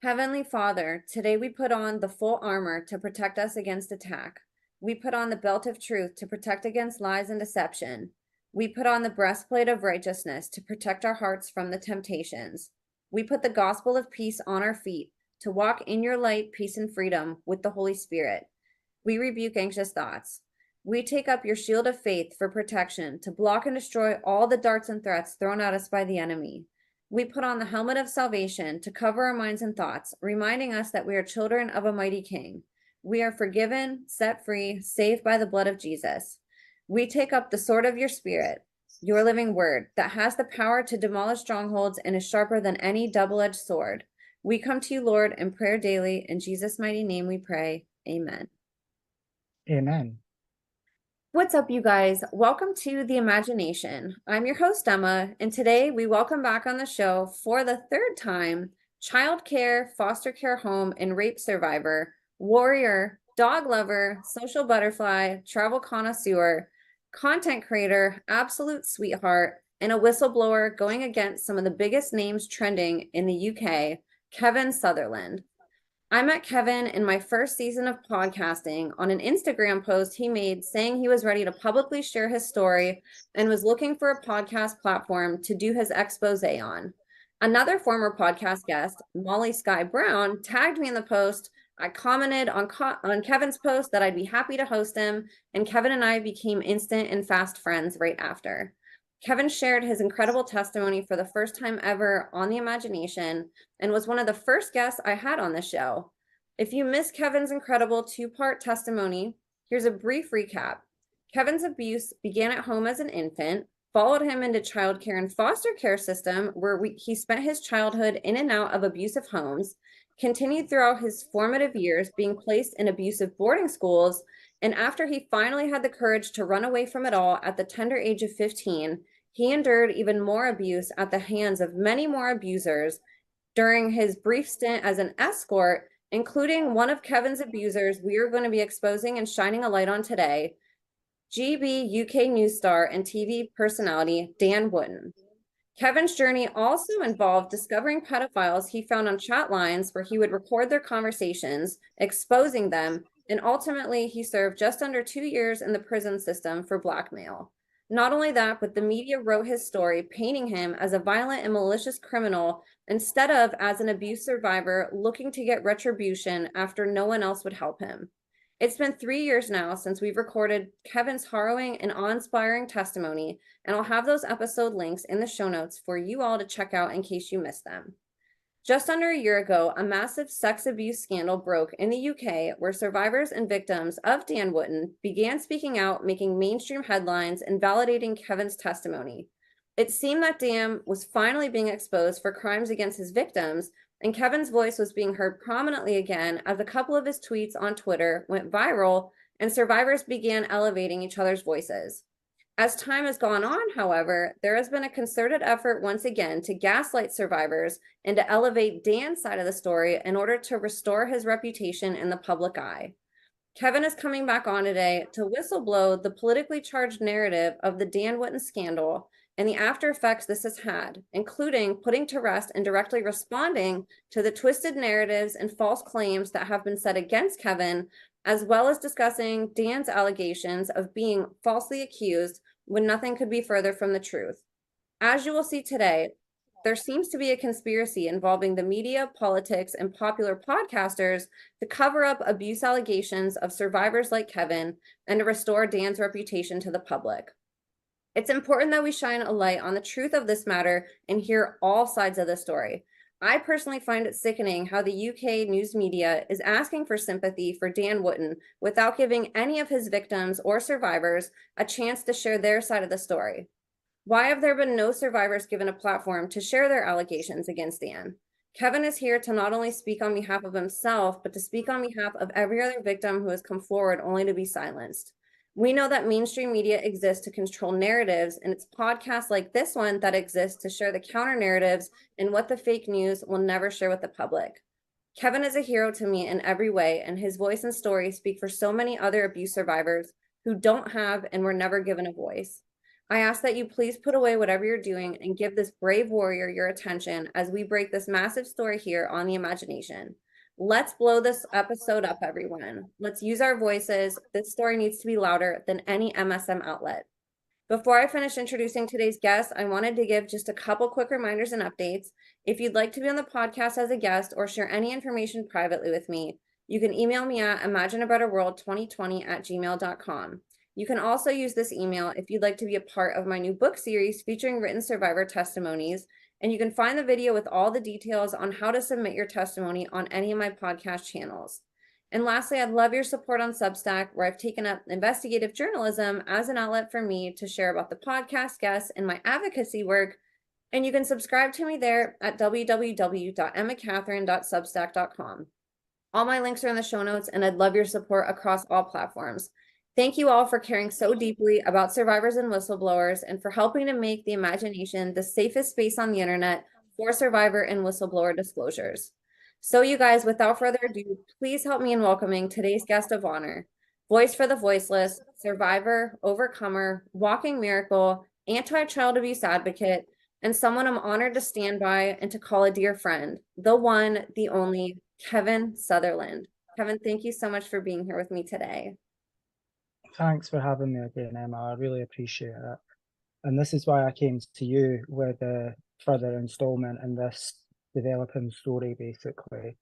Heavenly Father, today we put on the full armor to protect us against attack. We put on the belt of truth to protect against lies and deception. We put on the breastplate of righteousness to protect our hearts from the temptations. We put the gospel of peace on our feet to walk in your light, peace, and freedom with the Holy Spirit. We rebuke anxious thoughts. We take up your shield of faith for protection to block and destroy all the darts and threats thrown at us by the enemy. We put on the helmet of salvation to cover our minds and thoughts, reminding us that we are children of a mighty King. We are forgiven, set free, saved by the blood of Jesus. We take up the sword of your Spirit, your living word, that has the power to demolish strongholds and is sharper than any double-edged sword. We come to you, Lord, in prayer daily. In Jesus' mighty name we pray. Amen. Amen. What's up, you guys? Welcome to The Imagination. I'm your host, Emma, and today we welcome back on the show for the third time, child care, foster care home, and rape survivor, warrior, dog lover, social butterfly, travel connoisseur, content creator, absolute sweetheart, and a whistleblower going against some of the biggest names trending in the UK, Kevin Sutherland. I met Kevin in my first season of podcasting on an Instagram post he made saying he was ready to publicly share his story and was looking for a podcast platform to do his expose on. Another former podcast guest, Molly Sky Brown, tagged me in the post. I commented on Kevin's post that I'd be happy to host him, and Kevin and I became instant and fast friends right after. Kevin shared his incredible testimony for the first time ever on The Imagination and was one of the first guests I had on the show. If you missed Kevin's incredible two-part testimony, here's a brief recap. Kevin's abuse began at home as an infant, followed him into childcare and foster care system where he spent his childhood in and out of abusive homes, continued throughout his formative years being placed in abusive boarding schools, and after he finally had the courage to run away from it all at the tender age of 15, he endured even more abuse at the hands of many more abusers during his brief stint as an escort, including one of Kevin's abusers we are going to be exposing and shining a light on today, GB UK news star and TV personality Dan Wooten. Kevin's journey also involved discovering pedophiles he found on chat lines where he would record their conversations, exposing them, and ultimately he served just under 2 years in the prison system for blackmail. Not only that, but the media wrote his story, painting him as a violent and malicious criminal instead of as an abuse survivor looking to get retribution after no one else would help him. It's been 3 years now since we've recorded Kevin's harrowing and awe-inspiring testimony, and I'll have those episode links in the show notes for you all to check out in case you missed them. Just under a year ago, a massive sex abuse scandal broke in the UK where survivors and victims of Dan Wooten began speaking out, making mainstream headlines and validating Kevin's testimony. It seemed that Dan was finally being exposed for crimes against his victims, and Kevin's voice was being heard prominently again as a couple of his tweets on Twitter went viral and survivors began elevating each other's voices. As time has gone on, however, there has been a concerted effort once again to gaslight survivors and to elevate Dan's side of the story in order to restore his reputation in the public eye. Kevin is coming back on today to whistleblow the politically charged narrative of the Dan Wooten scandal and the after effects this has had, including putting to rest and directly responding to the twisted narratives and false claims that have been said against Kevin, as well as discussing Dan's allegations of being falsely accused when nothing could be further from the truth. As you will see today, there seems to be a conspiracy involving the media, politics, and popular podcasters to cover up abuse allegations of survivors like Kevin and to restore Dan's reputation to the public. It's important that we shine a light on the truth of this matter and hear all sides of the story. I personally find it sickening how the UK news media is asking for sympathy for Dan Wooten without giving any of his victims or survivors a chance to share their side of the story. Why have there been no survivors given a platform to share their allegations against Dan? Kevin is here to not only speak on behalf of himself, but to speak on behalf of every other victim who has come forward only to be silenced. We know that mainstream media exists to control narratives, and it's podcasts like this one that exist to share the counter narratives and what the fake news will never share with the public. Kevin is a hero to me in every way, and his voice and story speak for so many other abuse survivors who don't have and were never given a voice. I ask that you please put away whatever you're doing and give this brave warrior your attention as we break this massive story here on the imagination. Let's blow this episode up, everyone. Let's use our voices. This story needs to be louder than any MSM outlet. Before I finish introducing today's guest, I wanted to give just a couple quick reminders and updates. If you'd like to be on the podcast as a guest or share any information privately with me, you can email me at imagineabetterworld2020@gmail.com. You can also use this email if you'd like to be a part of my new book series featuring written survivor testimonies, and you can find the video with all the details on how to submit your testimony on any of my podcast channels. And lastly, I'd love your support on Substack, where I've taken up investigative journalism as an outlet for me to share about the podcast guests and my advocacy work. And you can subscribe to me there at www.emmacatherine.substack.com. All my links are in the show notes, and I'd love your support across all platforms. Thank you all for caring so deeply about survivors and whistleblowers and for helping to make the imagination the safest space on the internet for survivor and whistleblower disclosures. So you guys, without further ado, please help me in welcoming today's guest of honor, voice for the voiceless, survivor, overcomer, walking miracle, anti-child abuse advocate, and someone I'm honored to stand by and to call a dear friend, the one, the only, Kevin Sutherland. Kevin, thank you so much for being here with me today. Thanks for having me again, Emma. I really appreciate it. And this is why I came to you with a further installment in this developing story, basically.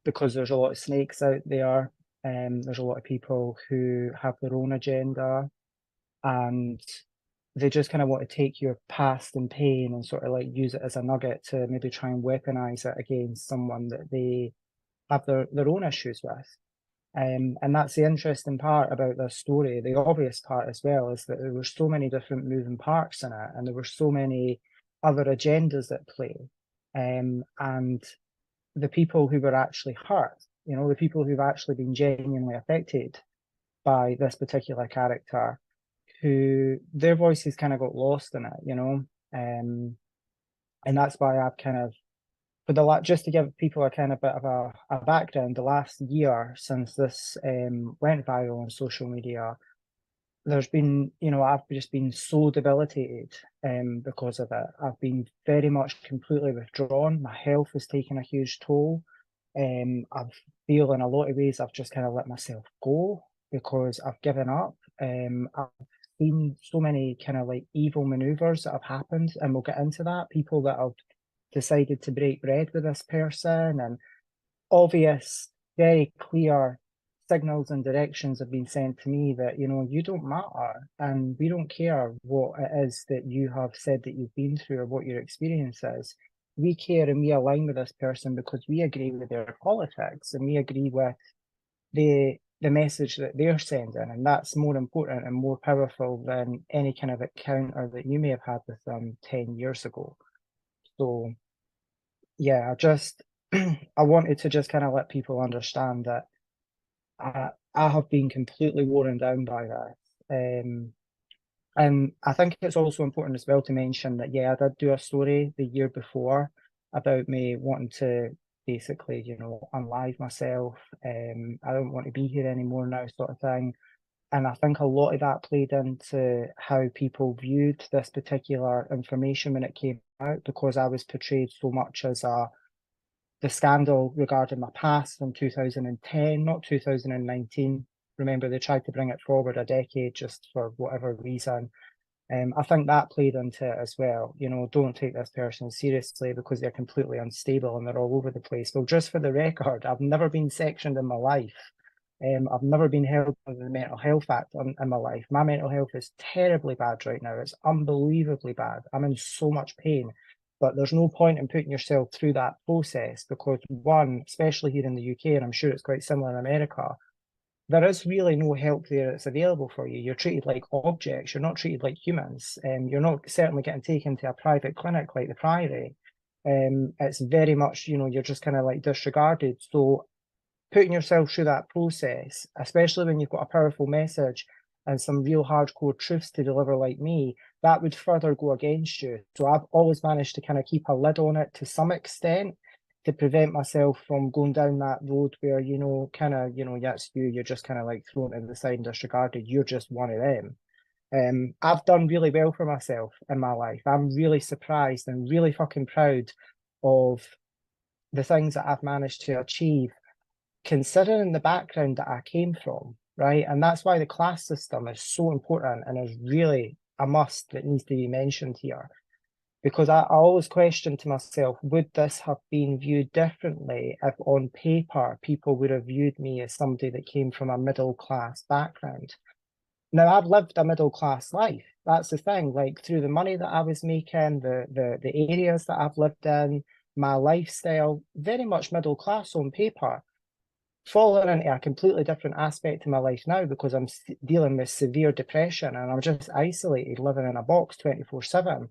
Because there's a lot of snakes out there, there's a lot of people who have their own agenda, and they just kind of want to take your past and pain and sort of like use it as a nugget to maybe try and weaponize it against someone that they have their own issues with. And that's the interesting part about this story. The obvious part as well is that there were so many different moving parts in it, and there were so many other agendas at play. And the people who were actually hurt, the people who've actually been genuinely affected by this particular character, who their voices kind of got lost in it, and that's why I've kind of, just to give people a kind of bit of a background, the last year since this went viral on social media, there's been, I've just been so debilitated because of it. I've been very much completely withdrawn. My health has taken a huge toll. I feel in a lot of ways I've just kind of let myself go because I've given up. I've seen so many kind of like evil maneuvers that have happened, and we'll get into that. People that have decided to break bread with this person, and obvious, very clear signals and directions have been sent to me that, you don't matter, and we don't care what it is that you have said that you've been through or what your experience is. We care and we align with this person because we agree with their politics and we agree with the message that they're sending, and that's more important and more powerful than any kind of encounter that you may have had with them 10 years ago. So yeah, I wanted to just kind of let people understand that I have been completely worn down by that. And I think it's also important as well to mention that, yeah, I did do a story the year before about me wanting to basically, unlive myself. I don't want to be here anymore now, sort of thing. And I think a lot of that played into how people viewed this particular information when it came out, because I was portrayed so much as the scandal regarding my past from 2010, not 2019. Remember, they tried to bring it forward a decade just for whatever reason. I think that played into it as well. Don't take this person seriously because they're completely unstable and they're all over the place. Well, just for the record, I've never been sectioned in my life. I've never been held with the Mental Health Act in my life. My mental health is terribly bad right now. It's unbelievably bad. I'm in so much pain. But there's no point in putting yourself through that process because, one, especially here in the UK, and I'm sure it's quite similar in America, there is really no help there that's available for you. You're treated like objects. You're not treated like humans. You're not certainly getting taken to a private clinic like the Priory. It's very much, you're just kind of like disregarded. So putting yourself through that process, especially when you've got a powerful message and some real hardcore truths to deliver like me, that would further go against you. So I've always managed to kind of keep a lid on it to some extent to prevent myself from going down that road where, yes, you're just kind of like thrown to the side and disregarded. You're just one of them. I've done really well for myself in my life. I'm really surprised and really fucking proud of the things that I've managed to achieve, considering the background that I came from, right? And that's why the class system is so important and is really a must that needs to be mentioned here. Because I always question to myself, would this have been viewed differently if on paper people would have viewed me as somebody that came from a middle class background? Now I've lived a middle class life. That's the thing. Like through the money that I was making, the areas that I've lived in, my lifestyle, very much middle class on paper. Falling into a completely different aspect of my life now because I'm dealing with severe depression and I'm just isolated, living in a box 24/7.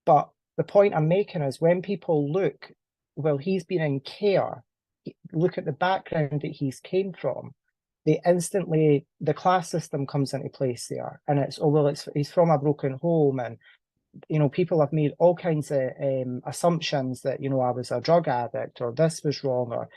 But the point I'm making is when people look, well, he's been in care, look at the background that he's came from, they instantly, the class system comes into place there. And it's, oh, well, he's from a broken home. And, people have made all kinds of assumptions that, I was a drug addict or this was wrong or,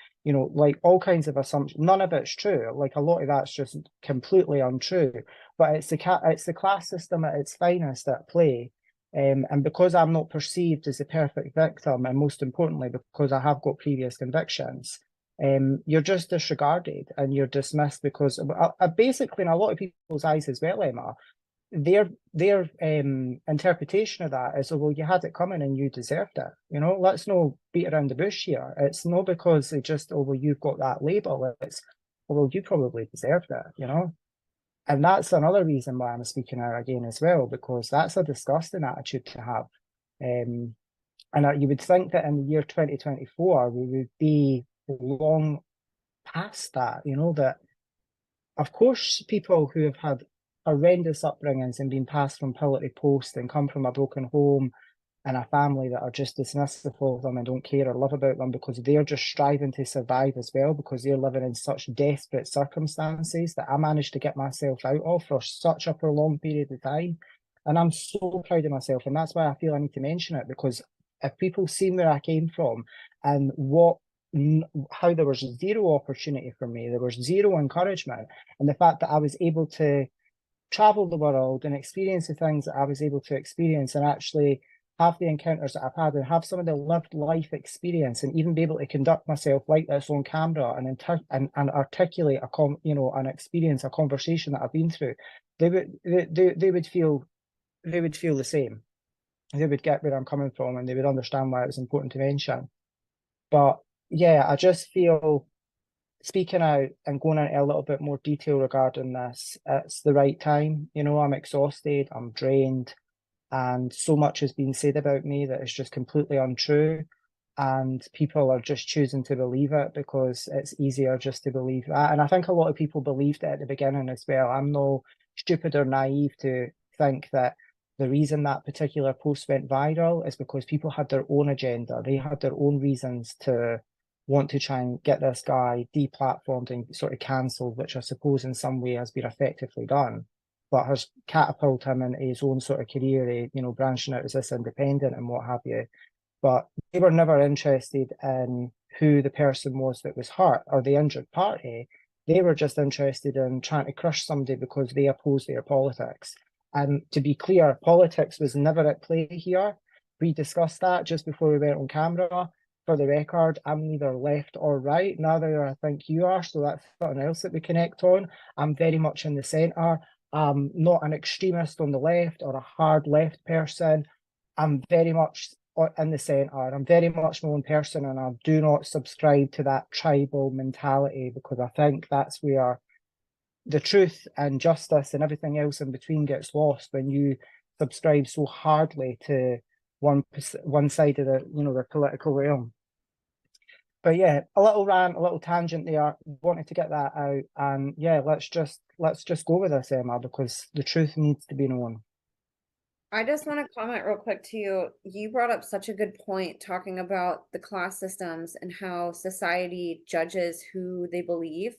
like all kinds of assumptions. None of it's true. Like a lot of that's just completely untrue. But it's the class system at its finest at play. And because I'm not perceived as a perfect victim, and most importantly, because I have got previous convictions, you're just disregarded and you're dismissed because basically, in a lot of people's eyes as well, Emma, their interpretation of that is, oh, well, you had it coming and you deserved it. Let's not beat around the bush here. It's not because they just, oh, well, you've got that label. It's, oh, well, you probably deserved it. And that's another reason why I'm speaking out again as well, because that's a disgusting attitude to have. And you would think that in the year 2024, we would be long past that, that of course people who have had horrendous upbringings and been passed from pillar to post and come from a broken home and a family that are just dismissive of them and don't care or love about them because they're just striving to survive as well because they're living in such desperate circumstances that I managed to get myself out of for such a prolonged period of time. And I'm so proud of myself. And that's why I feel I need to mention it because if people see where I came from and how there was zero opportunity for me, there was zero encouragement, and the fact that I was able to travel the world and experience the things that I was able to experience and actually have the encounters that I've had and have some of the lived life experience and even be able to conduct myself like this on camera and articulate an experience, a conversation that I've been through, they would feel the same. They would get where I'm coming from and they would understand why it was important to mention. But yeah, I just feel speaking out and going into a little bit more detail regarding this, it's the right time. I'm exhausted, I'm drained, and so much has been said about me that is just completely untrue. And people are just choosing to believe it because it's easier just to believe that. And I think a lot of people believed it at the beginning as well. I'm no stupid or naive to think that the reason that particular post went viral is because people had their own agenda. They had their own reasons to want to try and get this guy deplatformed and sort of cancelled, which I suppose in some way has been effectively done, but has catapulted him into his own sort of career, branching out as this independent and what have you. But they were never interested in who the person was that was hurt or the injured party. They were just interested in trying to crush somebody because they opposed their politics. And to be clear, politics was never at play here. We discussed that just before we went on camera. For the record, I'm neither left or right, neither I think you are, so that's something else that we connect on. I'm very much in the centre. I'm not an extremist on the left or a hard left person. I'm very much in the centre. I'm very much my own person and I do not subscribe to that tribal mentality because I think that's where the truth and justice and everything else in between gets lost when you subscribe so hardly to one side of the political realm. But yeah, a little rant, a little tangent there. Wanted to get that out, and yeah, let's just go with this, Emma, because the truth needs to be known. I just want to comment real quick to you. You brought up such a good point talking about the class systems and how society judges who they believe.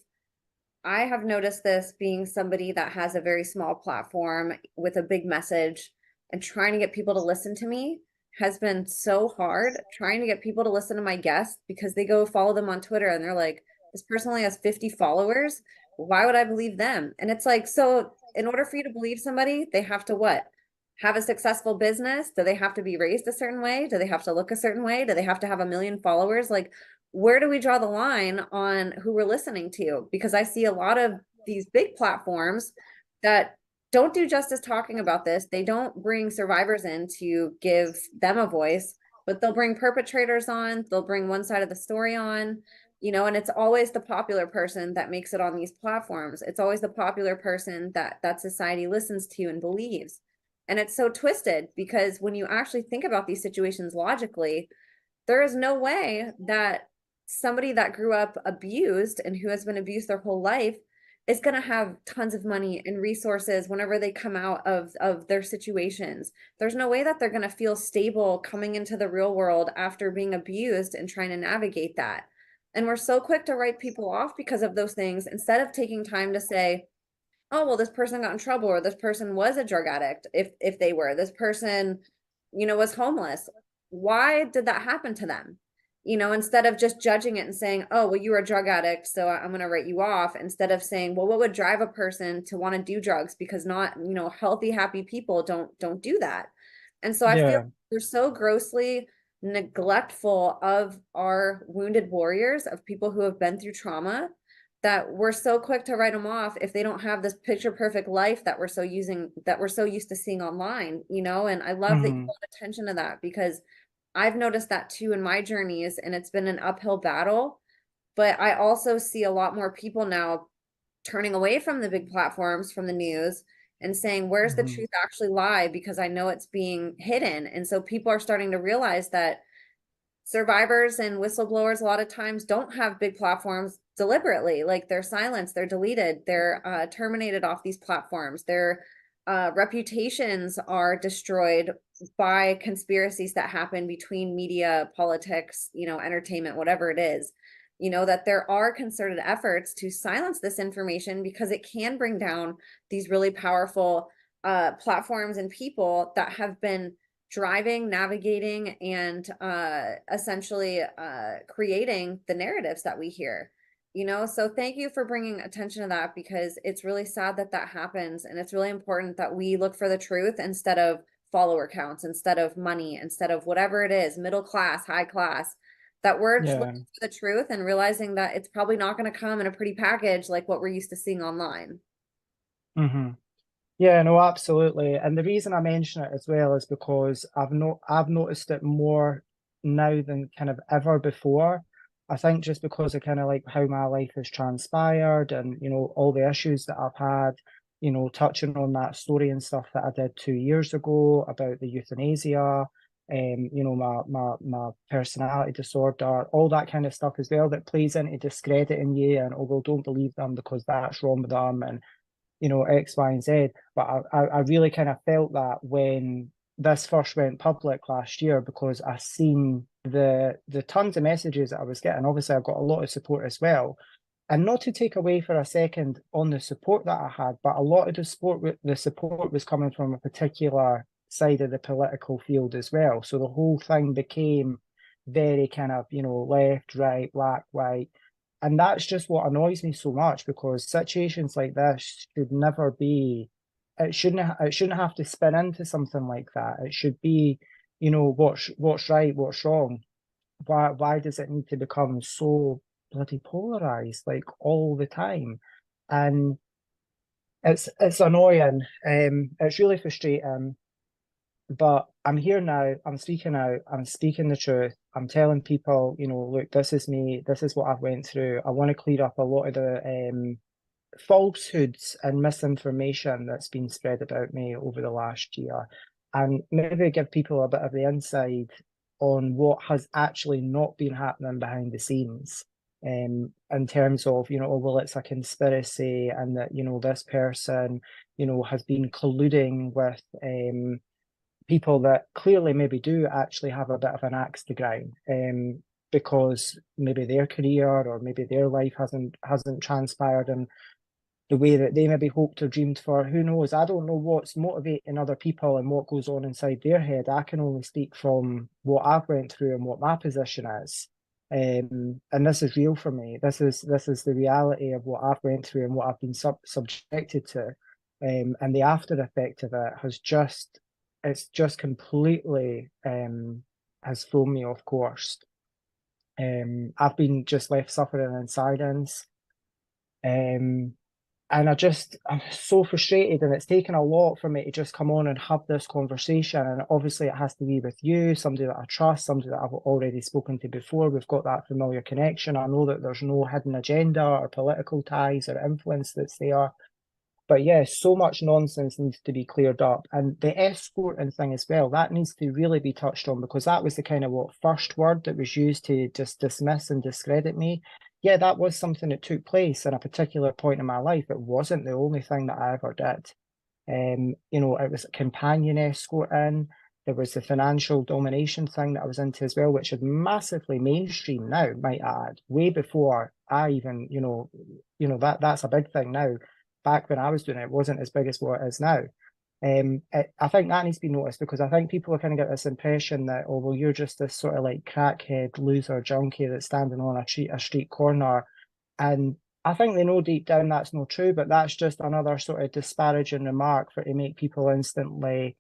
I have noticed this being somebody that has a very small platform with a big message and trying to get people to listen to me has been so hard. Trying to get people to listen to my guests because they go follow them on Twitter and they're like, this person only has 50 followers. Why would I believe them? And it's like, so in order for you to believe somebody, they have to what? Have a successful business? Do they have to be raised a certain way? Do they have to look a certain way? Do they have to have 1 million followers? Like, where do we draw the line on who we're listening to? Because I see a lot of these big platforms that don't do justice talking about this. They don't bring survivors in to give them a voice, but they'll bring perpetrators on, they'll bring one side of the story on, and it's always the popular person that makes it on these platforms. It's always the popular person that society listens to and believes. And it's so twisted because when you actually think about these situations logically, there is no way that somebody that grew up abused and who has been abused their whole life is going to have tons of money and resources whenever they come out of their situations. There's no way that they're going to feel stable coming into the real world after being abused and trying to navigate that. And we're so quick to write people off because of those things instead of taking time to say, oh, well, this person got in trouble, or this person was a drug addict, if they were, this person, was homeless. Why did that happen to them? Instead of just judging it and saying, oh, well, you were a drug addict, so I'm going to write you off, instead of saying, well, what would drive a person to want to do drugs? Because not, healthy, happy people don't do that. And so I feel Yeah. we're so grossly neglectful of our wounded warriors, of people who have been through trauma, that we're so quick to write them off if they don't have this picture perfect life that we're so used to seeing online, and I love that you Hmm. brought attention to that, because I've noticed that too in my journeys, and it's been an uphill battle. But I also see a lot more people now turning away from the big platforms, from the news, and saying, where's the Hmm. truth actually lie? Because I know it's being hidden. And so people are starting to realize that survivors and whistleblowers a lot of times don't have big platforms deliberately. Like, they're silenced, they're deleted, they're terminated off these platforms, their reputations are destroyed by conspiracies that happen between media, politics, entertainment, whatever it is. That there are concerted efforts to silence this information because it can bring down these really powerful platforms and people that have been driving, navigating, and essentially creating the narratives that we hear. So thank you for bringing attention to that, because it's really sad that that happens, and it's really important that we look for the truth instead of follower counts, instead of money, instead of whatever it is, middle class, high class, that we're just Yeah. looking for the truth and realizing that it's probably not going to come in a pretty package like what we're used to seeing online. Hmm. Yeah, no, absolutely. And the reason I mention it as well is because I've noticed it more now than kind of ever before. I think just because of kind of like how my life has transpired and, all the issues that I've had, touching on that story and stuff that I did 2 years ago about the euthanasia, my personality disorder, all that kind of stuff as well, that plays into discrediting you and, oh, well, don't believe them because that's wrong with them, and X, Y, and Z. But I really kind of felt that when this first went public last year, because I seen the tons of messages that I was getting. Obviously, I got a lot of support as well. And not to take away for a second on the support that I had, but a lot of the support was coming from a particular side of the political field as well. So the whole thing became very kind of, left, right, black, white. And that's just what annoys me so much, because situations like this should never be, it shouldn't have to spin into something like that. It should be, what's right, what's wrong. Why does it need to become so bloody polarized like all the time? And it's annoying. It's really frustrating. But I'm here now, I'm speaking out, I'm speaking the truth, I'm telling people, look, this is me, this is what I've went through. I want to clear up a lot of the falsehoods and misinformation that's been spread about me over the last year, and maybe give people a bit of the inside on what has actually not been happening behind the scenes. In terms of, oh, well, it's a conspiracy, and that, this person, has been colluding with people that clearly maybe do actually have a bit of an axe to grind, because maybe their career or maybe their life hasn't transpired in the way that they maybe hoped or dreamed for. Who knows? I don't know what's motivating other people and what goes on inside their head. I can only speak from what I've went through and what my position is. And this is real for me. This is the reality of what I've went through and what I've been subjected to. And the after effect of it it's just completely has thrown me off course. I've been just left suffering in silence. Um, and I'm so frustrated, and it's taken a lot for me to just come on and have this conversation. And obviously, it has to be with you, somebody that I trust, somebody that I've already spoken to before. We've got that familiar connection. I know that there's no hidden agenda or political ties or influence that's there. But yeah, so much nonsense needs to be cleared up. And the escorting thing as well, that needs to really be touched on, because that was the kind of first word that was used to just dismiss and discredit me. Yeah, that was something that took place in a particular point in my life. It wasn't the only thing that I ever did. It was a companion escorting. There was the financial domination thing that I was into as well, which is massively mainstream now, might I add, way before I even, that's a big thing now. Back when I was doing it, it wasn't as big as what it is now. I think that needs to be noticed, because I think people are kind of get this impression that, oh, well, you're just this sort of like crackhead, loser, junkie that's standing on a street corner. And I think they know deep down that's not true, but that's just another sort of disparaging remark for to make people instantly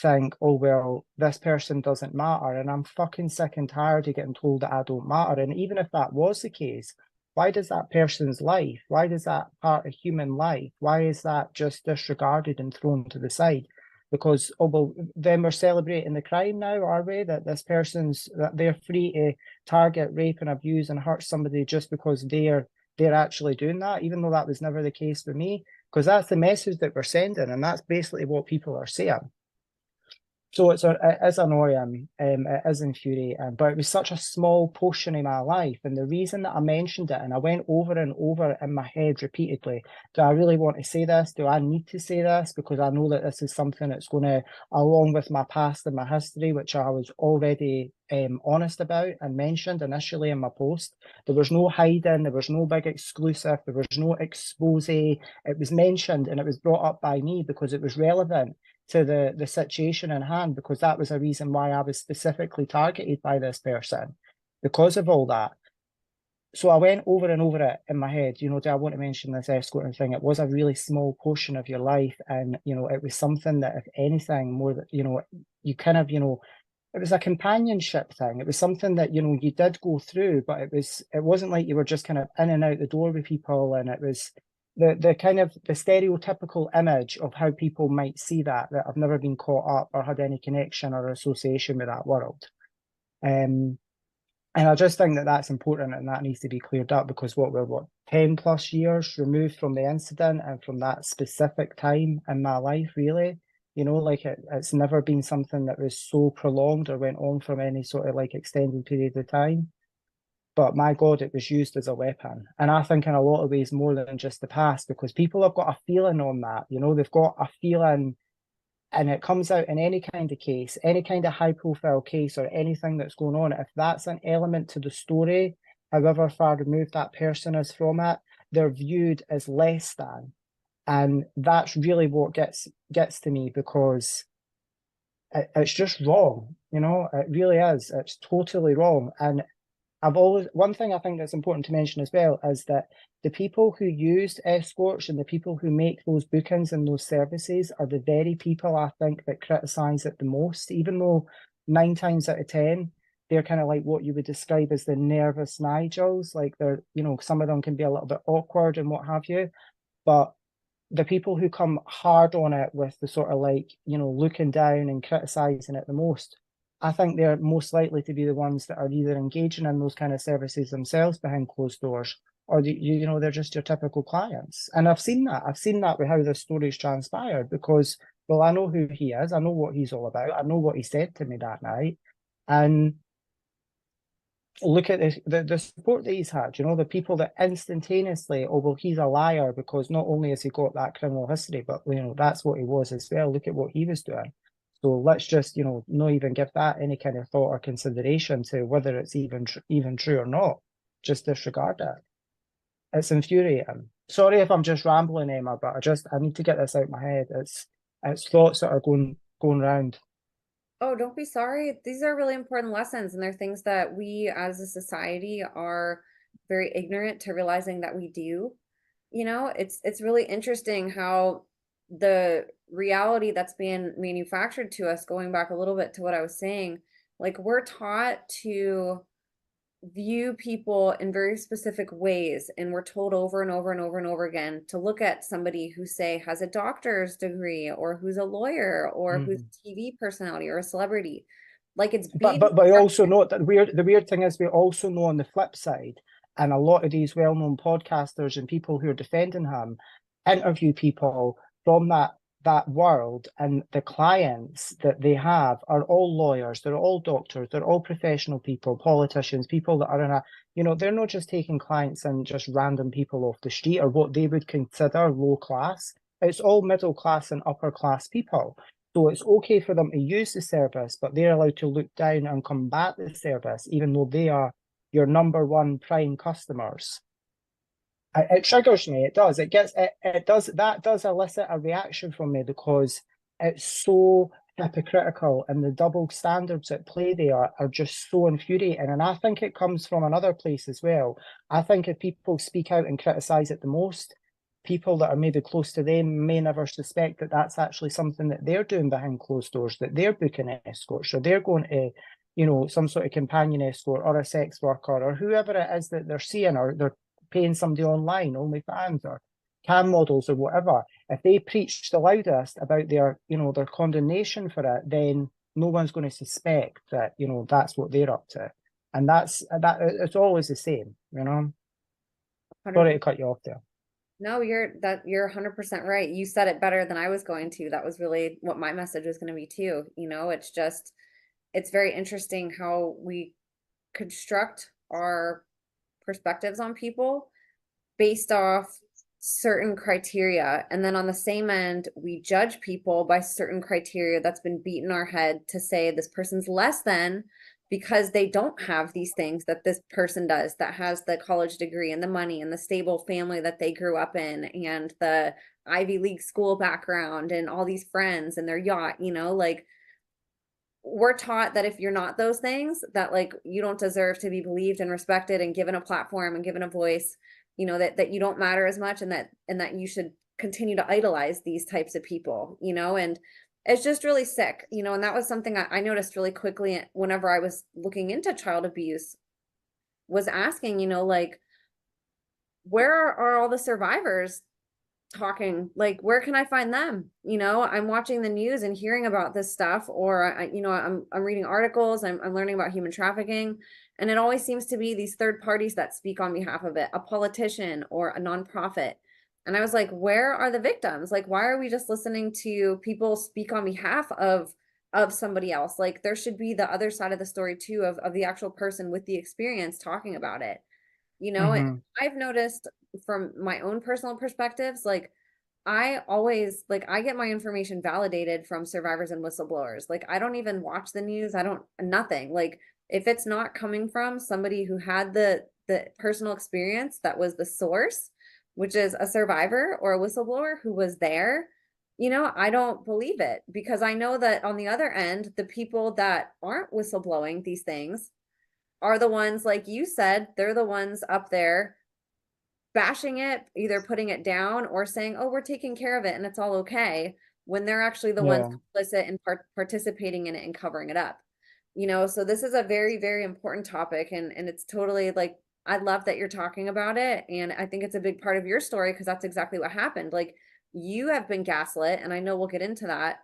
think, oh, well, this person doesn't matter. And I'm fucking sick and tired of getting told that I don't matter. And even if that was the case, why does that person's life, why does that part of human life, why is that just disregarded and thrown to the side? Because, oh, well, then we're celebrating the crime now, are we? That that they're free to target, rape, and abuse and hurt somebody just because they're actually doing that, even though that was never the case for me. Because that's the message that we're sending, and that's basically what people are saying. So it is annoying, it is infuriating, but it was such a small portion of my life. And the reason that I mentioned it, and I went over and over in my head repeatedly, do I really want to say this? Do I need to say this? Because I know that this is something that's going to, along with my past and my history, which I was already honest about and mentioned initially in my post. There was no hiding, there was no big exclusive, there was no expose. It was mentioned and it was brought up by me because it was relevant to the situation in hand, because that was a reason why I was specifically targeted by this person because of all that. So I went over and over it in my head, do I want to mention this escorting thing? It was a really small portion of your life. And, it was something that, if anything, more that, you kind of, it was a companionship thing. It was something that, you did go through, but it wasn't like you were just kind of in and out the door with people. And it was the kind of the stereotypical image of how people might see that I've never been caught up or had any connection or association with that world. And I just think that that's important, and that needs to be cleared up, because we're 10 plus years removed from the incident and from that specific time in my life, really. Like it's never been something that was so prolonged or went on from any sort of like extended period of time. But my God, it was used as a weapon. And I think in a lot of ways more than just the past, because people have got a feeling on that. They've got a feeling, and it comes out in any kind of case, any kind of high profile case or anything that's going on. If that's an element to the story, however far removed that person is from it, they're viewed as less than. And that's really what gets to me, because it's just wrong. It really is. It's totally wrong. And one thing I think that's important to mention as well is that the people who use escorts and the people who make those bookings and those services are the very people I think that criticise it the most, even though 9 times out of 10, they're kind of like what you would describe as the nervous Nigels. Like some of them can be a little bit awkward and what have you. But the people who come hard on it with the sort of like, looking down and criticising it the most, I think they're most likely to be the ones that are either engaging in those kind of services themselves behind closed doors, or they're just your typical clients. And I've seen that. I've seen that with how this story's transpired, because, well, I know who he is. I know what he's all about. I know what he said to me that night. And look at the support that he's had, the people that instantaneously, oh, well, he's a liar, because not only has he got that criminal history, but, that's what he was as well. Look at what he was doing. So let's just, not even give that any kind of thought or consideration to whether it's even true or not. Just disregard it. It's infuriating. Sorry if I'm just rambling, Emma, but I need to get this out of my head. It's thoughts that are going round. Oh, don't be sorry. These are really important lessons, and they're things that we as a society are very ignorant to realizing that we do. It's really interesting how the reality that's being manufactured to us, going back a little bit to what I was saying, like we're taught to view people in very specific ways, and we're told over and over and over and over again to look at somebody who, say, has a doctor's degree or who's a lawyer or who's Mhm. a TV personality or a celebrity, like it's But being but but I also know that the weird thing is we also know on the flip side, and a lot of these well-known podcasters and people who are defending him interview people from that world, and the clients that they have are all lawyers, they're all doctors, they're all professional people, politicians, people that are in a, they're not just taking clients and just random people off the street or what they would consider low class. It's all middle class and upper class people. So it's okay for them to use the service, but they're allowed to look down and combat the service, even though they are your number one prime customers. It triggers me. It does. It does. That does elicit a reaction from me because it's so hypocritical, and the double standards at play there are just so infuriating. And I think it comes from another place as well. I think if people speak out and criticize it the most, people that are maybe close to them may never suspect that that's actually something that they're doing behind closed doors, that they're booking escorts or they're going to, some sort of companion escort or a sex worker or whoever it is that they're seeing, or they're paying somebody online, OnlyFans or cam models or whatever. If they preach the loudest about their condemnation for it, then no one's going to suspect that, that's what they're up to. And that it's always the same. Sorry to 100%. cut you off there. No, you're 100% right. You said it better than I was going to. That was really what my message was going to be too. It's just it's very interesting how we construct our perspectives on people based off certain criteria. And then on the same end, we judge people by certain criteria that's been beaten our head to say this person's less than because they don't have these things that this person does, that has the college degree and the money and the stable family that they grew up in and the Ivy League school background and all these friends and their yacht, like we're taught that if you're not those things, that like you don't deserve to be believed and respected and given a platform and given a voice, that you don't matter as much, and that you should continue to idolize these types of people, and it's just really sick, and that was something I noticed really quickly whenever I was looking into child abuse, was asking, like, where are all the survivors talking, like where can I find them? I'm watching the news and hearing about this stuff, or I'm reading articles, I'm learning about human trafficking, and it always seems to be these third parties that speak on behalf of it, a politician or a nonprofit. And I was like, where are the victims? Like, why are we just listening to people speak on behalf of somebody else? Like there should be the other side of the story too, of the actual person with the experience talking about it. And Mm-hmm. I've noticed from my own personal perspectives, like I always like I get my information validated from survivors and whistleblowers. Like I don't even watch the news. I don't nothing. Like if it's not coming from somebody who had the personal experience that was the source, which is a survivor or a whistleblower who was there, I don't believe it, because I know that on the other end, the people that aren't whistleblowing these things are the ones, like you said, they're the ones up there bashing it, either putting it down or saying, oh, we're taking care of it and it's all okay, when they're actually the ones Yeah. complicit and participating in it and covering it up. So this is a very, very important topic, and it's totally like I love that you're talking about it. And I think it's a big part of your story because that's exactly what happened. Like you have been gaslit, and I know we'll get into that.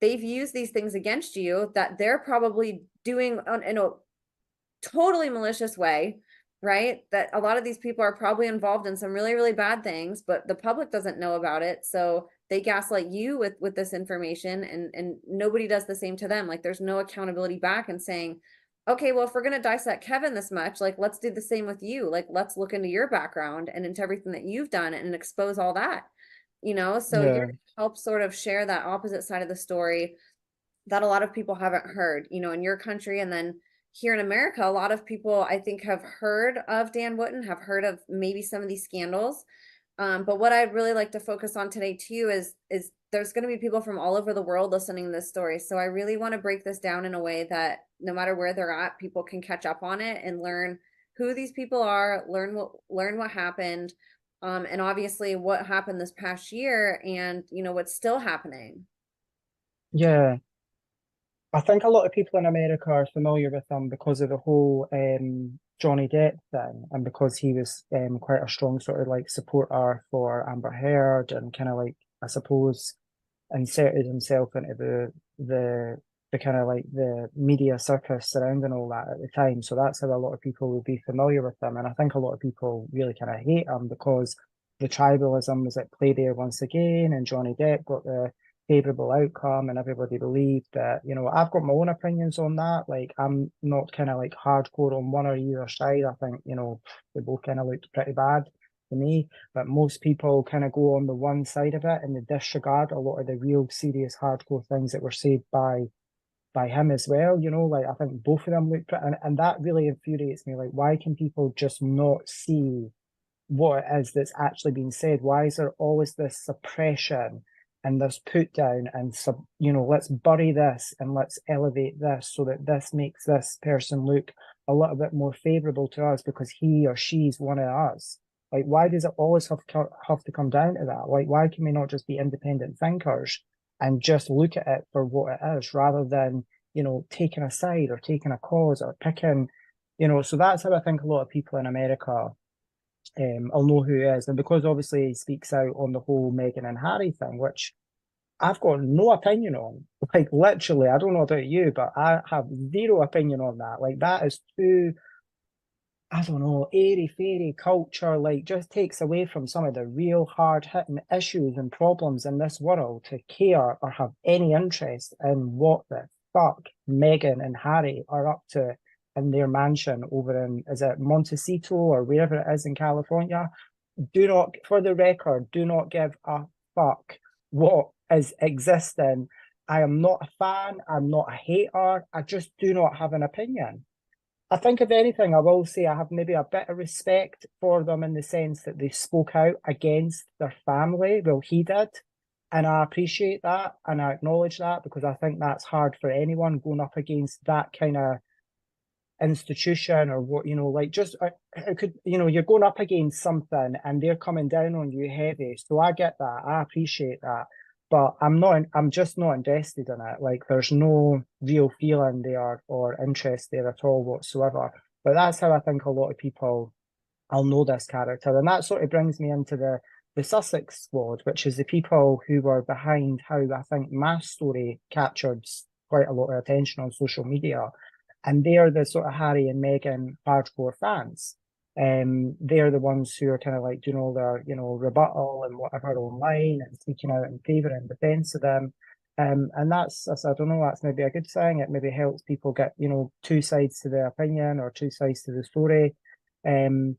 They've used these things against you that they're probably doing in a totally malicious way, right? That a lot of these people are probably involved in some really, really bad things, but the public doesn't know about it. So they gaslight you with this information, and nobody does the same to them. Like there's no accountability back and saying, okay, well, if we're gonna dissect Kevin this much, like let's do the same with you. Like let's look into your background and into everything that you've done and expose all that. So you're Yeah. gonna help sort of share that opposite side of the story that a lot of people haven't heard, in your country. And then here in America, a lot of people I think have heard of Dan Wooten, have heard of maybe some of these scandals. But what I'd really like to focus on today too is there's going to be people from all over the world listening to this story. So I really want to break this down in a way that no matter where they're at, people can catch up on it and learn who these people are, learn what happened, and obviously what happened this past year and, what's still happening. Yeah, I think a lot of people in America are familiar with him because of the whole Johnny Depp thing, and because he was quite a strong sort of like supporter for Amber Heard, and kind of like, I suppose, inserted himself into the kind of like the media circus surrounding all that at the time. So that's how a lot of people would be familiar with him. And I think a lot of people really kind of hate him because the tribalism was at play there once again, and Johnny Depp got the favourable outcome, and everybody believed that, I've got my own opinions on that. Like, I'm not kind of like hardcore on one or either side. I think, they both kind of looked pretty bad to me, but most people kind of go on the one side of it and they disregard a lot of the real serious hardcore things that were said by him as well. Like, I think both of them look pretty, and that really infuriates me. Like, why can people just not see what it is that's actually being said? Why is there always this suppression and this put down and let's bury this and let's elevate this so that this makes this person look a little bit more favorable to us because he or she's one of us? Like, why does it always have to come down to that? Like, why can we not just be independent thinkers and just look at it for what it is, rather than, taking a side or taking a cause or picking, so that's how I think a lot of people in America, I'll know who he is. And because obviously he speaks out on the whole Meghan and Harry thing, which I've got no opinion on. Like, literally, I don't know about you, but I have zero opinion on that. Like, that is too, I don't know, airy fairy culture, like, just takes away from some of the real hard hitting issues and problems in this world to care or have any interest in what the fuck Meghan and Harry are up to in their mansion over in, is it Montecito or wherever it is in California? Do not, for the record, do not give a fuck what is existing. I am not a fan. I'm not a hater. I just do not have an opinion. I think, if anything, I will say I have maybe a bit of respect for them in the sense that they spoke out against their family. Well, he did. And I appreciate that and I acknowledge that, because I think that's hard for anyone going up against that kind of institution, or what, like, just it could, you're going up against something and they're coming down on you heavy. So I get that. I appreciate that. But I'm just not invested in it. Like, there's no real feeling there or interest there at all whatsoever. But that's how I think a lot of people, I'll know this character. And that sort of brings me into the Sussex squad, which is the people who were behind how I think my story captured quite a lot of attention on social media. And they're the sort of Harry and Meghan hardcore fans. They're the ones who are kind of like doing all their, rebuttal and whatever online and speaking out in favour and defence of them. And that's, I don't know, that's maybe a good thing. It maybe helps people get, two sides to their opinion or two sides to the story. Um,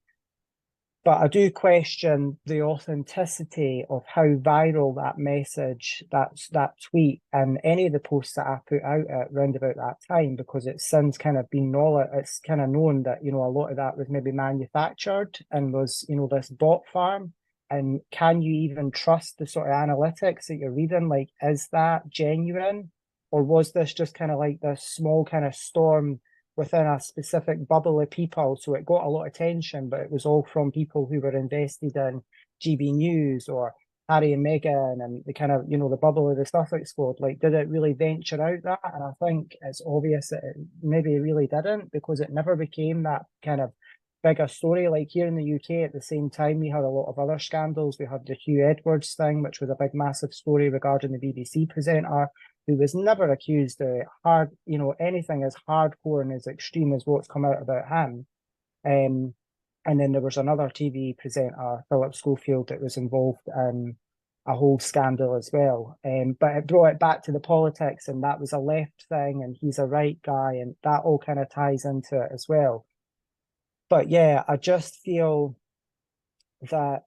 but I do question the authenticity of how viral that message, that tweet, and any of the posts that I put out at round about that time, because it's since kind of been it's kind of known that, a lot of that was maybe manufactured and was, this bot farm. And can you even trust the sort of analytics that you're reading? Like, is that genuine? Or was this just kind of like this small kind of storm within a specific bubble of people? So it got a lot of attention, but it was all from people who were invested in GB News or Harry and Meghan and the kind of, the bubble of the Suffolk squad. Like, did it really venture out that? And I think it's obvious that it maybe really didn't, because it never became that kind of bigger story. Like, here in the UK at the same time, we had a lot of other scandals. We had the Hugh Edwards thing, which was a big, massive story regarding the BBC presenter who was never accused of anything as hardcore and as extreme as what's come out about him. And then there was another TV presenter, Philip Schofield, that was involved in a whole scandal as well. But it brought it back to the politics, and that was a left thing, and he's a right guy, and that all kind of ties into it as well. But yeah, I just feel that,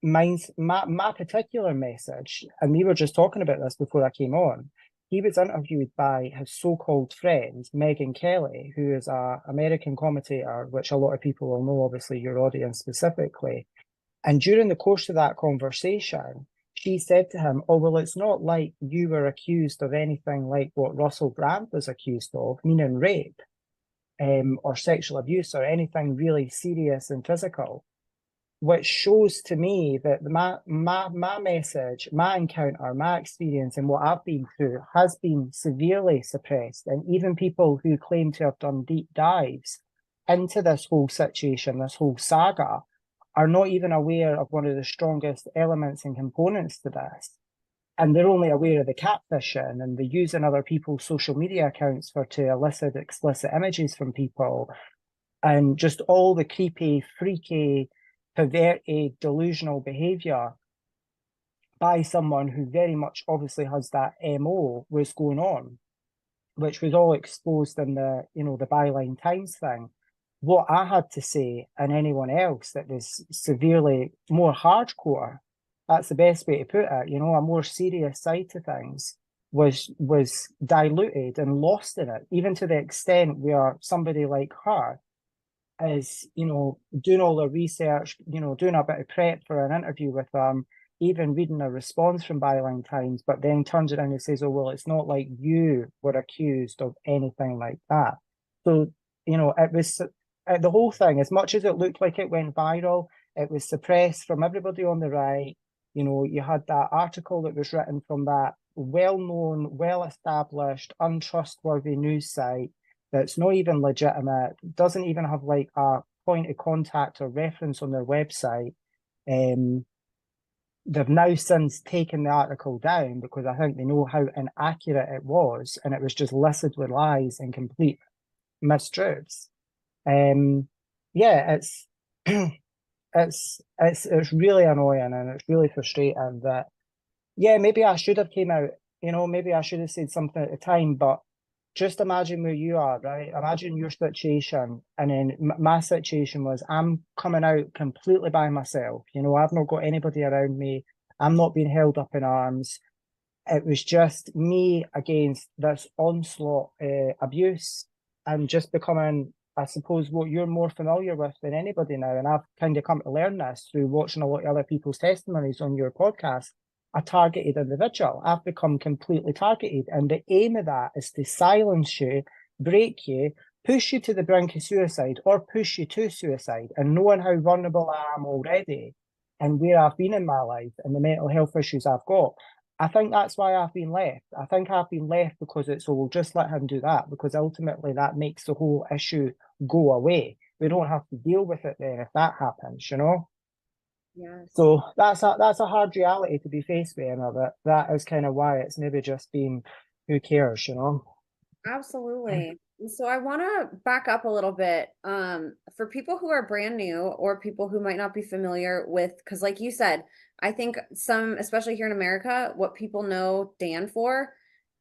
my particular message, and we were just talking about this before I came on, he was interviewed by his so-called friend, Megyn Kelly, who is a American commentator, which a lot of people will know, obviously your audience specifically. And during the course of that conversation, she said to him, oh, well, it's not like you were accused of anything like what Russell Brand was accused of, meaning rape, or sexual abuse or anything really serious and physical. which shows to me that my message, my encounter, my experience, and what I've been through has been severely suppressed. And even people who claim to have done deep dives into this whole situation, this whole saga, are not even aware of one of the strongest elements and components to this. And they're only aware of the catfishing and the using other people's social media accounts for to elicit explicit images from people, and just all the creepy, freaky, perverted, delusional behaviour by someone who very much obviously has that MO was going on, which was all exposed in the Byline Times thing. What I had to say, and anyone else that was severely more hardcore, that's the best way to put it, a more serious side to things, was diluted and lost in it, even to the extent where somebody like her is, doing all the research, doing a bit of prep for an interview with them, even reading a response from Byline Times, but then turns around and says, oh, well, it's not like you were accused of anything like that. So, it was the whole thing, as much as it looked like it went viral, it was suppressed from everybody on the right. You had that article that was written from that well-known, well-established, untrustworthy news site that's not even legitimate, doesn't even have like a point of contact or reference on their website. They've now since taken the article down because I think they know how inaccurate it was, and it was just littered with lies and complete mistruths. Yeah, it's it's really annoying, and it's really frustrating that, yeah, maybe I should have came out, maybe I should have said something at the time, but just imagine where you are, right? Imagine your situation. And then my situation was I'm coming out completely by myself. I've not got anybody around me. I'm not being held up in arms. It was just me against this onslaught abuse, and just becoming, I suppose, what you're more familiar with than anybody now. And I've kind of come to learn this through watching a lot of other people's testimonies on your podcast. A targeted individual. I've become completely targeted. And the aim of that is to silence you, break you, push you to the brink of suicide, or push you to suicide. And knowing how vulnerable I am already and where I've been in my life and the mental health issues I've got, I think that's why I've been left. I think I've been left because it's, oh, we'll just let him do that, because ultimately that makes the whole issue go away. We don't have to deal with it then if that happens. Yes. So that's a hard reality to be faced with, Emma. That is kind of why it's maybe just been, who cares? Absolutely. So I want to back up a little bit. For people who are brand new or people who might not be familiar with, because like you said, I think some, especially here in America, what people know Dan for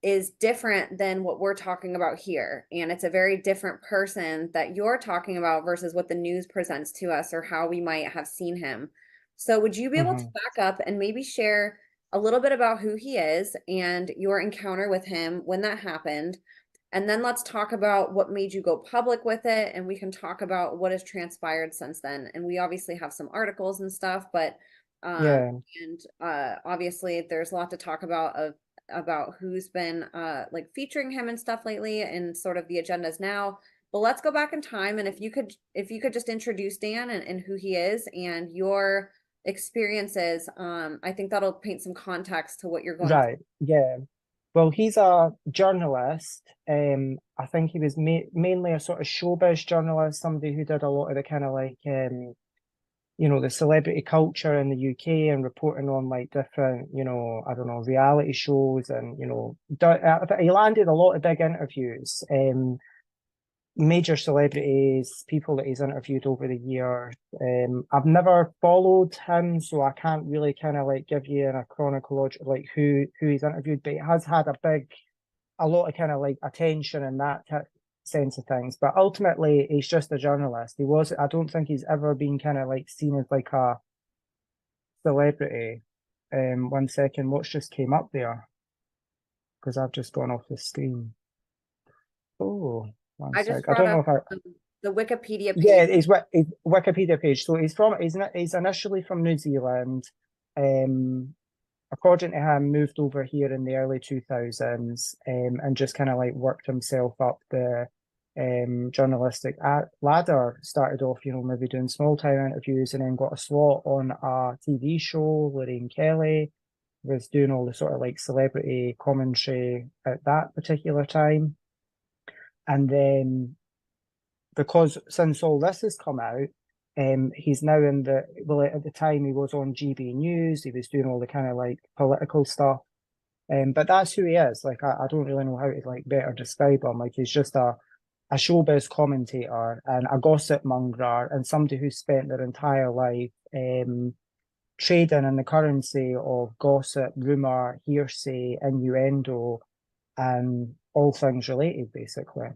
is different than what we're talking about here. And it's a very different person that you're talking about versus what the news presents to us or how we might have seen him. So would you be able to Mm-hmm. back up and maybe share a little bit about who he is and your encounter with him when that happened? And then let's talk about what made you go public with it, and we can talk about what has transpired since then. And we obviously have some articles and stuff, but Yeah, obviously there's a lot to talk about who's been like featuring him and stuff lately and sort of the agendas now. But let's go back in time, and if you could just introduce Dan and who he is and your experiences, I think that'll paint some context to what you're going right. Yeah. Well, he's a journalist. I think he was mainly a sort of showbiz journalist, somebody who did a lot of the kind of like, the celebrity culture in the UK and reporting on like different, I don't know, reality shows, and he landed a lot of big interviews. Major celebrities, people that he's interviewed over the years. I've never followed him, so I can't really kind of like give you in a chronological like who he's interviewed, but he has had a lot of kind of like attention in that sense of things. But ultimately, he's just a journalist. I don't think he's ever been kind of like seen as like a celebrity. 1 second, what's just came up there? Because I've just gone off the screen. Oh, one I just sec. I brought don't know up if I the Wikipedia Yeah, page. his Wikipedia page. So he's initially from New Zealand. Um, According to him, moved over here in the early 2000s, and just kind of like worked himself up journalistic ladder. Started off, maybe doing small time interviews and then got a slot on a TV show. Lorraine Kelly was doing all the sort of like celebrity commentary at that particular time. And then because since all this has come out, he's now at the time he was on GB News, he was doing all the kind of like political stuff. But that's who he is. Like I don't really know how to like better describe him. Like he's just a showbiz commentator and a gossip monger and somebody who spent their entire life trading in the currency of gossip, rumour, hearsay, innuendo, and all things related, basically.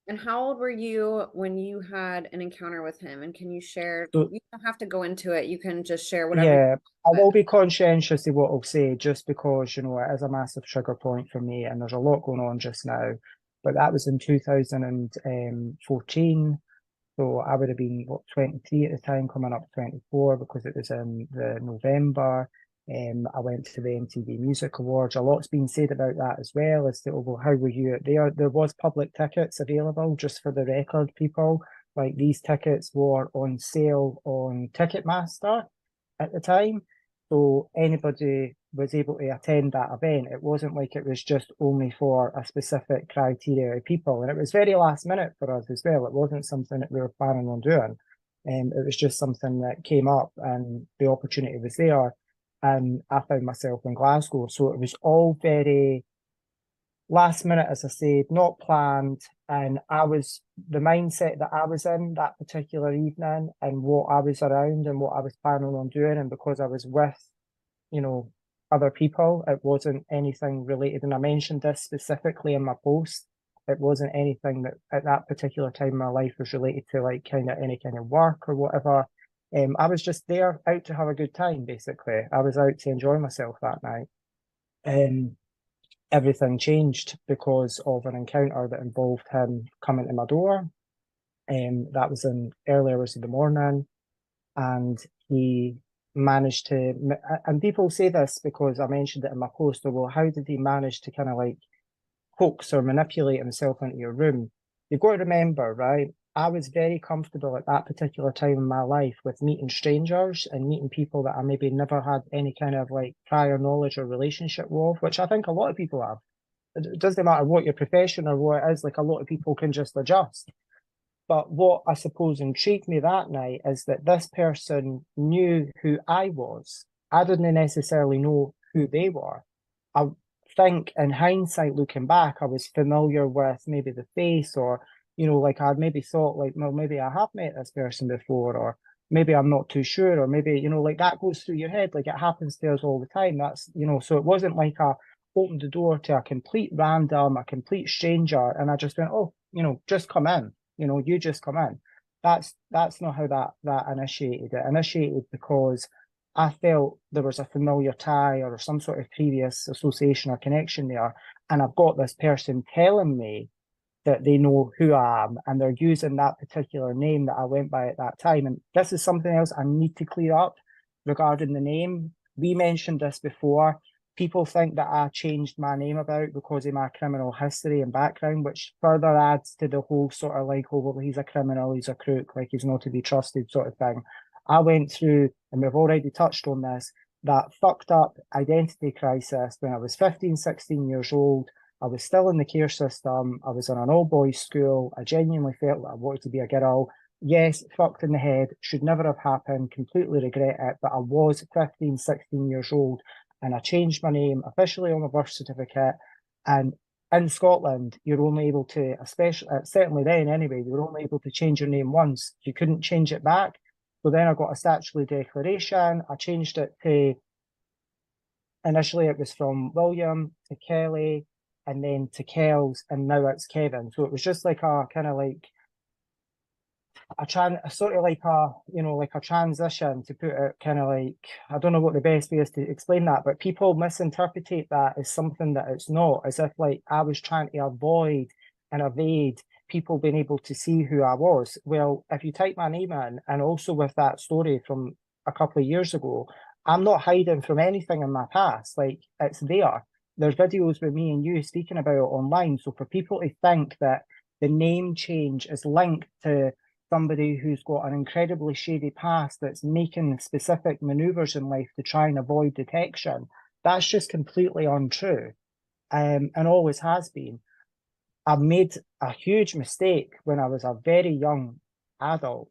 And how old were you when you had an encounter with him? And can you share? So You don't have to go into it. You can just share whatever you yeah, I want. will be conscientious of what I'll say just because, it is a massive trigger point for me and there's a lot going on just now. But that was in 2014. So I would have been, 23 at the time, coming up 24 because it was in the November. I went to the MTV Music Awards. A lot's been said about that as well as to, oh, well, how were you there? There was public tickets available, just for the record, people. Like these tickets were on sale on Ticketmaster at the time. So anybody was able to attend that event. It wasn't like it was just only for a specific criteria of people. And it was very last minute for us as well. It wasn't something that we were planning on doing. It was just something that came up and the opportunity was there. And I found myself in Glasgow. So it was all very last minute, as I said, not planned. And the mindset that I was in that particular evening and what I was around and what I was planning on doing. And because I was with, other people, it wasn't anything related. And I mentioned this specifically in my post. It wasn't anything that at that particular time in my life was related to like kind of any kind of work or whatever. I was just there out to have a good time, basically. I was out to enjoy myself that night. Everything changed because of an encounter that involved him coming to my door. That was in early hours of the morning, and he managed to. And people say this because I mentioned it in my post. Well, how did he manage to kind of like coax or manipulate himself into your room? You've got to remember, right? I was very comfortable at that particular time in my life with meeting strangers and meeting people that I maybe never had any kind of like prior knowledge or relationship with, which I think a lot of people have. It doesn't matter what your profession or what it is, like a lot of people can just adjust. But what I suppose intrigued me that night is that this person knew who I was. I didn't necessarily know who they were. I think in hindsight, looking back, I was familiar with maybe the face or, like I'd maybe thought like, well, maybe I have met this person before, or maybe I'm not too sure, or maybe, like that goes through your head. Like it happens to us all the time. That's, so it wasn't like I opened the door to a complete random, a complete stranger, and I just went, oh, just come in. You just come in. That's not how that initiated. It initiated because I felt there was a familiar tie or some sort of previous association or connection there. And I've got this person telling me that they know who I am and they're using that particular name that I went by at that time. And this is something else I need to clear up regarding the name. We mentioned this before. People think that I changed my name about because of my criminal history and background, which further adds to the whole sort of like, oh, well, he's a criminal, he's a crook, like he's not to be trusted sort of thing. I went through, and we've already touched on this, that fucked up identity crisis when I was 15, 16 years old. I was still in the care system. I was in an all boys school. I genuinely felt that I wanted to be a girl. Yes, fucked in the head, should never have happened, completely regret it, but I was 15, 16 years old and I changed my name officially on my birth certificate. And in Scotland, you're only able to, especially certainly then anyway, you were only able to change your name once. You couldn't change it back. So then I got a statutory declaration. I changed it to, initially it was from William to Kelly and then to Kells, and now it's Kevin. So it was just like a kind of like sort of like a transition, to put it kind of like, I don't know what the best way is to explain that, but people misinterpret that as something that it's not, as if like I was trying to avoid and evade people being able to see who I was. Well, if you type my name in, and also with that story from a couple of years ago, I'm not hiding from anything in my past. Like it's there. there's videos with me and you speaking about it online. So for people to think that the name change is linked to somebody who's got an incredibly shady past that's making specific maneuvers in life to try and avoid detection, that's just completely untrue, and always has been. I made a huge mistake when I was a very young adult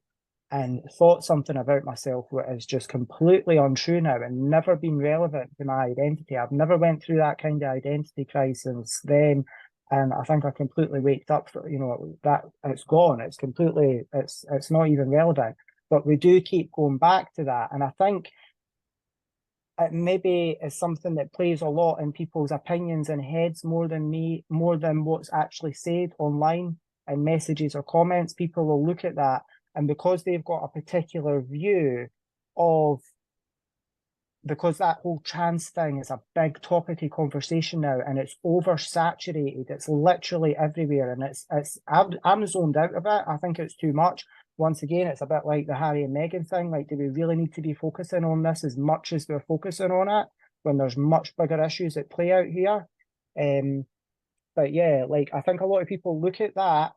and thought something about myself that is just completely untrue now and never been relevant to my identity. I've never went through that kind of identity crisis then. And I think I completely waked up for, that it's gone. It's completely, it's not even relevant. But we do keep going back to that. And I think it maybe is something that plays a lot in people's opinions and heads more than what's actually said online and messages or comments. People will look at that, and because they've got a particular view of, because that whole trans thing is a big topic of conversation now, and it's oversaturated. It's literally everywhere, and I'm zoned out of it. I think it's too much. Once again, it's a bit like the Harry and Meghan thing. Like, do we really need to be focusing on this as much as we're focusing on it when there's much bigger issues that play out here? But yeah, like, I think a lot of people look at that,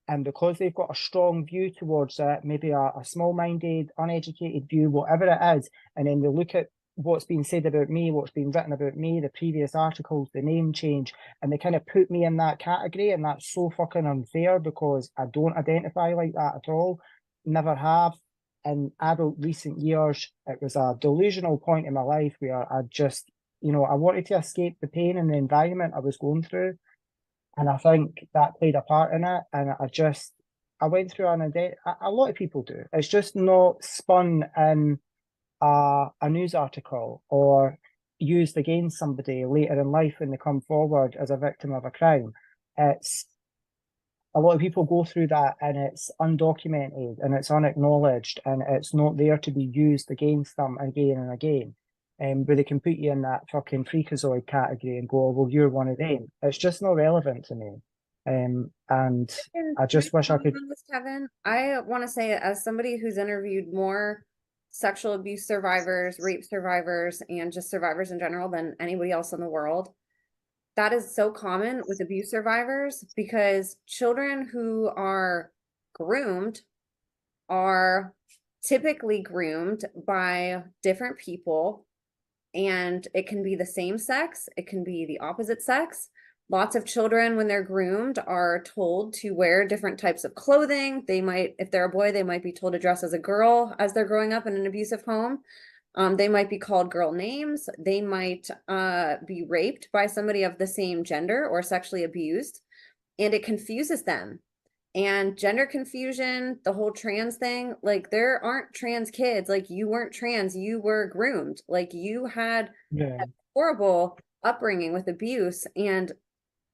and because they've got a strong view towards it, maybe a small-minded, uneducated view, whatever it is, and then they look at what's been said about me, what's been written about me, the previous articles, the name change, and they kind of put me in that category, and that's so fucking unfair because I don't identify like that at all, never have. In adult recent years, it was a delusional point in my life where I just, I wanted to escape the pain and the environment I was going through, and I think that played a part in it, and I went through an identity. A lot of people do. It's just not spun in a news article or used against somebody later in life when they come forward as a victim of a crime. It's a lot of people go through that, and it's undocumented and it's unacknowledged, and it's not there to be used against them again and again. But they can put you in that fucking freakazoid category and go, oh, well, you're one of them. It's just not relevant to me. And I Can I just wish I comment could. on this, Kevin? I want to say, as somebody who's interviewed more sexual abuse survivors, rape survivors, and just survivors in general than anybody else in the world, that is so common with abuse survivors because children who are groomed are typically groomed by different people, and it can be the same sex, it can be the opposite sex. Lots of children, when they're groomed, are told to wear different types of clothing. They might, if they're a boy, they might be told to dress as a girl as they're growing up in an abusive home. They might be called girl names. They might be raped by somebody of the same gender or sexually abused, and it confuses them. And gender confusion, the whole trans thing, like, there aren't trans kids. Like, you weren't trans, you were groomed. Like, you had a Yeah, horrible upbringing with abuse, and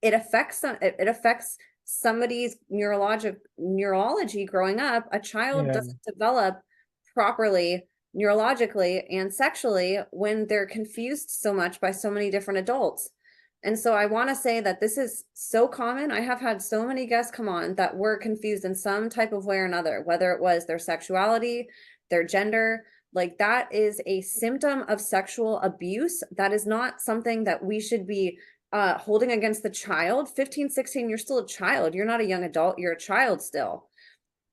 it affects somebody's neurology growing up. A child yeah, doesn't develop properly neurologically and sexually when they're confused so much by so many different adults. And so I want to say that this is so common. I have had so many guests come on that were confused in some type of way or another, whether it was their sexuality, their gender. Like, that is a symptom of sexual abuse. That is not something that we should be holding against the child. 15, 16, you're still a child. You're not a young adult. You're a child still.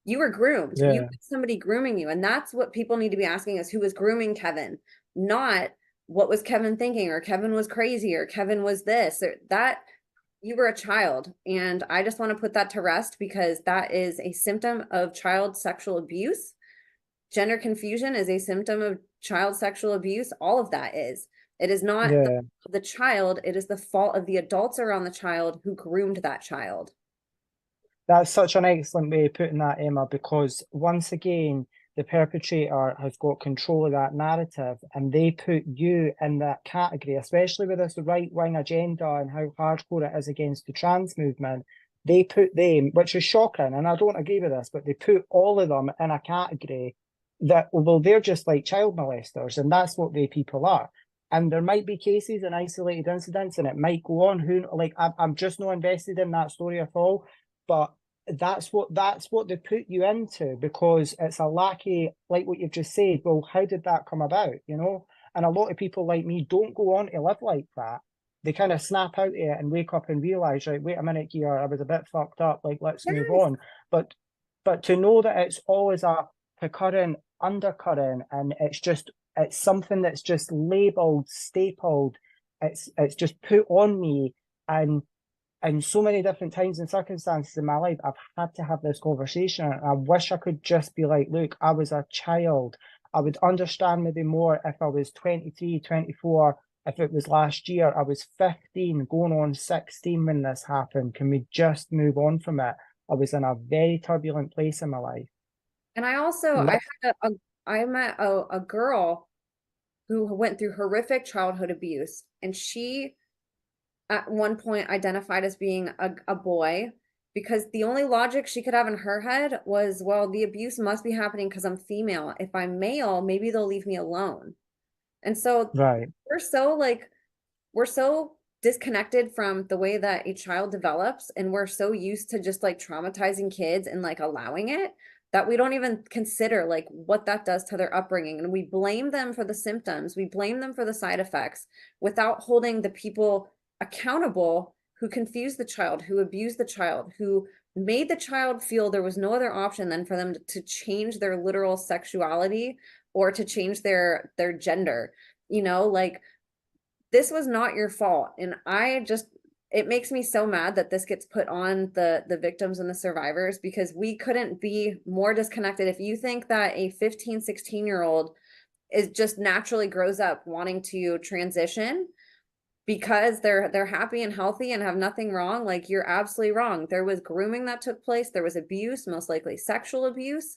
You were groomed. You yeah, had somebody grooming you. And that's what people need to be asking is, who was grooming Kevin? Not, what was Kevin thinking, or Kevin was crazy, or Kevin was this, or that. You were a child. And I just want to put that to rest because that is a symptom of child sexual abuse. Gender confusion is a symptom of child sexual abuse. All of that is. It is not yeah. the child, it is the fault of the adults around the child who groomed that child. That's such an excellent way of putting that, Emma, because once again, the perpetrator has got control of that narrative, and they put you in that category, especially with this right wing agenda and how hardcore it is against the trans movement. They put them, which is shocking, and I don't agree with this, but they put all of them in a category that, well, they're just like child molesters, and that's what they people are. And there might be cases and isolated incidents, and it might go on. Who, like, I'm just not invested in that story at all, but that's what they put you into, because it's a lackey, like what you've just said. Well, how did that come about? And a lot of people like me don't go on to live like that. they kind of snap out of it and wake up and realize, right, wait a minute here, I was a bit fucked up, like let's move Yes. on. But to know that it's always a current undercurrent, and it's something that's just labeled, stapled, it's just put on me, and so many different times and circumstances in my life, I've had to have this conversation. And I wish I could just be like, look, I was a child. I would understand maybe more if I was 23, 24. If it was last year, I was 15, going on 16 when this happened. Can we just move on from it? I was in a very turbulent place in my life. And I also I Let, had I met a girl who went through horrific childhood abuse, and she at one point identified as being a boy because the only logic she could have in her head was, well, the abuse must be happening because I'm female. If I'm male, maybe they'll leave me alone. And so right. we're so like we're so disconnected from the way that a child develops, and we're so used to just like traumatizing kids and like allowing it that we don't even consider like what that does to their upbringing, and we blame them for the symptoms, we blame them for the side effects without holding the people accountable who confused the child, who abused the child, who made the child feel there was no other option than for them to change their literal sexuality or to change their gender. Like, this was not your fault. And I just, it makes me so mad that this gets put on the victims and the survivors, because we couldn't be more disconnected. If you think that a 15, 16-year-old is just naturally grows up wanting to transition because they're happy and healthy and have nothing wrong, like, you're absolutely wrong. There was grooming that took place, there was abuse, most likely sexual abuse,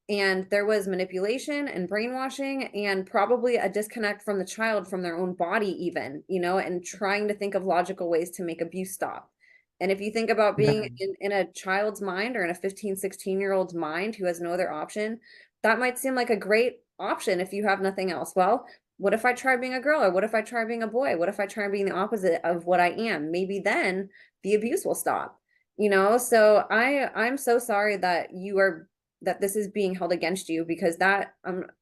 and there was manipulation and brainwashing and probably a disconnect from the child from their own body even, and trying to think of logical ways to make abuse stop. And if you think about being Yeah. in a child's mind or in a 15, 16-year-old's mind who has no other option, that might seem like a great option if you have nothing else. Well, what if I try being a girl, or what if I try being a boy? What if I try being the opposite of what I am? Maybe then the abuse will stop. So I'm so sorry that this is being held against you, because that,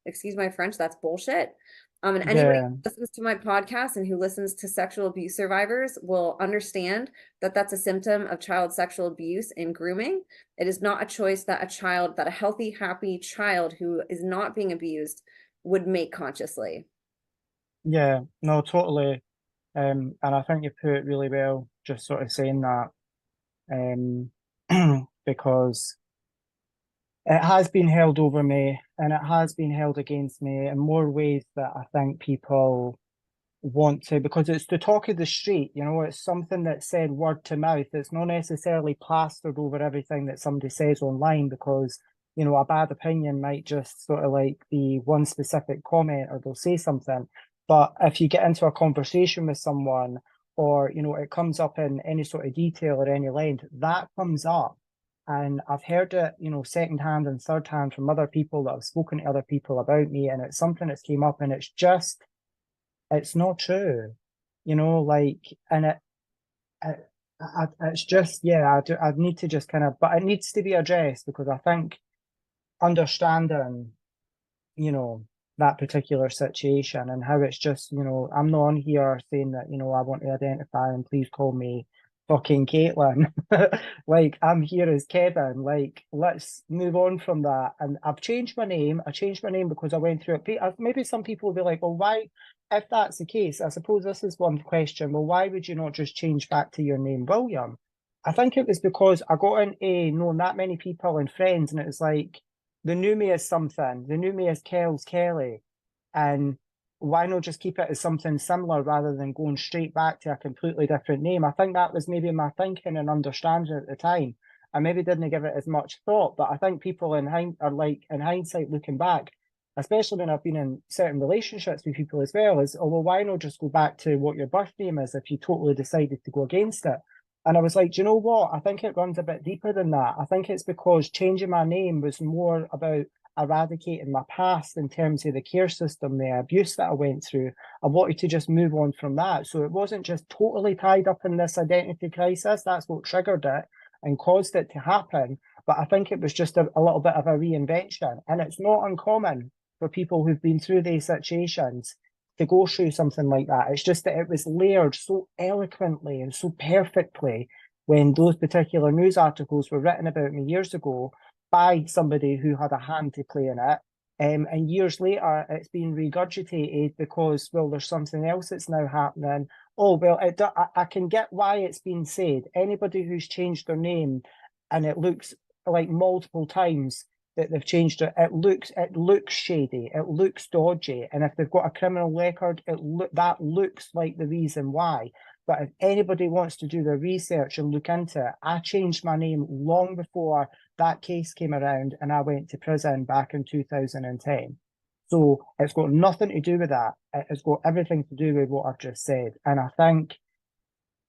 excuse my French, that's bullshit. And anybody Yeah. who listens to my podcast and who listens to sexual abuse survivors will understand that that's a symptom of child sexual abuse and grooming. It is not a choice that a healthy, happy child who is not being abused would make consciously. Yeah. No, totally. And I think you put it really well, just sort of saying that, um, because it has been held over me and it has been held against me in more ways that I think people want to, because it's the talk of the street, it's something that's said word to mouth. It's not necessarily plastered over everything that somebody says online, because, a bad opinion might just sort of like be one specific comment, or they'll say something. But if you get into a conversation with someone, or, it comes up in any sort of detail or any length, that comes up. And I've heard it, secondhand and third hand from other people that have spoken to other people about me. And it's something that's came up, and it's not true, like, and it's just, yeah, I need to just kind of, but it needs to be addressed, because I think understanding, you know, that particular situation and how it's just, I'm not on here saying that, I want to identify and please call me fucking Caitlin. Like, I'm here as Kevin. Like, let's move on from that. And I've changed my name. I changed my name because I went through it. Maybe some people will be like, well, why, if that's the case, I suppose this is one question. Well, why would you not just change back to your name, William? I think it was because I got into knowing that many people and friends, and it was like, they knew me as something. They knew me as Kells Kelly. And why not just keep it as something similar rather than going straight back to a completely different name? I think that was maybe my thinking and understanding at the time. I maybe didn't give it as much thought, but I think people are like, in hindsight, looking back, especially when I've been in certain relationships with people as well, is, oh, well, why not just go back to what your birth name is if you totally decided to go against it? And I was like, do you know what? I think it runs a bit deeper than that. I think it's because changing my name was more about eradicating my past in terms of the care system, the abuse that I went through. I wanted to just move on from that. So it wasn't just totally tied up in this identity crisis. That's what triggered it and caused it to happen. But I think it was just a little bit of a reinvention. And it's not uncommon for people who've been through these situations to go through something like that. It's just that it was layered so eloquently and so perfectly when those particular news articles were written about me years ago by somebody who had a hand to play in it. And years later, it's been regurgitated because, well, there's something else that's now happening. Oh, well, I can get why it's been said. Anybody who's changed their name and it looks like multiple times that they've changed it, it looks shady, it looks dodgy, and if they've got a criminal record, that looks like the reason why. But if anybody wants to do their research and look into it, I changed my name long before that case came around, and I went to prison back in 2010. So it's got nothing to do with that. It's got everything to do with what I've just said, and I think,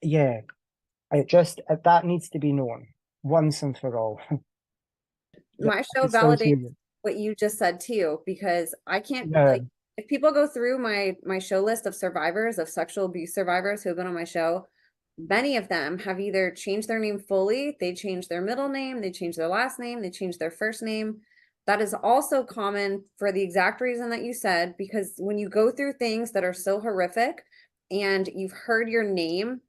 yeah, that needs to be known once and for all. My I show can still hear validates you. what you just said too, because I can't Yeah. like if people go through my show list of survivors of sexual abuse survivors who have been on my show, many of them have either changed their name fully, they changed their middle name, they changed their last name, they changed their first name. That is also common for the exact reason that you said, because when you go through things that are so horrific and you've heard your name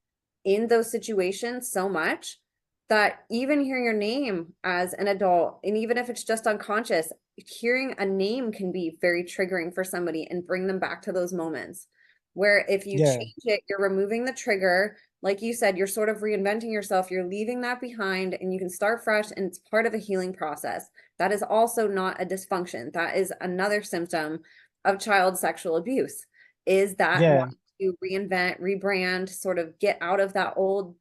in those situations so much that even hearing your name as an adult, and even if it's just unconscious, hearing a name can be very triggering for somebody and bring them back to those moments. Where if you Yeah. change it, you're removing the trigger. Like you said, you're sort of reinventing yourself, you're leaving that behind, and you can start fresh, and it's part of a healing process. That is also not a dysfunction. That is another symptom of child sexual abuse, is that Yeah. wanting to reinvent, rebrand, sort of get out of that old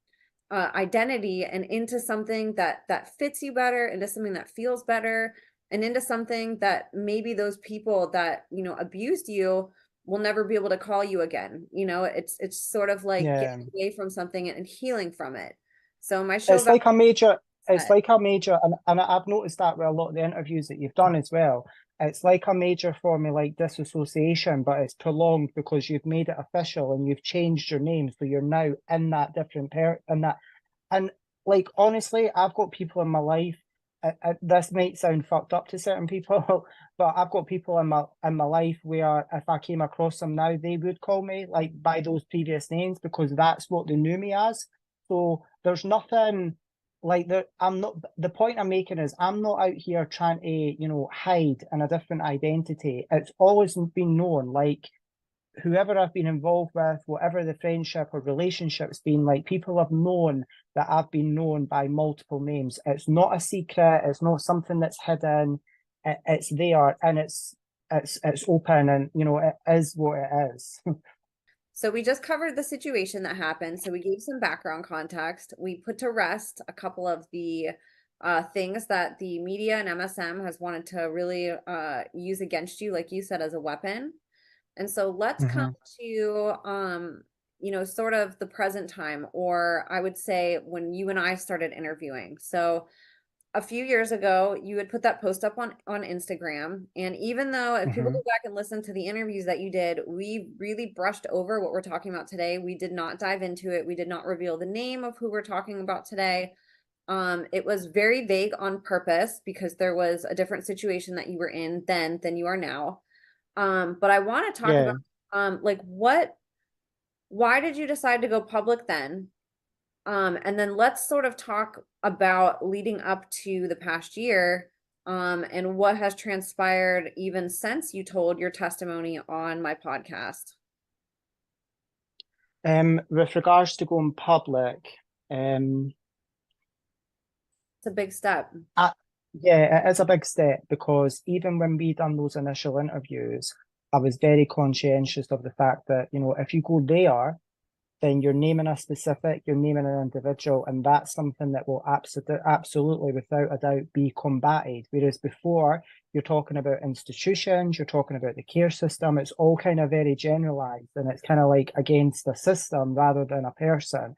identity and into something that fits you better, into something that feels better, and into something that maybe those people that abused you will never be able to call you again. It's sort of like Yeah. getting away from something and healing from it. So my show It's like a major, it's that. like a major, and I've noticed that with a lot of the interviews that you've done as well. It's like a major form of like disassociation, but it's prolonged because you've made it official and you've changed your name. So you're now in that different in that. And like, honestly, I've got people in my life. This might sound fucked up to certain people, but I've got people in my life where if I came across them now, they would call me like by those previous names because that's what they knew me as. So there's nothing like that. I'm not, the point I'm making is I'm not out here trying to, hide in a different identity. It's always been known, like whoever I've been involved with, whatever the friendship or relationship's been, like people have known that I've been known by multiple names. It's not a secret. It's not something that's hidden. It's there and it's open, and it is what it is. So we just covered the situation that happened. So we gave some background context. We put to rest a couple of the things that the media and MSM has wanted to really use against you, like you said, as a weapon. And so let's come Mhm. to sort of the present time, or I would say when you and I started interviewing. So a few years ago, you had put that post up on Instagram, and even though if people go Mhm. back and listen to the interviews that you did, we really brushed over what we're talking about today. We did not dive into it. We did not reveal the name of who we're talking about today. It was very vague on purpose because there was a different situation that you were in then than you are now. But I want to talk about Yeah. like why did you decide to go public then? And then let's sort of talk about leading up to the past year, and what has transpired even since you told your testimony on my podcast. With regards to going public, um, It's a big step. I, yeah, it is a big step because even when we done those initial interviews, I was very conscientious of the fact that, if you go there, then you're naming a specific, you're naming an individual, and that's something that will absolutely, without a doubt, be combated. Whereas before, you're talking about institutions, you're talking about the care system, it's all kind of very generalized and it's kind of like against a system rather than a person.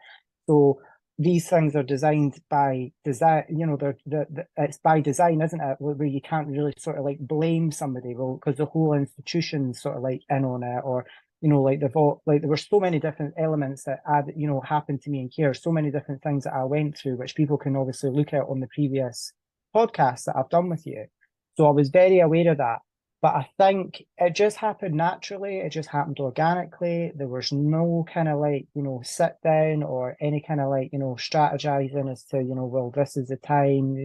So these things are designed by design, it's by design, isn't it? Where you can't really sort of like blame somebody, well, because the whole institution's sort of like in on it, or like there were so many different elements that happened to me in care, so many different things that I went through, which people can obviously look at on the previous podcasts that I've done with you. So I was very aware of that. But I think it just happened naturally. It just happened organically. There was no kind of like, sit down or any kind of like, strategizing as to, well, this is the time,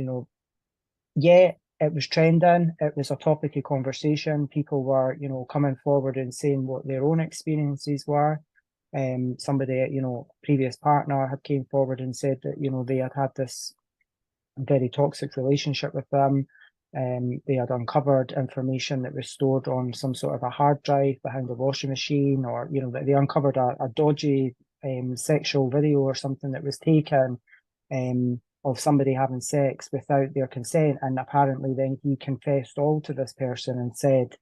yeah, it was trending. It was a topic of conversation. People were, coming forward and saying what their own experiences were. Somebody, previous partner had came forward and said that, they had had this very toxic relationship with them. They had uncovered information that was stored on some sort of a hard drive behind a washing machine, or that they uncovered a dodgy sexual video or something that was taken of somebody having sex without their consent. And apparently, then he confessed all to this person and said,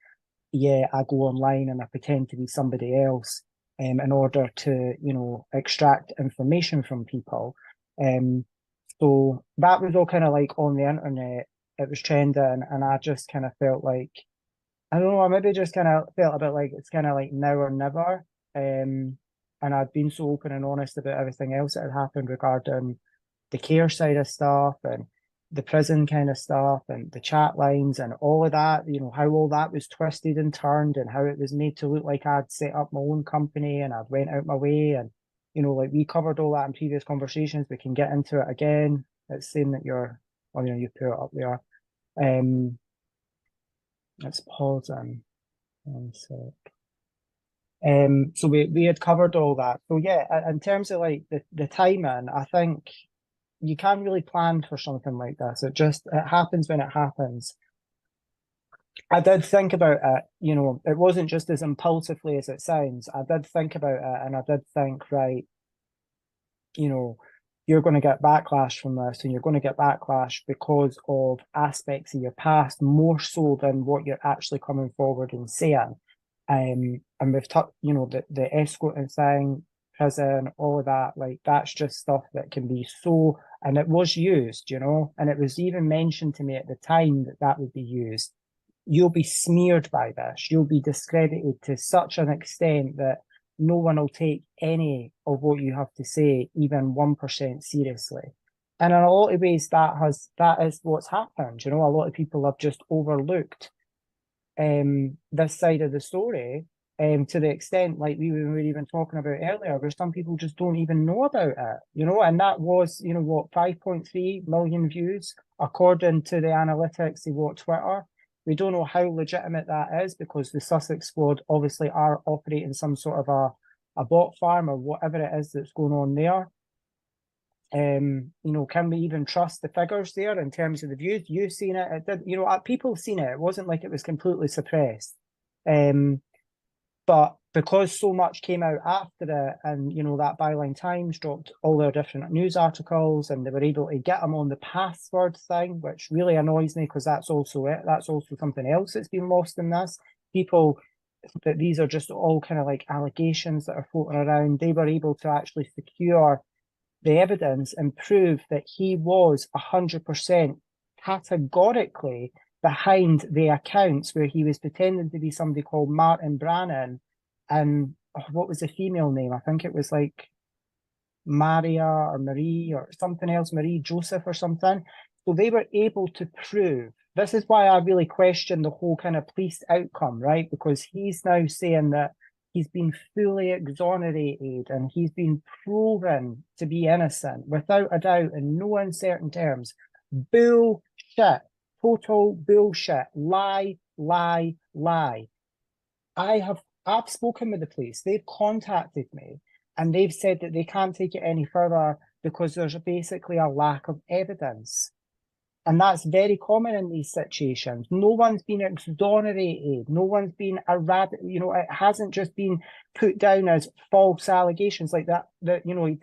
"Yeah, I go online and I pretend to be somebody else in order to, extract information from people." So that was all kind of like on the internet. It was trending, and I just kind of felt like, I don't know, I maybe just kind of felt a bit like it's kind of like now or never. And I'd been so open and honest about everything else that had happened regarding the care side of stuff and the prison kind of stuff and the chat lines and all of that, how all that was twisted and turned and how it was made to look like I'd set up my own company and I'd went out my way. And, like we covered all that in previous conversations. We can get into it again. It's saying that you put it up there. Let's pause and so. So we had covered all that. So yeah, in terms of like the timing, I think you can't really plan for something like this. It happens when it happens. I did think about it, it wasn't just as impulsively as it sounds. I did think about it and I did think, right, you're going to get backlash from this, and you're going to get backlash because of aspects of your past more so than what you're actually coming forward and saying. And we've talked, the escorting thing, prison, all of that, like that's just stuff that can be so, and it was used, and it was even mentioned to me at the time that that would be used. You'll be smeared by this. You'll be discredited to such an extent that no one will take any of what you have to say, even 1% seriously. And in a lot of ways, that is what's happened. A lot of people have just overlooked this side of the story, to the extent like we were even talking about earlier, where some people just don't even know about it, and that was, 5.3 million views according to the analytics of what Twitter. We don't know how legitimate that is because the Sussex squad obviously are operating some sort of a bot farm or whatever it is that's going on there. Can we even trust the figures there in terms of the views? You've seen it. It did, people seen it. It wasn't like it was completely suppressed. But because so much came out after it, and that Byline Times dropped all their different news articles, and they were able to get them on the password thing, which really annoys me because that's also it. That's also something else that's been lost in this. People that these are just all kind of like allegations that are floating around. They were able to actually secure the evidence and prove that he was 100% categorically behind the accounts where he was pretending to be somebody called Martin Brannan, and what was the female name? I think it was like Maria or Marie or something else, Marie Joseph or something. So they were able to prove. This is why I really question the whole kind of police outcome, right? Because he's now saying that he's been fully exonerated and he's been proven to be innocent without a doubt in no uncertain terms. Bullshit. Total bullshit. Lie, lie, lie. I've spoken with the police. They've contacted me and they've said that they can't take it any further because there's basically a lack of evidence. And that's very common in these situations. No one's been exonerated. No one's been it hasn't just been put down as false allegations like that.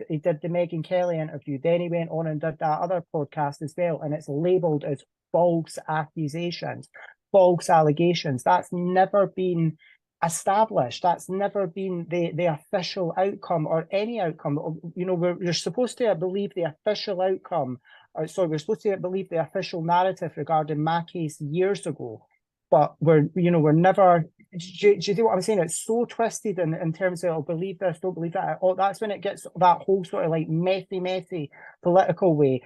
He did the Megyn Kelly interview. Then he went on and did that other podcast as well. And it's labeled as false accusations, false allegations. That's never been established. That's never been the official outcome or any outcome. You're supposed to believe the official outcome. We're supposed to believe the official narrative regarding my case years ago, but we're never. Do you see what I'm saying? It's so twisted in terms of, believe this, don't believe that. That's when it gets that whole sort of like messy political way.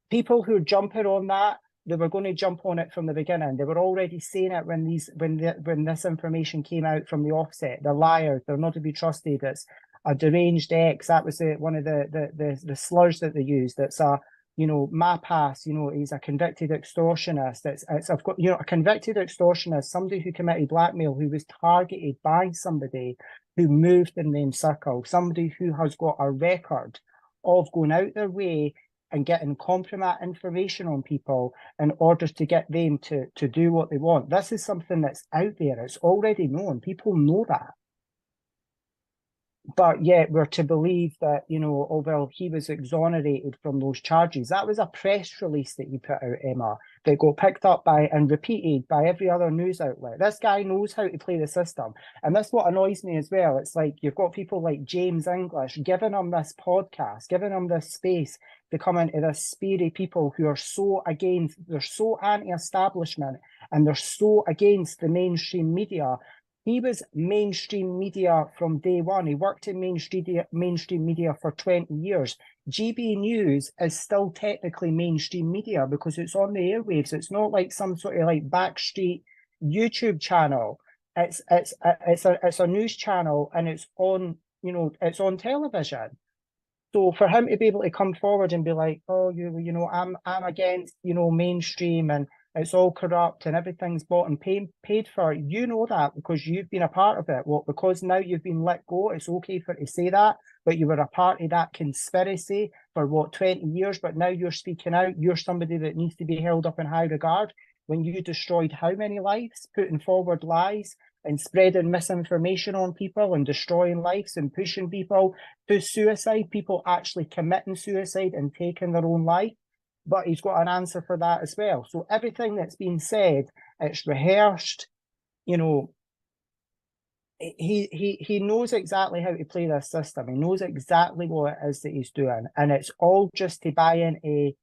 People who are jumping on that, they were going to jump on it from the beginning. They were already saying it when this information came out from the offset. They're liars. They're not to be trusted. It's a deranged ex. That was one of the slurs that they used. It's a, my past, he's a convicted extortionist. I've got, a convicted extortionist, somebody who committed blackmail, who was targeted by somebody who moved in the circle, somebody who has got a record of going out their way and getting compromise information on people in order to get them to do what they want. This is something that's out there. It's already known. People know that. But yet we're to believe that, oh, well, he was exonerated from those charges. That was a press release that he put out, Emma, that got picked up by and repeated by every other news outlet. This guy knows how to play the system. And that's what annoys me as well. It's like you've got people like James English giving him this podcast, giving him this space to come into this speary people who are so against, they're so anti-establishment and they're so against the mainstream media. He was mainstream media from day one. He worked in mainstream media for 20 years. GB News is still technically mainstream media because it's on the airwaves. It's not like some sort of like backstreet YouTube channel. It's a news channel and it's on, it's on television. So for him to be able to come forward and be like, oh, I'm against, mainstream and it's all corrupt and everything's bought and paid for. That because you've been a part of it. Well, because now you've been let go, it's okay for to say that, but you were a part of that conspiracy for 20 years, but now you're speaking out. You're somebody that needs to be held up in high regard when you destroyed how many lives, putting forward lies and spreading misinformation on people and destroying lives and pushing people to suicide, people actually committing suicide and taking their own life. But he's got an answer for that as well. So everything that's been said, it's rehearsed. He knows exactly how to play this system. He knows exactly what it is that he's doing, and it's all just to buy in a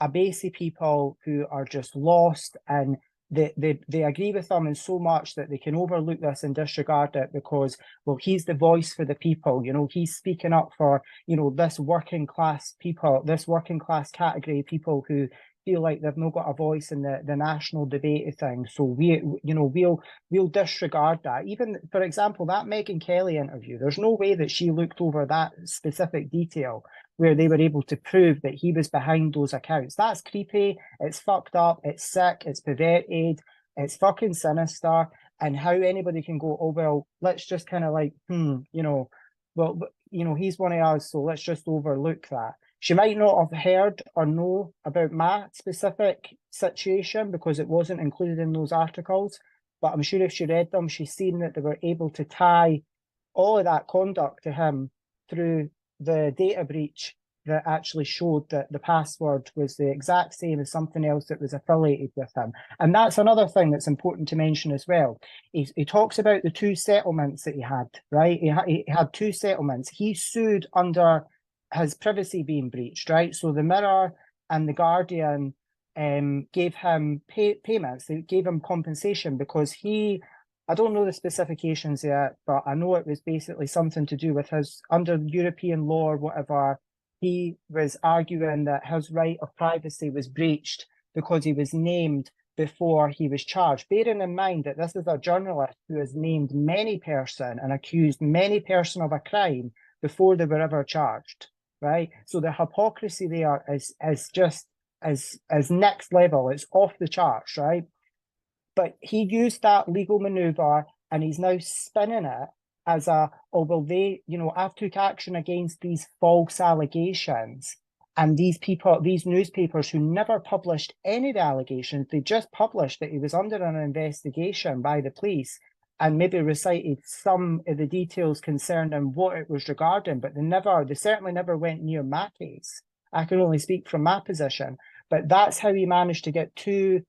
base of people who are just lost, and they agree with him in so much that they can overlook this and disregard it because, well, he's the voice for the people. He's speaking up for, this working class people, this working class category of people who feel like they've not got a voice in the national debate of things. So we'll disregard that. Even, for example, that Megyn Kelly interview, there's no way that she looked over that specific detail where they were able to prove that he was behind those accounts. That's creepy, it's fucked up, it's sick, it's perverted, it's fucking sinister. And how anybody can go, oh, well, let's just kind of like, he's one of us, so let's just overlook that. She might not have heard or know about my specific situation because it wasn't included in those articles, but I'm sure if she read them, she's seen that they were able to tie all of that conduct to him through the data breach that actually showed that the password was the exact same as something else that was affiliated with him. And that's another thing that's important to mention as well. He talks about the two settlements that he had, right? He had two settlements. He sued under his privacy being breached, right? So the Mirror and the Guardian gave him payments. They gave him compensation because I don't know the specifications yet, but I know it was basically something to do with his, under European law or whatever, he was arguing that his right of privacy was breached because he was named before he was charged. Bearing in mind that this is a journalist who has named many person and accused many person of a crime before they were ever charged, right? So the hypocrisy there is just as next level. It's off the charts, right? But he used that legal maneuver and he's now spinning it as I've took action against these false allegations. And these newspapers who never published any of the allegations, they just published that he was under an investigation by the police and maybe recited some of the details concerning what it was regarding, but they certainly never went near my case. I can only speak from my position, but that's how he managed to get two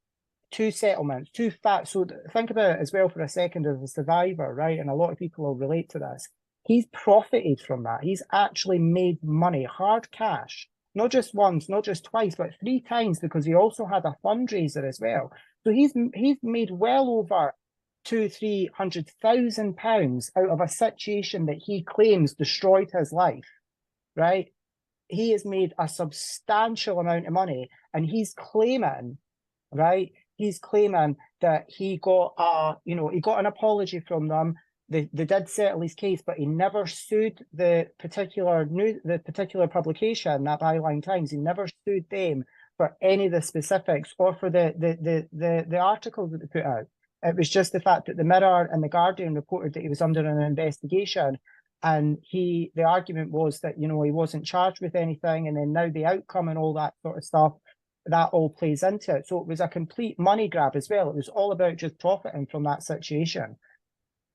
settlements, two facts. So think about it as well for a second as a survivor, right? And a lot of people will relate to this. He's profited from that. He's actually made money, hard cash, not just once, not just twice, but 3 times because he also had a fundraiser as well. So he's made well over £200,000-300,000 out of a situation that he claims destroyed his life, right? He has made a substantial amount of money and he's claiming right? He's claiming that he got he got an apology from them. They did settle his case, but he never sued the particular publication, that Byline Times. He never sued them for any of the specifics or for the articles that they put out. It was just the fact that the Mirror and the Guardian reported that he was under an investigation, and the argument was that he wasn't charged with anything, and then now the outcome and all that sort of stuff, that all plays into it. So it was a complete money grab as well. It was all about just profiting from that situation.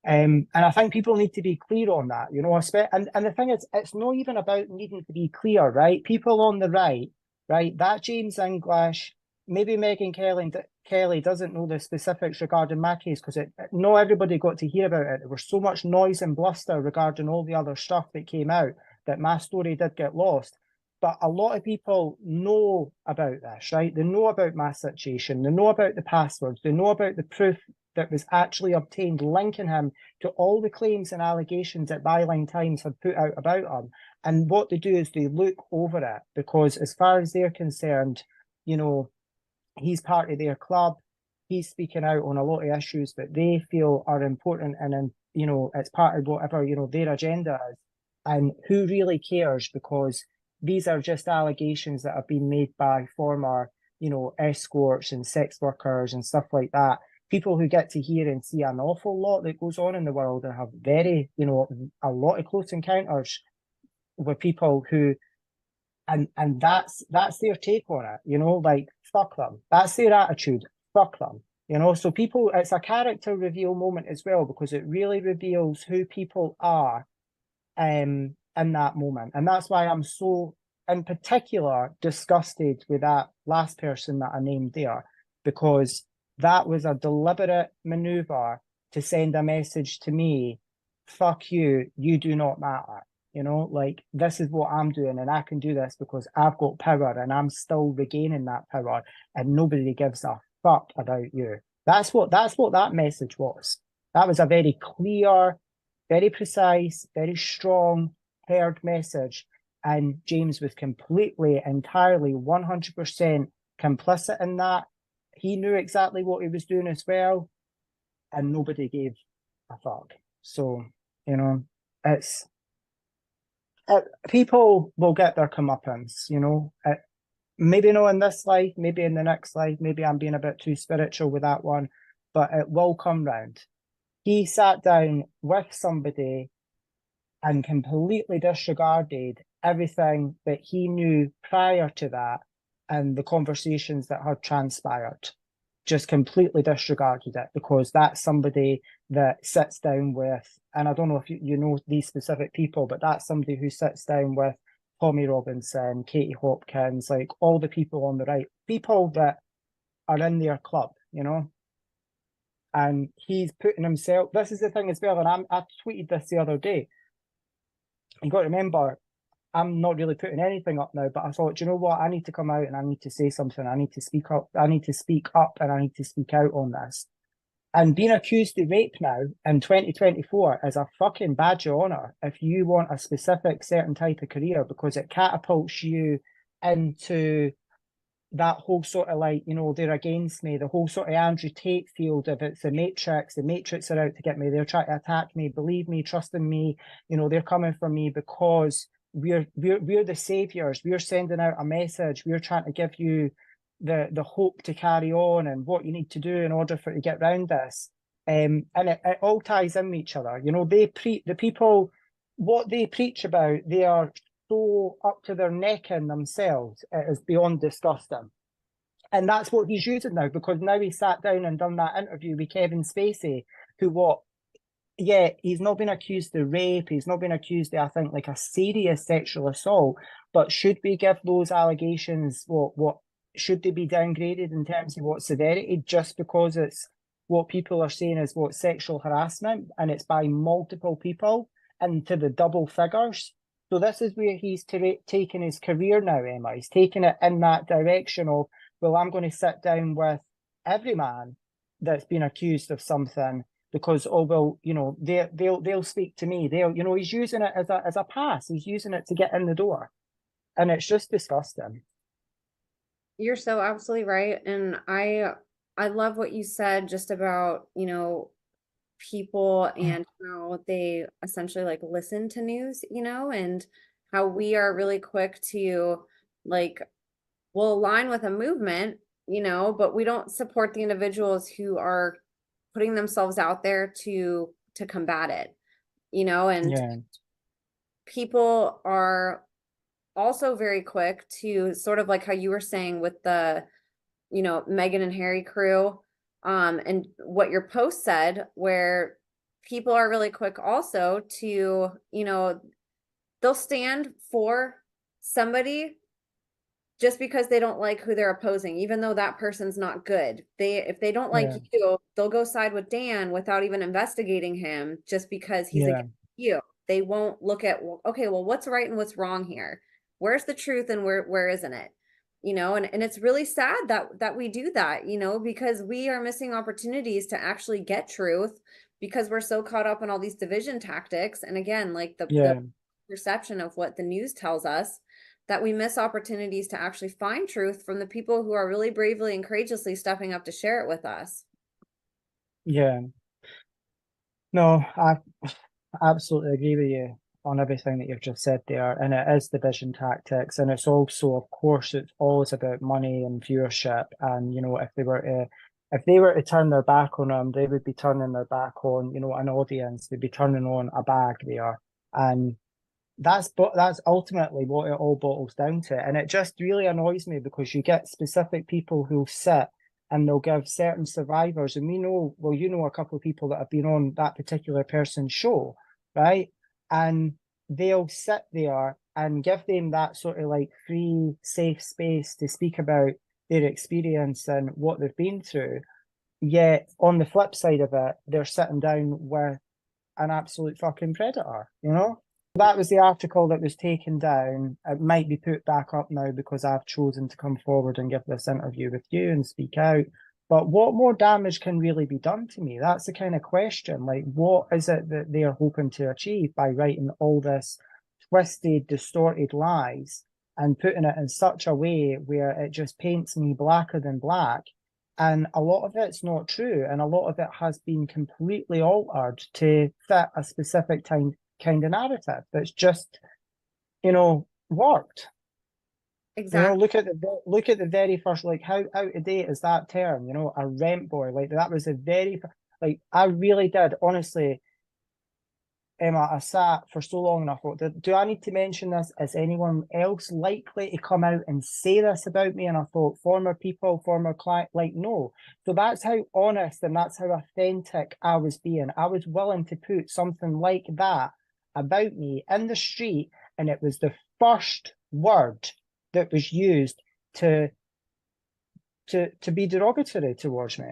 And I think people need to be clear on that, and the thing is, it's not even about needing to be clear, right? People on the right, that James English, maybe Megan Kelly doesn't know the specifics regarding my case, because not everybody got to hear about it. There was so much noise and bluster regarding all the other stuff that came out that my story did get lost. But a lot of people know about this, right? They know about my situation. They know about the passwords. They know about the proof that was actually obtained linking him to all the claims and allegations that Byline Times had put out about him. And what they do is they look over it, because as far as they're concerned, he's part of their club. He's speaking out on a lot of issues that they feel are important, and it's part of whatever their agenda is. And who really cares? Because these are just allegations that have been made by former escorts and sex workers and stuff like that. People who get to hear and see an awful lot that goes on in the world, and have very a lot of close encounters with people who, and that's their take on it, like, fuck them. That's their attitude. Fuck them. So people, it's a character reveal moment as well, because it really reveals who people are in that moment. And that's why I'm so, in particular, disgusted with that last person that I named there, because that was a deliberate maneuver to send a message to me: fuck you, you do not matter. Like, this is what I'm doing, and I can do this because I've got power, and I'm still regaining that power, and nobody gives a fuck about you. That's what that message was. That was a very clear, very precise, very strong, heard message. And James was completely, entirely, 100% complicit in that. He knew exactly what he was doing as well, and nobody gave a fuck. So, people will get their comeuppance, maybe not in this life, maybe in the next life. Maybe I'm being a bit too spiritual with that one, but it will come round. He sat down with somebody and completely disregarded everything that he knew prior to that, and the conversations that had transpired. Just completely disregarded it, because that's somebody that sits down with, and I don't know if you know these specific people, but that's somebody who sits down with Tommy Robinson, Katie Hopkins, like all the people on the right, people that are in their club, and he's putting himself, this is the thing as well, and I tweeted this the other day. You got to remember, I'm not really putting anything up now, but I thought, you know what, I need to come out and I need to say something. I need to speak up. I need to speak up, and I need to speak out on this. And being accused of rape now in 2024 is a fucking badge of honor if you want a specific certain type of career, because it catapults you into that whole sort of, like, they're against me, the whole sort of Andrew Tate field of it's the Matrix are out to get me, they're trying to attack me, believe me, trust in me, they're coming for me because we're the saviors, we're sending out a message, we're trying to give you the hope to carry on and what you need to do in order for to get around this. And it all ties in with each other. The people, what they preach about, they are so up to their neck in themselves, it is beyond disgusting. And that's what he's using now, because now he sat down and done that interview with Kevin Spacey, who he's not been accused of rape, he's not been accused of, I think, like a serious sexual assault, but should we give those allegations, what should they be downgraded in terms of what severity, just because it's what people are saying is what sexual harassment, and it's by multiple people into the double figures. So this is where he's taking his career now, Emma. He's taking it in that direction of, well, I'm going to sit down with every man that's been accused of something, because, oh, well, they'll speak to me. He's using it as a pass. He's using it to get in the door. And it's just disgusting. You're so absolutely right. And I love what you said just about, people and how they essentially like listen to news, and how we are really quick to like will align with a movement, but we don't support the individuals who are putting themselves out there to combat it, and Yeah, people are also very quick to sort of like how you were saying with the, Meghan and Harry crew, and what your post said, where people are really quick also to, they'll stand for somebody just because they don't like who they're opposing, even though that person's not good. If they don't like yeah, you, they'll go side with Dan without even investigating him just because he's yeah, against you. They won't look at, well, okay, well, what's right and what's wrong here? Where's the truth and where isn't it? And it's really sad that we do that, because we are missing opportunities to actually get truth because we're so caught up in all these division tactics. And again, like the yeah. perception of what the news tells us, that we miss opportunities to actually find truth from the people who are really bravely and courageously stepping up to share it with us. Yeah. No, I absolutely agree with you on everything that you've just said there. And it is division tactics. And it's also, of course, it's always about money and viewership. And, if they were to turn their back on them, they would be turning their back on, an audience. They'd be turning on a bag there. And that's ultimately what it all bottles down to. And it just really annoys me because you get specific people who'll sit and they'll give certain survivors, and we know, well, a couple of people that have been on that particular person's show, right? And they'll sit there and give them that sort of like free, safe space to speak about their experience and what they've been through. Yet on the flip side of it, they're sitting down with an absolute fucking predator. That was the article that was taken down. It might be put back up now because I've chosen to come forward and give this interview with you and speak out. But what more damage can really be done to me? That's the kind of question. Like, what is it that they're hoping to achieve by writing all this twisted, distorted lies and putting it in such a way where it just paints me blacker than black? And a lot of it's not true, and a lot of it has been completely altered to fit a specific kind of narrative that's just, worked. Exactly. Look at the very first, like, how out of date is that term? A rent boy, like that was the very like I really did honestly, Emma, I sat for so long and I thought, do I need to mention this? Is anyone else likely to come out and say this about me? And I thought, former people, former client, like, no. So that's how honest and that's how authentic I was being. I was willing to put something like that about me in the street, and it was the first word that was used to to be derogatory towards me.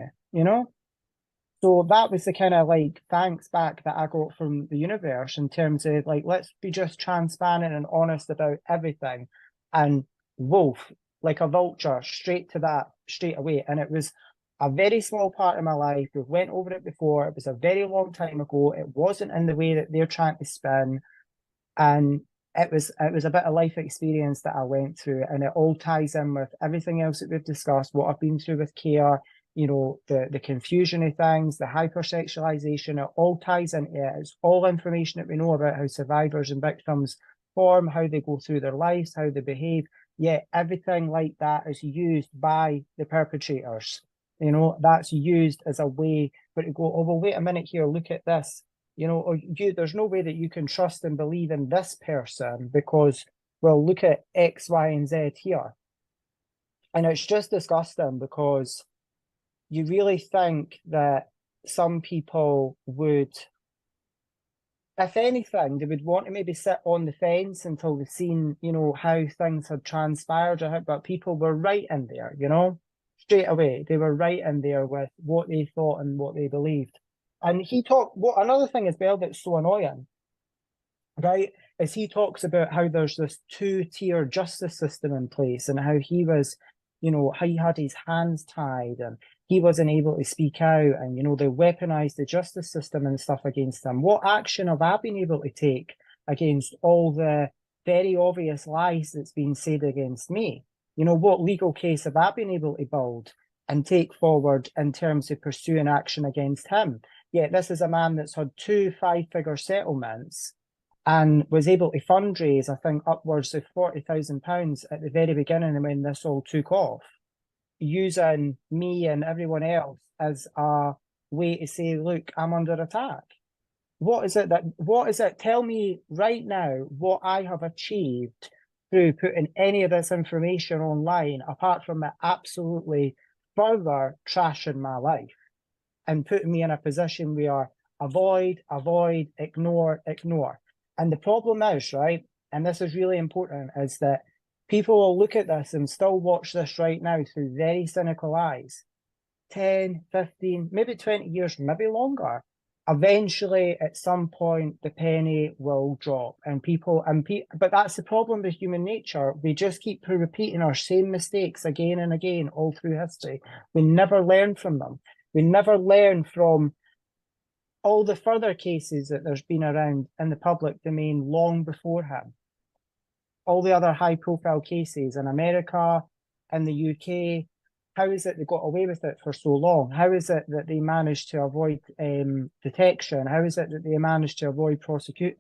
So that was the kind of like thanks back that I got from the universe in terms of like, let's be just transparent and honest about everything. And wolf, like a vulture, straight to that straight away. And it was a very small part of my life. We've went over it before. It was a very long time ago. It wasn't in the way that they're trying to spin. And it was a bit of life experience that I went through, and it all ties in with everything else that we've discussed, what I've been through with care, the confusion of things, the hypersexualization. It all ties into it. It's all information that we know about how survivors and victims form, how they go through their lives, how they behave. Yet everything like that is used by the perpetrators. That's used as a way for it to go, oh well, wait a minute here, look at this. Or there's no way that you can trust and believe in this person because, well, look at X, Y, and Z here. And it's just disgusting because you really think that some people would, if anything, they would want to maybe sit on the fence until they've seen, how things had transpired, but people were right in there, straight away. They were right in there with what they thought and what they believed. And he talked, what another thing as well that's so annoying, right, is he talks about how there's this two-tier justice system in place and how he was, how he had his hands tied and he wasn't able to speak out and, they weaponized the justice system and stuff against him. What action have I been able to take against all the very obvious lies that's been said against me? You know, what legal case have I been able to build and take forward in terms of pursuing action against him? Yet this is a man that's had 2 5-figure settlements and was able to fundraise, I think, upwards of £40,000 at the very beginning when this all took off, using me and everyone else as a way to say, look, I'm under attack. What is it? Tell me right now what I have achieved through putting any of this information online, apart from it absolutely further trashing my life and putting me in a position where avoid, ignore, ignore. And the problem is, right, and this is really important, is that people will look at this and still watch this right now through very cynical eyes. 10, 15, maybe 20 years, maybe longer. Eventually, at some point, the penny will drop, and but that's the problem with human nature. We just keep repeating our same mistakes again and again all through history. We never learn from them. We never learn from all the further cases that there's been around in the public domain long before him. All the other high profile cases in America, in the UK. How is it they got away with it for so long? How is it that they managed to avoid detection? How is it that they managed to avoid prosecution?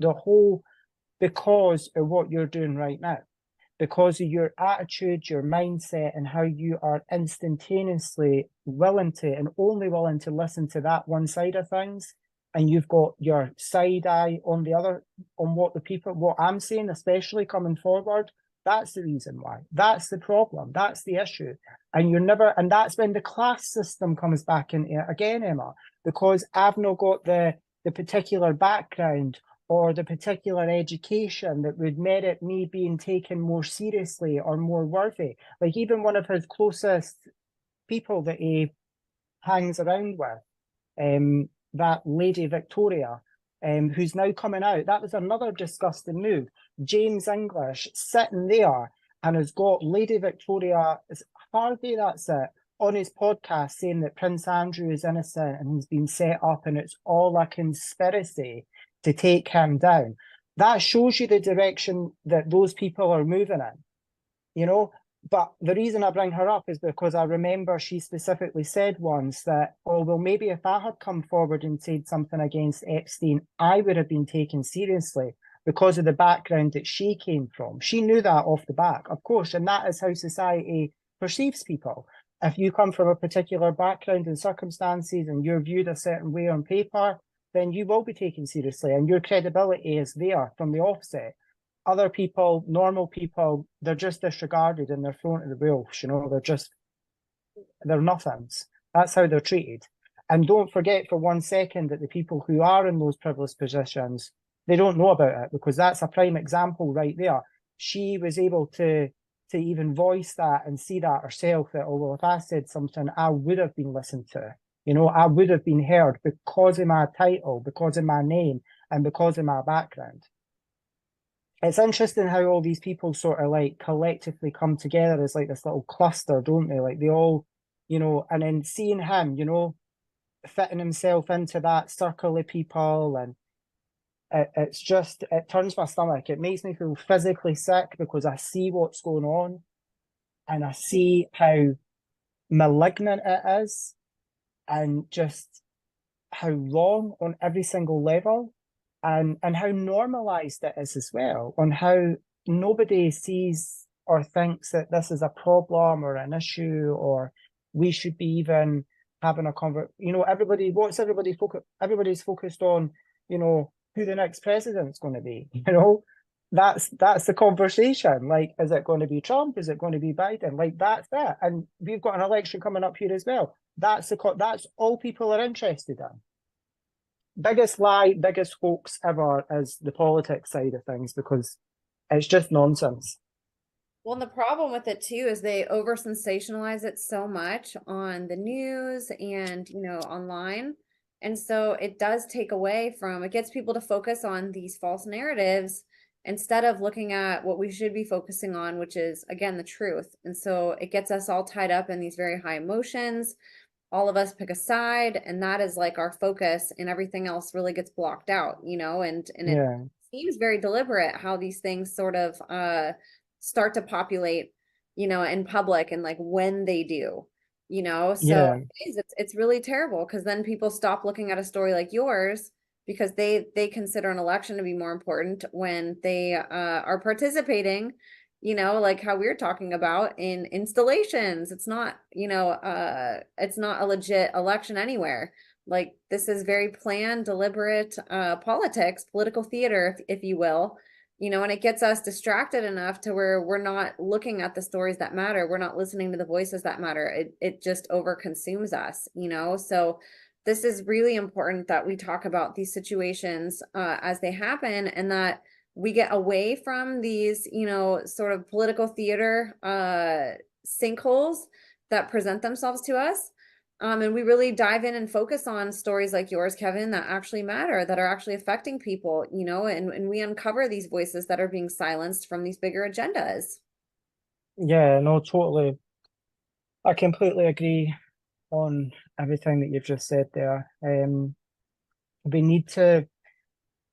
Because of what you're doing right now, because of your attitude, your mindset, and how you are instantaneously willing to and only willing to listen to that one side of things. And you've got your side eye on the other, on what I'm saying, especially coming forward. That's the reason why. That's the problem. That's the issue. And that's when the class system comes back in again, Emma, because I've not got the particular background or the particular education that would merit me being taken more seriously or more worthy. Like even one of his closest people that he hangs around with, that lady Victoria, who's now coming out. That was another disgusting move. James English sitting there and has got Lady Victoria, Harvey, that's it, on his podcast saying that Prince Andrew is innocent and he's been set up and it's all a conspiracy to take him down. That shows you the direction that those people are moving in, you know? But the reason I bring her up is because I remember she specifically said once that, oh, well, maybe if I had come forward and said something against Epstein, I would have been taken seriously because of the background that she came from. She knew that off the back, of course, and that is how society perceives people. If you come from a particular background and circumstances and you're viewed a certain way on paper, then you will be taken seriously and your credibility is there from the offset. Other people, normal people, they're just disregarded and they're thrown to the wolves, you know, they're nothings. That's how they're treated. And don't forget for 1 second that the people who are in those privileged positions, they don't know about it, because that's a prime example right there. She was able to even voice that and see that herself, that, oh, well, if I said something, I would have been listened to. You know, I would have been heard because of my title, because of my name, and because of my background. It's interesting how all these people sort of like collectively come together as like this little cluster, don't they? Like they all, you know, and then seeing him, you know, fitting himself into that circle of people, and it turns my stomach. It makes me feel physically sick because I see what's going on and I see how malignant it is and just how wrong on every single level. And how normalized it is as well, on how nobody sees or thinks that this is a problem or an issue, or we should be even having a conversation. You know, everybody's focused on, you know, who the next president's going to be. You know, that's the conversation. Like, is it going to be Trump? Is it going to be Biden? Like, that's it. And we've got an election coming up here as well. That's all people are interested in. Biggest lie, biggest hoax ever is the politics side of things, because it's just nonsense. Well, and the problem with it too is they over sensationalize it so much on the news and, online. And so it does take away from, it gets people to focus on these false narratives instead of looking at what we should be focusing on, which is, again, the truth. And so it gets us all tied up in these very high emotions. All of us pick a side, and that is like our focus, and everything else really gets blocked out, and it Yeah. seems very deliberate how these things sort of start to populate in public and like when they do, so Yeah. it's really terrible because then people stop looking at a story like yours because they consider an election to be more important when they are participating, like how we're talking about in installations. It's not a legit election anywhere. Like this is very planned, deliberate politics, political theater, if you will, and it gets us distracted enough to where we're not looking at the stories that matter. We're not listening to the voices that matter. It just overconsumes us, So this is really important that we talk about these situations as they happen and that we get away from these, sort of political theater sinkholes that present themselves to us. And we really dive in and focus on stories like yours, Kevin, that actually matter, that are actually affecting people, and we uncover these voices that are being silenced from these bigger agendas. Yeah, no, totally. I completely agree on everything that you've just said there. We need to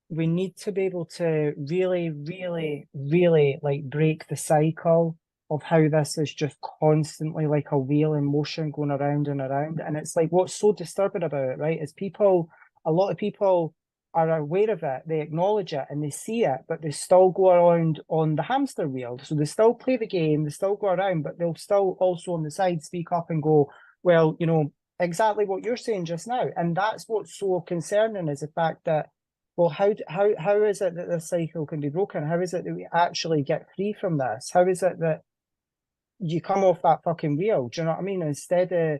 we need to be able to really, really, really like break the cycle of how this is just constantly like a wheel in motion going around and around. And it's like what's so disturbing about it, right? Is a lot of people are aware of it, they acknowledge it and they see it, but they still go around on the hamster wheel. So they still play the game, they still go around, but they'll still also on the side speak up and go, well, exactly what you're saying just now. And that's what's so concerning is the fact that well, how is it that this cycle can be broken? How is it that we actually get free from this? How is it that you come off that fucking wheel? Do you know what I mean? Instead of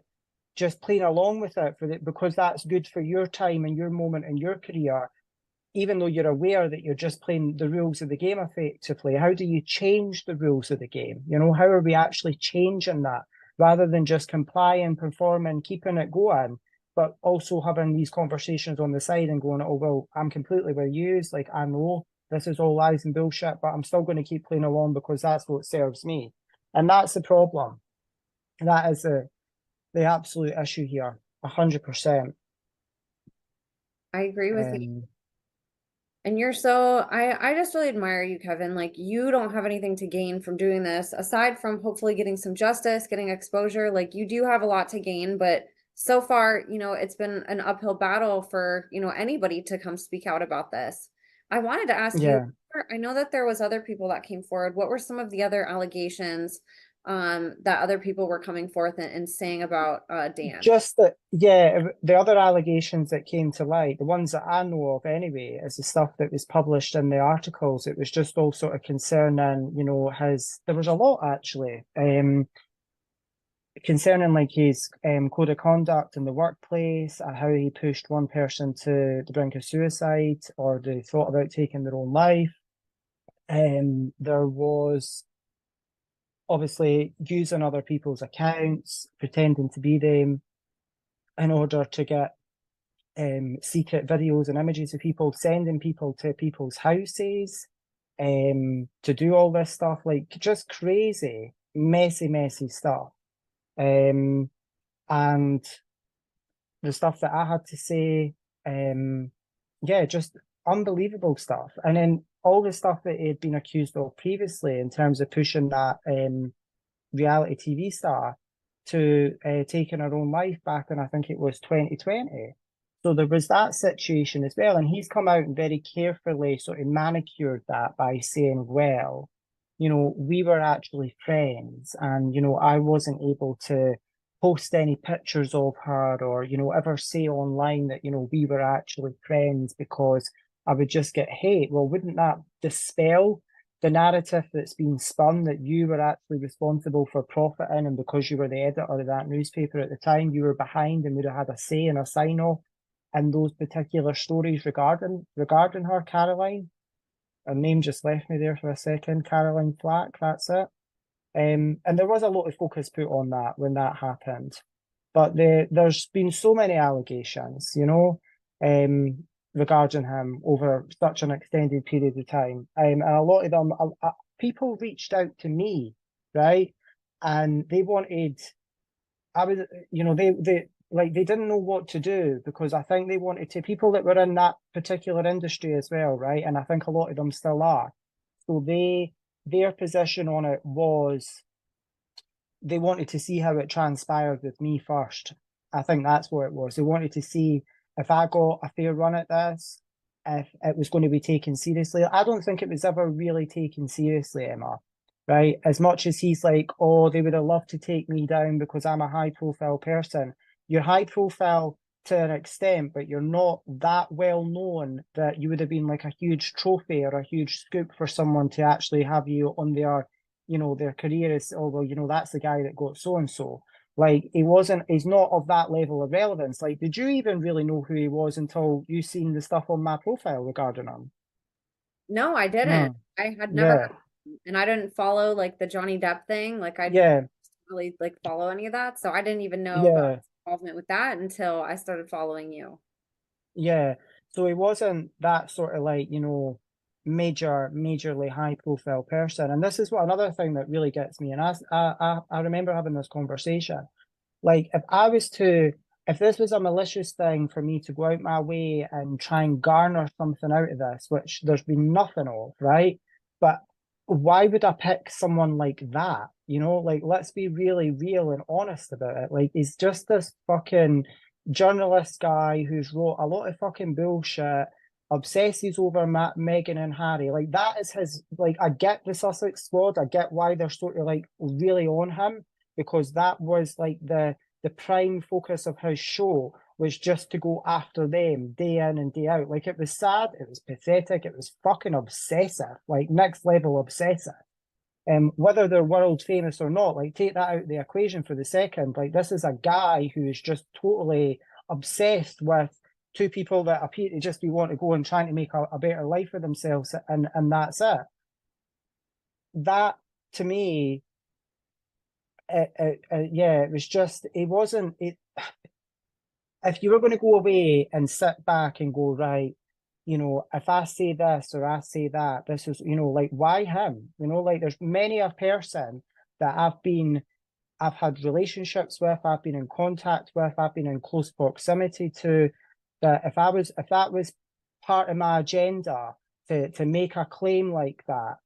just playing along with it because that's good for your time and your moment in your career, even though you're aware that you're just playing the rules of the game effectively, how do you change the rules of the game? How are we actually changing that rather than just complying, performing, keeping it going, but also having these conversations on the side and going, oh, well, I'm completely with you. Like, I know this is all lies and bullshit, but I'm still going to keep playing along because that's what serves me. And that's the problem. That is the absolute issue here, 100%. I agree with you. Um, And I just really admire you, Kevin. Like you don't have anything to gain from doing this aside from hopefully getting some justice, getting exposure. Like you do have a lot to gain, but so far, it's been an uphill battle for, anybody to come speak out about this. I wanted to ask you, yeah. I know that there was other people that came forward. What were some of the other allegations that other people were coming forth and saying about Dan? Just that, yeah, the other allegations that came to light, the ones that I know of anyway, is the stuff that was published in the articles. It was just all sort of concerning, there was a lot actually, concerning like his code of conduct in the workplace and how he pushed one person to the brink of suicide or they thought about taking their own life. There was obviously using other people's accounts, pretending to be them in order to get secret videos and images of people, sending people to people's houses to do all this stuff, like just crazy, messy, messy stuff. Um, and the stuff that I had to say, yeah, just unbelievable stuff. And then all the stuff that he had been accused of previously in terms of pushing that reality TV star to taking her own life back in, I think it was 2020. So there was that situation as well. And he's come out and very carefully sort of manicured that by saying, well, we were actually friends and, I wasn't able to post any pictures of her or, ever say online that, we were actually friends because I would just get hate. Well, wouldn't that dispel the narrative that's been spun that you were actually responsible for profiting and because you were the editor of that newspaper at the time, you were behind and would have had a say and a sign off in those particular stories regarding her, Caroline? Her name just left me there for a second. Caroline Flack, that's it. And there was a lot of focus put on that when that happened. But there's been so many allegations, um, regarding him over such an extended period of time. And a lot of them, people reached out to me, right? And they wanted, I was, they didn't know what to do because I think they wanted to, people that were in that particular industry as well, right? And I think a lot of them still are. So their position on it was they wanted to see how it transpired with me first. I think that's what it was. They wanted to see if I got a fair run at this, if it was going to be taken seriously. I don't think it was ever really taken seriously, Emma. Right? As much as he's like, oh, they would have loved to take me down because I'm a high profile person. You're high profile to an extent, but you're not that well known that you would have been like a huge trophy or a huge scoop for someone to actually have you on their, their career is, oh, well, that's the guy that got so and so. Like he's not of that level of relevance. Like, did you even really know who he was until you seen the stuff on my profile regarding him? No, I didn't. No. I had never Yeah. heard of him, and I didn't follow like the Johnny Depp thing. Like I didn't Yeah. really like follow any of that. So I didn't even know about Yeah. his involvement with that until I started following you. Yeah. So he wasn't that sort of like, majorly high profile person. And this is what another thing that really gets me. And I remember having this conversation. Like if this was a malicious thing for me to go out my way and try and garner something out of this, which there's been nothing of, right? But why would I pick someone like that? Like let's be really real and honest about it. Like he's just this fucking journalist guy who's wrote a lot of fucking bullshit, obsesses over Meghan and Harry. Like that is his. Like I get the Sussex Squad. I get why they're sort of like really on him because that was like the prime focus of his show was just to go after them day in and day out. Like it was sad, it was pathetic, it was fucking obsessive, like next level obsessive. Whether they're world famous or not, like take that out of the equation for the second. Like this is a guy who is just totally obsessed with two people that appear to just be want to go and trying to make a better life for themselves, and that's it. That to me, yeah, it was just it wasn't it. If you were going to go away and sit back and go, right, if I say this or I say that, this is, like, why him? Like there's many a person that I've had relationships with, I've been in contact with, I've been in close proximity to, that if that was part of my agenda to make a claim like that,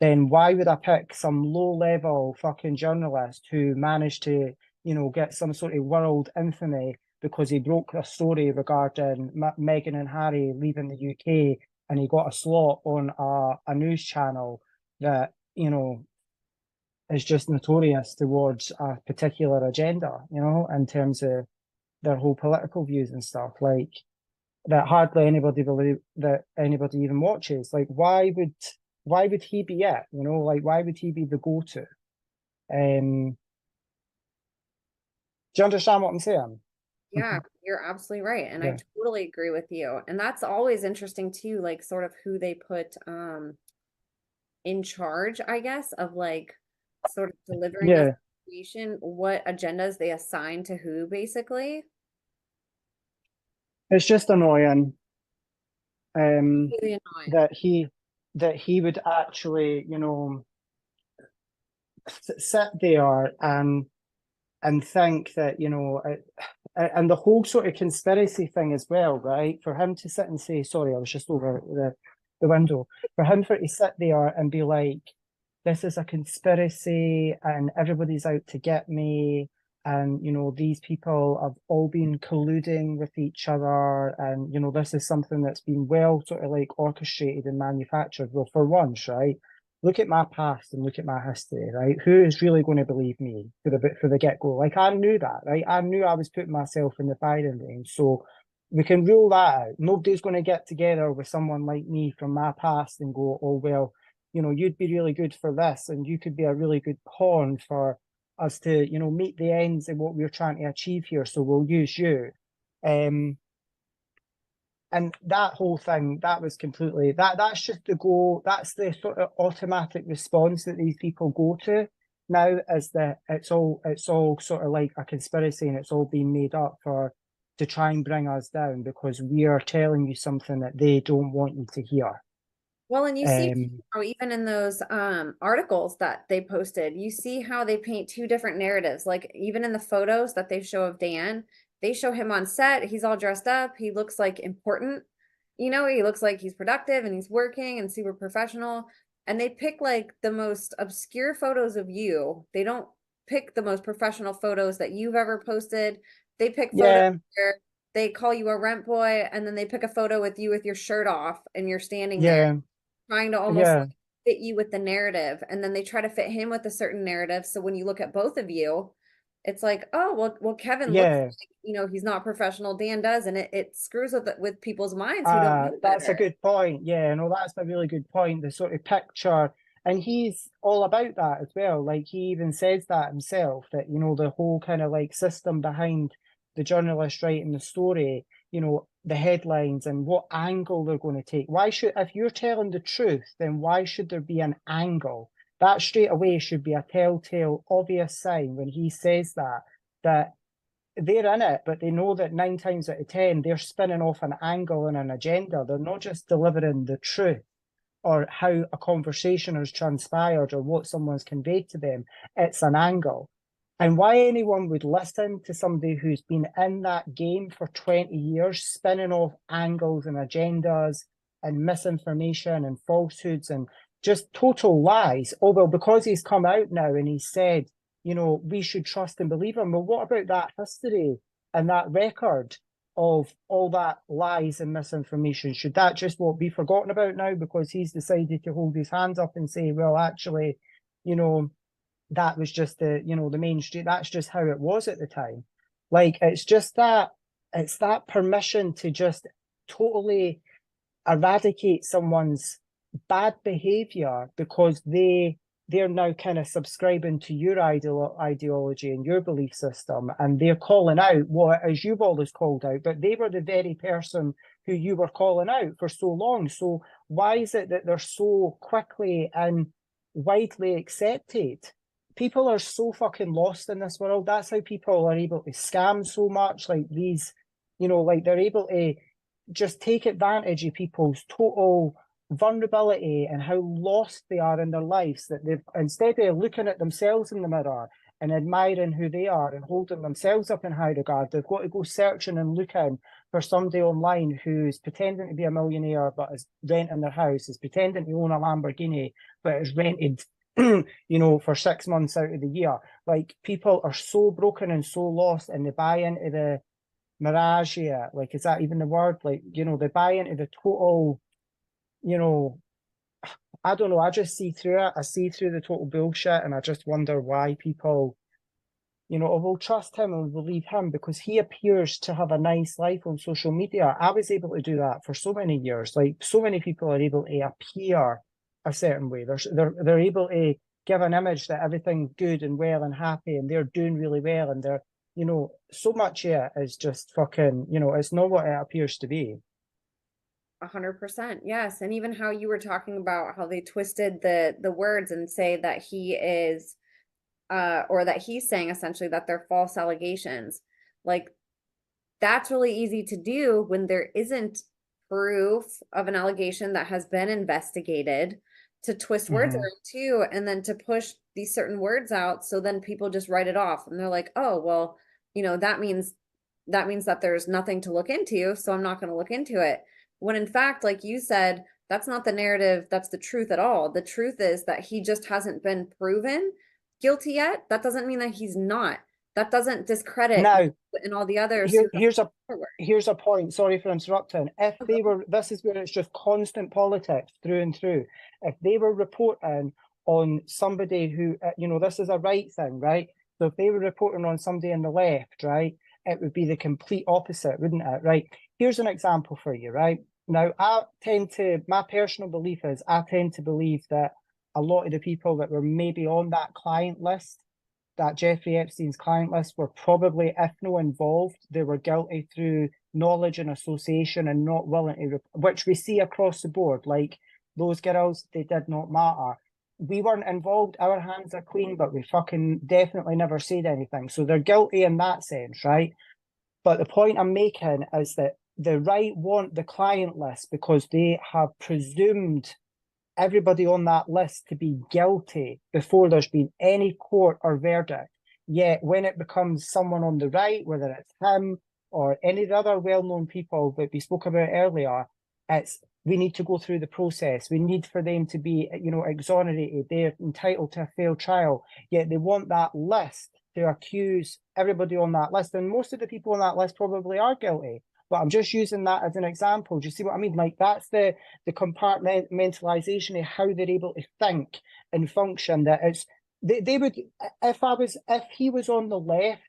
then why would I pick some low level fucking journalist who managed to, get some sort of world infamy because he broke a story regarding Meghan and Harry leaving the UK and he got a slot on a news channel that, is just notorious towards a particular agenda, in terms of their whole political views and stuff. Like that hardly anybody believe that anybody even watches. Like why would he be it? Like why would he be the go-to? Do you understand what I'm saying? Yeah, you're absolutely right. And I Yeah. totally agree with you. And that's always interesting too, like sort of who they put in charge, I guess, of like sort of delivering this Yeah. information, what agendas they assign to who, basically. It's just annoying. Um Really annoying. that he would actually, sit there and think that, and the whole sort of conspiracy thing as well, right? For him to sit and say, sorry, I was just over the window. For to sit there and be like, this is a conspiracy and everybody's out to get me. And, these people have all been colluding with each other. And, this is something that's been well sort of like orchestrated and manufactured. Well, for once, right? Look at my past and look at my history, right? Who is really going to believe me for the get go? Like I knew that, right? I knew I was putting myself in the firing range, so we can rule that out. Nobody's going to get together with someone like me from my past and go, "Oh well, you'd be really good for this, and you could be a really good pawn for us to, meet the ends of what we're trying to achieve here. So we'll use you." Um, and that whole thing that was completely that's just the goal, that's the sort of automatic response that these people go to now, is that it's all sort of like a conspiracy and it's all being made up for to try and bring us down because we are telling you something that they don't want you to hear. Well, and you see um how even in those articles that they posted, you see how they paint two different narratives. Like even in the photos that they show of Dan, they show him on set, he's all dressed up, he looks like important. He looks like he's productive and he's working and super professional. And they pick like the most obscure photos of you. pick the most professional photos that you've ever posted. They pick photos Yeah, where they call you a rent boy, and then they pick a photo with you with your shirt off and you're standing there yeah, trying to almost yeah, like fit you with the narrative. And then they try to fit him with a certain narrative. So when you look at both of you, it's like, oh, well, Kevin looks yeah. like, he's not professional. Dan does, and it screws with people's minds who don't know That's a better. good point. Yeah, no, that's a really good point. The sort of picture, and he's all about that as well. Like he even says that himself, that the whole kind of like system behind the journalist writing the story, the headlines and what angle they're going to take. Why should, if you're telling the truth, then why should there be an angle? That straight away should be a telltale, obvious sign when he says that they're in it, but they know that 9 times out of 10, they're spinning off an angle and an agenda. They're not just delivering the truth or how a conversation has transpired or what someone's conveyed to them. It's an angle. And why anyone would listen to somebody who's been in that game for 20 years, spinning off angles and agendas and misinformation and falsehoods and just total lies. Oh, well, because he's come out now and he said, we should trust and believe him. Well, what about that history and that record of all that lies and misinformation? Should that just what be forgotten about now because he's decided to hold his hands up and say, well, actually, that was just the mainstream. That's just how it was at the time. Like, it's that permission to just totally eradicate someone's bad behavior because they're now kind of subscribing to your ideology and your belief system, and they're calling out what as you've always called out, but they were the very person who you were calling out for so long. So why is it that they're so quickly and widely accepted? People are so fucking lost in this world. That's how people are able to scam so much. Like these, like they're able to just take advantage of people's total vulnerability and how lost they are in their lives, that they've, instead of looking at themselves in the mirror and admiring who they are and holding themselves up in high regard, they've got to go searching and looking for somebody online who's pretending to be a millionaire but is renting their house, is pretending to own a Lamborghini but is rented for 6 months out of the year. Like, people are so broken and so lost, and they buy into the mirage here. Like, is that even the word? Like, they buy into the total, I don't know. I just see through it. I see through the total bullshit, and I just wonder why people, will trust him and believe him because he appears to have a nice life on social media. I was able to do that for so many years. Like, so many people are able to appear a certain way. They're able to give an image that everything's good and well and happy, and they're doing really well, and they're, so much here is just fucking, it's not what it appears to be. 100%. Yes. And even how you were talking about how they twisted the words and say that he is or that he's saying essentially that they're false allegations. Like, that's really easy to do when there isn't proof of an allegation that has been investigated, to twist words Mm-hmm. around too, and then to push these certain words out. So then people just write it off and they're like, oh, well, that means that there's nothing to look into. So I'm not going to look into it. When in fact, like you said, that's not the narrative. That's the truth at all. The truth is that he just hasn't been proven guilty yet. That doesn't mean that he's not. That doesn't discredit Now, and all the others who here, have here's a forward. here's a point. Sorry for interrupting. If they were, this is where it's just constant politics through and through. If they were reporting on somebody who, this is a right thing, right? So if they were reporting on somebody on the left, right, it would be the complete opposite, wouldn't it? Right. Here's an example for you, right? Now, my personal belief is I tend to believe that a lot of the people that were maybe on that client list, that Jeffrey Epstein's client list, were probably, if no involved, they were guilty through knowledge and association and not willing to, which we see across the board. Like, those girls, they did not matter. We weren't involved, our hands are clean, but we fucking definitely never said anything. So they're guilty in that sense, right? But the point I'm making is that the right want the client list because they have presumed everybody on that list to be guilty before there's been any court or verdict. Yet when it becomes someone on the right, whether it's him or any of the other well-known people that we spoke about earlier, It's we need to go through the process. We need for them to be, exonerated. They're entitled to a fair trial. Yet they want that list to accuse everybody on that list. And most of the people on that list probably are guilty. But I'm just using that as an example. Do you see what I mean? Like that's the compartmentalization of how they're able to think and function. That it's they would if he was on the left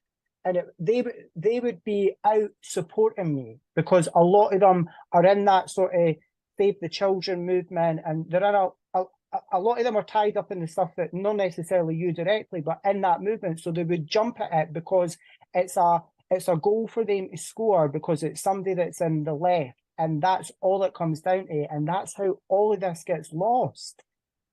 and they would be out supporting me because a lot of them are in that sort of save the children movement, and they're in a lot of them are tied up in the stuff that not necessarily you directly, but in that movement. So they would jump at it because it's a goal for them to score because it's somebody that's in the left, and that's all it comes down to, and that's how all of this gets lost,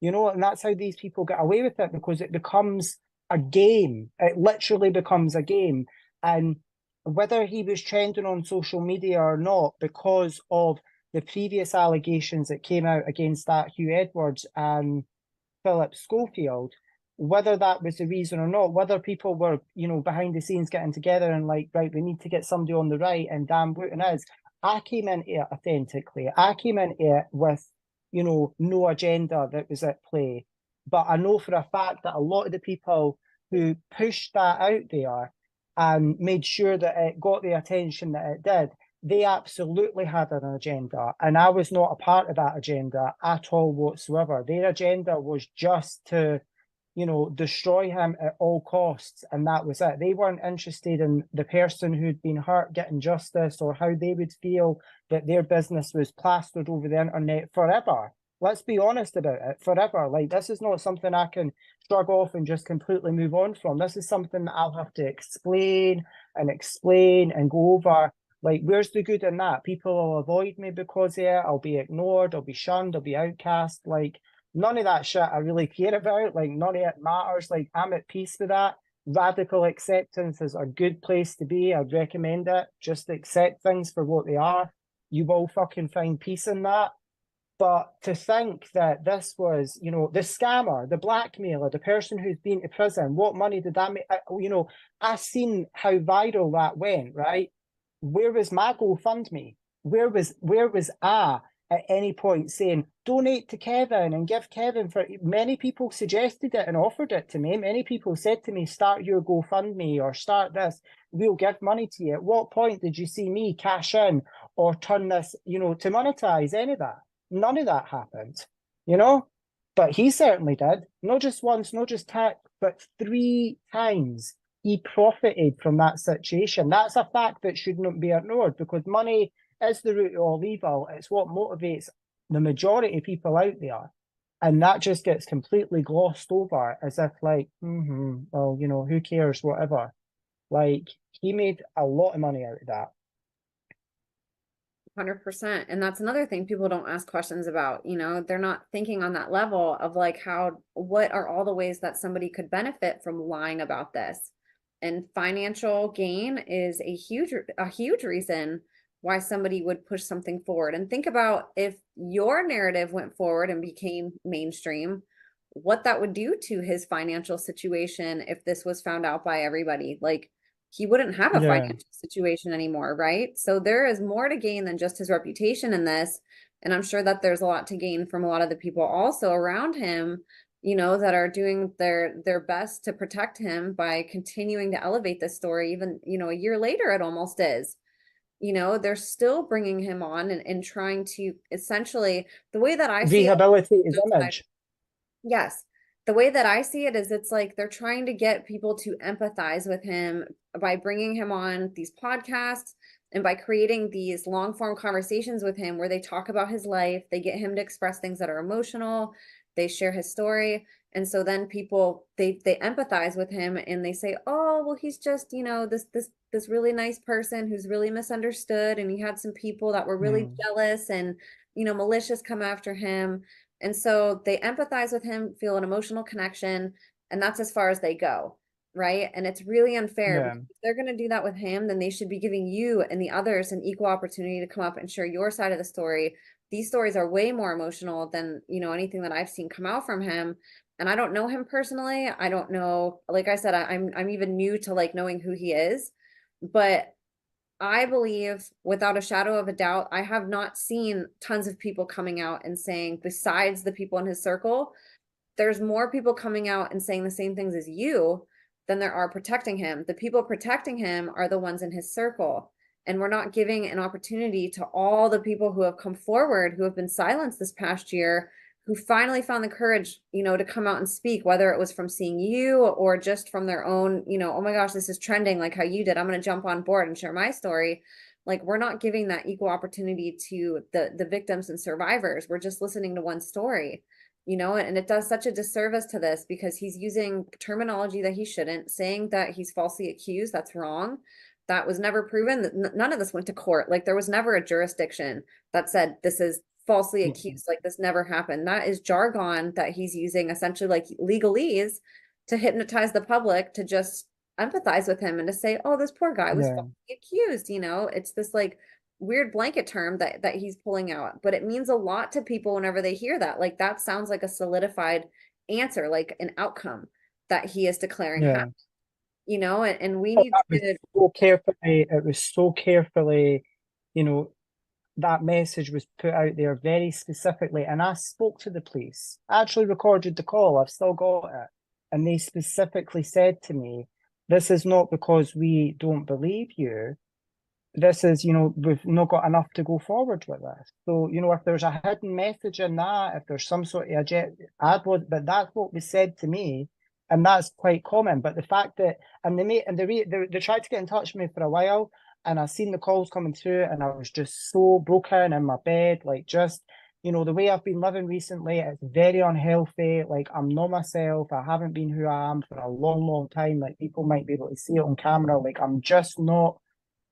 and that's how these people get away with it because it becomes a game. It literally becomes a game. And whether he was trending on social media or not, because of the previous allegations that came out against that Hugh Edwards and Philip Schofield, whether that was the reason or not, whether people were, behind the scenes getting together and like, right, we need to get somebody on the right, and Dan Wooten is. I came into it authentically. I came into it with, no agenda that was at play. But I know for a fact that a lot of the people who pushed that out there and made sure that it got the attention that it did, they absolutely had an agenda. And I was not a part of that agenda at all whatsoever. Their agenda was just to, destroy him at all costs. And that was it. They weren't interested in the person who'd been hurt getting justice or how they would feel that their business was plastered over the internet forever. Let's be honest about it, forever. Like, this is not something I can shrug off and just completely move on from. This is something that I'll have to explain and go over. Like, where's the good in that? People will avoid me because of it. I'll be ignored. I'll be shunned. I'll be outcast. Like, none of that shit I really care about. Like, none of it matters. Like, I'm at peace with that. Radical acceptance is a good place to be. I'd recommend it. Just accept things for what they are. You will fucking find peace in that. But to think that this was, the scammer, the blackmailer, the person who's been to prison, what money did that make? I seen how viral that went, right? Where was my GoFundMe? Where was I at any point saying, donate to Kevin and give Kevin for many people suggested it and offered it to me. Many people said to me, start your GoFundMe or start this, we'll give money to you. At what point did you see me cash in or turn this, to monetize any of that? None of that happened, but he certainly did. Not just once, not just but 3 times he profited from that situation. That's a fact that shouldn't be ignored because money is the root of all evil. It's what motivates the majority of people out there. And that just gets completely glossed over as if like, well, who cares, whatever. Like, he made a lot of money out of that. 100%. And that's another thing people don't ask questions about. They're not thinking on that level of like what are all the ways that somebody could benefit from lying about this? And financial gain is a huge reason why somebody would push something forward. And think about if your narrative went forward and became mainstream, what that would do to his financial situation if this was found out by everybody. Like, he wouldn't have a Yeah. financial situation anymore, right? So there is more to gain than just his reputation in this. And I'm sure that there's a lot to gain from a lot of the people also around him, that are doing their best to protect him by continuing to elevate this story. Even, a year later, it almost is. They're still bringing him on and trying to essentially, the way that I see it, Rehabilitate his image. yes. The way that I see it is it's like they're trying to get people to empathize with him by bringing him on these podcasts and by creating these long form conversations with him where they talk about his life, they get him to express things that are emotional, they share his story. And so then people they empathize with him and they say, "Oh, well he's just, this really nice person who's really misunderstood and he had some people that were really jealous and, malicious come after him." And so they empathize with him, feel an emotional connection, and that's as far as they go, right? And it's really unfair Yeah. because if they're going to do that with him, then they should be giving you and the others an equal opportunity to come up and share your side of the story. These stories are way more emotional than, anything that I've seen come out from him. And I don't know him personally. I don't know, like I said, I'm even new to like knowing who he is, but I believe without a shadow of a doubt, I have not seen tons of people coming out and saying, besides the people in his circle, there's more people coming out and saying the same things as you than there are protecting him. The people protecting him are the ones in his circle. And we're not giving an opportunity to all the people who have come forward, who have been silenced this past year, who finally found the courage, to come out and speak, whether it was from seeing you or just from their own, oh my gosh, this is trending like how you did. I'm going to jump on board and share my story. Like, we're not giving that equal opportunity to the victims and survivors. We're just listening to one story, and it does such a disservice to this because he's using terminology that he shouldn't, saying that he's falsely accused. That's wrong. That was never proven. None of this went to court. Like, there was never a jurisdiction that said this is falsely Yeah, accused. Like, this never happened. That is jargon that he's using, essentially like legalese, to hypnotize the public to just empathize with him and to say, oh, this poor guy was yeah, falsely accused. It's this like weird blanket term that he's pulling out, but it means a lot to people whenever they hear that. Like, that sounds like a solidified answer, like an outcome that he is declaring yeah. happen, and we Oh, need that was to. so carefully, it was so carefully, you know, that message was put out there very specifically. And I spoke to the police. I actually recorded the call. I've still got it. And they specifically said to me, this is not because we don't believe you. This is, we've not got enough to go forward with this. So, if there's a hidden message in that, if there's some sort of but that's what was said to me, and that's quite common. But the fact that, and they tried to get in touch with me for a while, and I seen the calls coming through, and I was just so broken in my bed, like just, the way I've been living recently, it's very unhealthy. Like, I'm not myself. I haven't been who I am for a long, long time. Like, people might be able to see it on camera. Like, I'm just not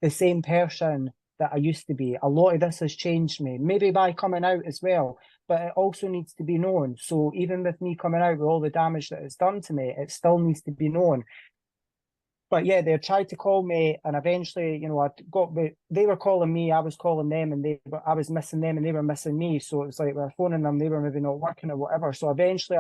the same person that I used to be. A lot of this has changed me, maybe by coming out as well, but it also needs to be known. So even with me coming out with all the damage that it's done to me, it still needs to be known. But yeah, they tried to call me, and eventually, they were calling me, I was calling them, and I was missing them, and they were missing me. So it was like we were phoning them, they were maybe not working or whatever. So eventually,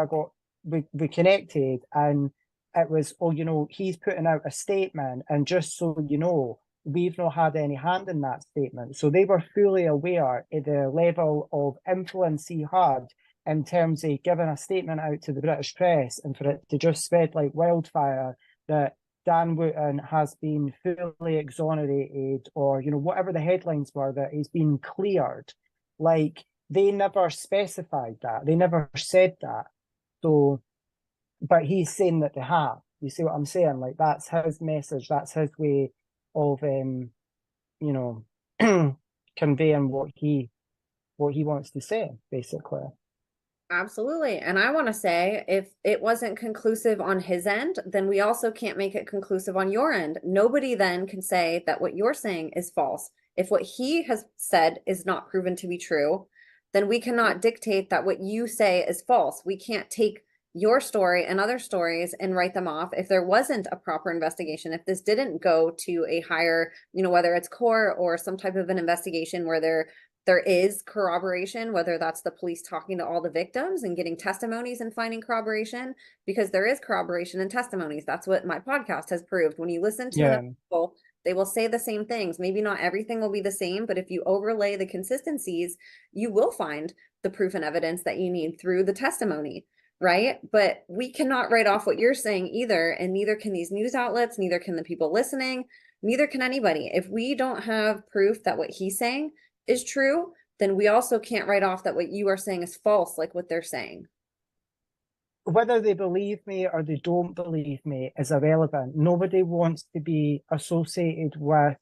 we connected, and it was, oh, he's putting out a statement, and just so you know, we've not had any hand in that statement. So they were fully aware of the level of influence he had in terms of giving a statement out to the British press, and for it to just spread like wildfire that Dan Wooten has been fully exonerated, or whatever the headlines were, that he's been cleared. Like, they never specified that, they never said that. So, but he's saying that they have. You see what I'm saying? Like, that's his message, that's his way of you know conveying what he wants to say, basically. Absolutely. And I want to say, if it wasn't conclusive on his end, then we also can't make it conclusive on your end. Nobody then can say that what you're saying is false. If what he has said is not proven to be true, then we cannot dictate that what you say is false. We can't take your story and other stories and write them off if there wasn't a proper investigation, if this didn't go to a higher, whether it's court or some type of an investigation where there is corroboration, whether that's the police talking to all the victims and getting testimonies and finding corroboration, because there is corroboration and testimonies. That's what my podcast has proved. When you listen to enough Yeah, people, they will say the same things. Maybe not everything will be the same, but if you overlay the consistencies, you will find the proof and evidence that you need through the testimony, right? But we cannot write off what you're saying either, and neither can these news outlets, neither can the people listening, neither can anybody. If we don't have proof that what he's saying is true, then we also can't write off that what you are saying is false, like what they're saying. whether they believe me or they don't believe me is irrelevant. Nobody wants to be associated with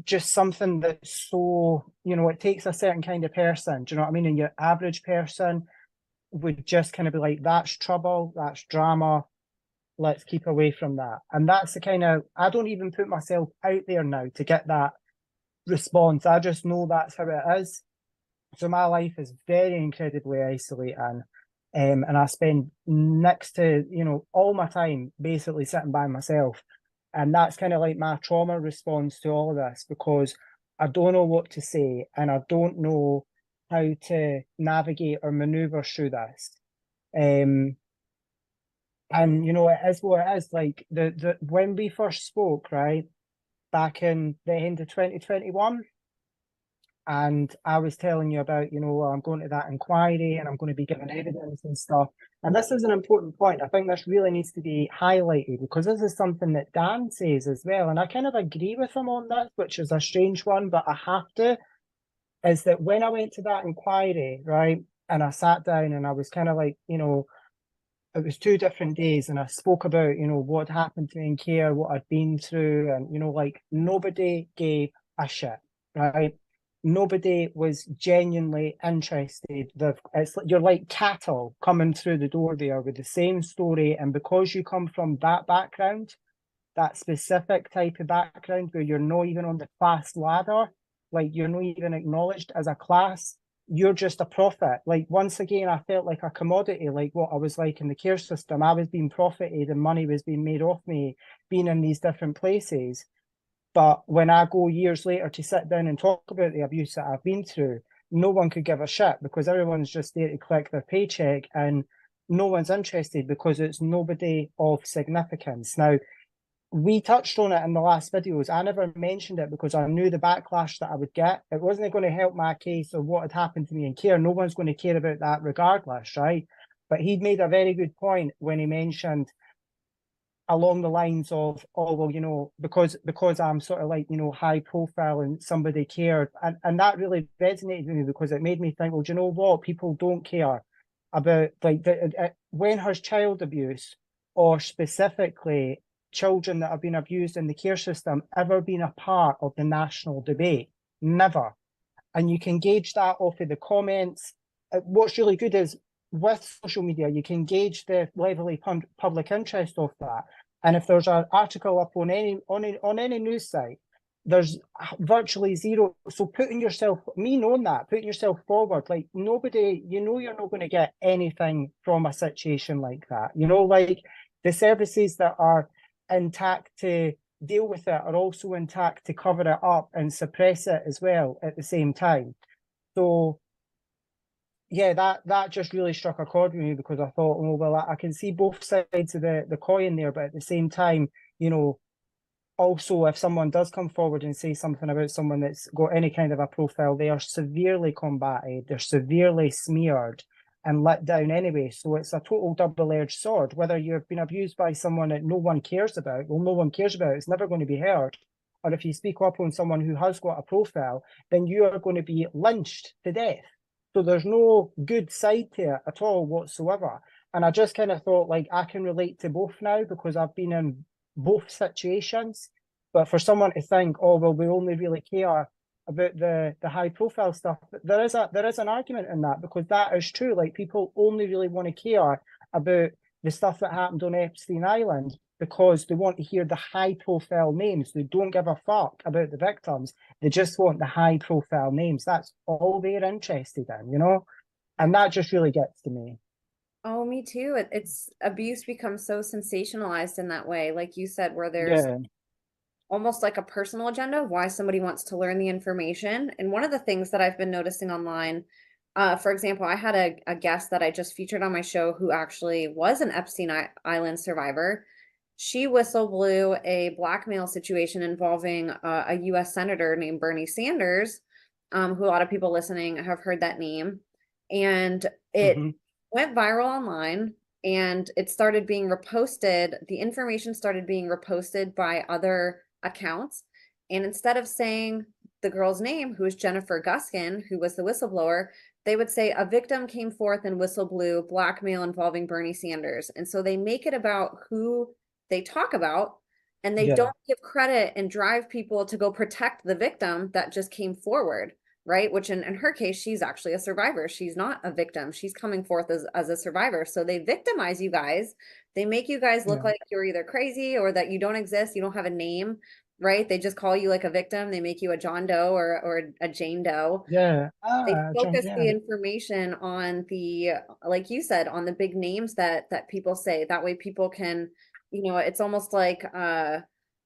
just something that's so, it takes a certain kind of person. Do you know what I mean? And your average person would just kind of be like, that's trouble, that's drama, let's keep away from that. And that's the kind of, I don't even put myself out there now to get that response. I just know that's how it is. So my life is very incredibly isolating. And I spend next to, all my time basically sitting by myself. And that's kind of like my trauma response to all of this, because I don't know what to say, and I don't know how to navigate or maneuver through this. And it is what it is. Like, the when we first spoke, right? back in the end of 2021. And I was telling you about, I'm going to that inquiry and I'm going to be giving evidence and stuff. And this is an important point. I think this really needs to be highlighted because this is something that Dan says as well. And I kind of agree with him on this, which is a strange one, but I have to, is that when I went to that inquiry, right, and I sat down and I was kind of like, it was 2 different days and I spoke about, what happened to me in care, what I'd been through, and, like nobody gave a shit, right? Nobody was genuinely interested. You're like cattle coming through the door there with the same story. And because you come from that background, that specific type of background where you're not even on the class ladder, like you're not even acknowledged as a class, you're just a profit. Like once again, I felt like a commodity, like what I was like in the care system. I was being profited and money was being made off me being in these different places. But when I go years later to sit down and talk about the abuse that I've been through, no one could give a shit because everyone's just there to collect their paycheck and no one's interested because it's nobody of significance. Now, we touched on it in the last videos. I never mentioned it because I knew the backlash that I would get. It wasn't going to help my case or what had happened to me in care. No one's going to care about that regardless, right? But he'd made a very good point when he mentioned along the lines of, oh, well, because I'm sort of like, high profile and somebody cared. And that really resonated with me because it made me think, well, do you know what? People don't care about like when has child abuse or specifically children that have been abused in the care system ever been a part of the national debate? Never. And you can gauge that off of the comments. What's really good is with social media, you can gauge the level of public interest of that. And if there's an article up on any news site, there's virtually zero. So putting yourself, me knowing that, putting yourself forward, like nobody, you're not going to get anything from a situation like that. Like the services that are intact to deal with it are also intact to cover it up and suppress it as well at the same time. So yeah, that just really struck a chord with me because I thought, oh well, I can see both sides of the coin there, but at the same time, also if someone does come forward and say something about someone that's got any kind of a profile, they are severely combated, they're severely smeared and let down anyway. So it's a total double-edged sword. Whether you've been abused by someone that no one cares about, well, no one cares about, it's never going to be heard. Or if you speak up on someone who has got a profile, then you are going to be lynched to death. So there's no good side to it at all whatsoever. And I just kind of thought, like, I can relate to both now because I've been in both situations. But for someone to think, oh, well, we only really care about the high profile stuff, there is an argument in that because that is true. Like people only really want to care about the stuff that happened on Epstein Island because they want to hear the high profile names. They don't give a fuck about the victims. They just want the high profile names. That's all they're interested in, and that just really gets to me. Oh, me too. It's abuse becomes so sensationalized in that way, like you said, where there's Yeah. almost like a personal agenda, why somebody wants to learn the information. And one of the things that I've been noticing online, for example, I had a guest that I just featured on my show who actually was an Epstein Island survivor. She whistle blew a blackmail situation involving a US Senator named Bernie Sanders, who a lot of people listening have heard that name. And it Mm-hmm. went viral online and it started being reposted. The information started being reposted by other accounts. And instead of saying the girl's name, who was Jennifer Guskin, who was the whistleblower, they would say a victim came forth and whistle blew blackmail involving Bernie Sanders. And so they make it about who they talk about and they Yeah. don't give credit and drive people to go protect the victim that just came forward, right? Which in her case, she's actually a survivor. She's not a victim. She's coming forth as a survivor. So they victimize you guys. They make you guys look Yeah. like you're either crazy or that you don't exist. You don't have a name, right? They just call you like a victim. They make you a John Doe or a Jane Doe. Yeah. They John, focus yeah. the information on the, like you said, on the big names that people say. That way people can, it's almost like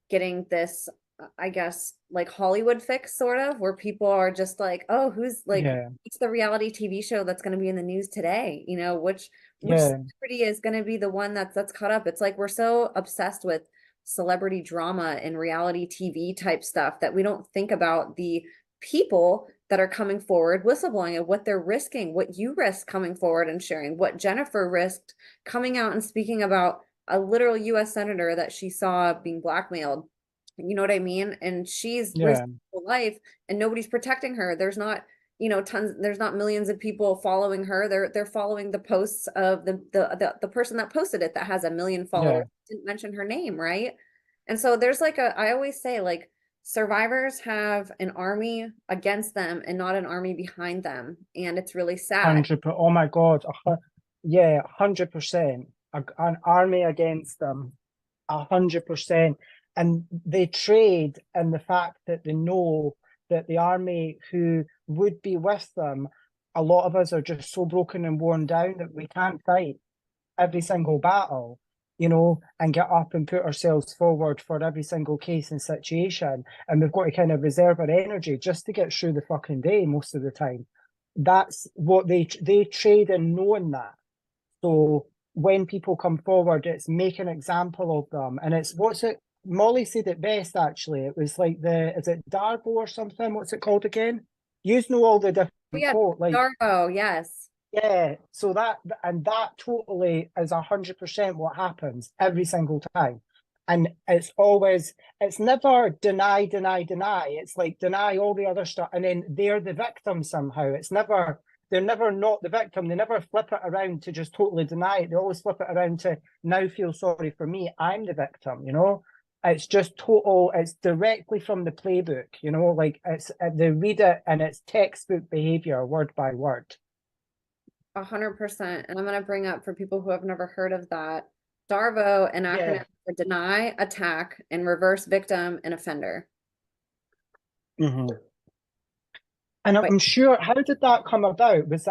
getting this, I guess, like Hollywood fix sort of, where people are just like, oh, who's like, Yeah. it's the reality TV show that's going to be in the news today, which Yeah. celebrity is going to be the one that's caught up. It's like we're so obsessed with celebrity drama and reality TV type stuff, that we don't think about the people that are coming forward whistleblowing and what they're risking, what you risk coming forward and sharing, what Jennifer risked coming out and speaking about a literal US senator that she saw being blackmailed. You know what I mean? And she's Yeah. risking her life and nobody's protecting her. There's not, tons, there's not millions of people following her. They're following the posts of the person that posted it that has 1 million Yeah. followers. Didn't mention her name, right? And so there's like I always say, like, survivors have an army against them and not an army behind them. And it's really sad. 100%. Oh my God. Yeah, 100%. An army against them. 100%. And they trade in the fact that they know that the army who would be with them, a lot of us are just so broken and worn down that we can't fight every single battle, and get up and put ourselves forward for every single case and situation. And we've got to kind of reserve our energy just to get through the fucking day most of the time. That's what they trade in knowing that. So when people come forward, it's make an example of them. And it's, what's it? Molly said it best, actually. It was like is it Darbo or something? What's it called again? You know all the different Yeah, quote, like, Darbo, yes. yeah. So that totally is 100% what happens every single time. And it's never deny, deny, deny. It's like deny all the other stuff, and then they're the victim somehow. They're never not the victim. They never flip it around to just totally deny it. They always flip it around to now feel sorry for me. I'm the victim, It's just total, it's directly from the playbook, like they read it and it's textbook behavior, word by word. 100%. And I'm going to bring up, for people who have never heard of that, DARVO, an Yeah. acronym for deny, attack, and reverse victim and offender. Mm-hmm. And But I'm sure, how did that come about? Was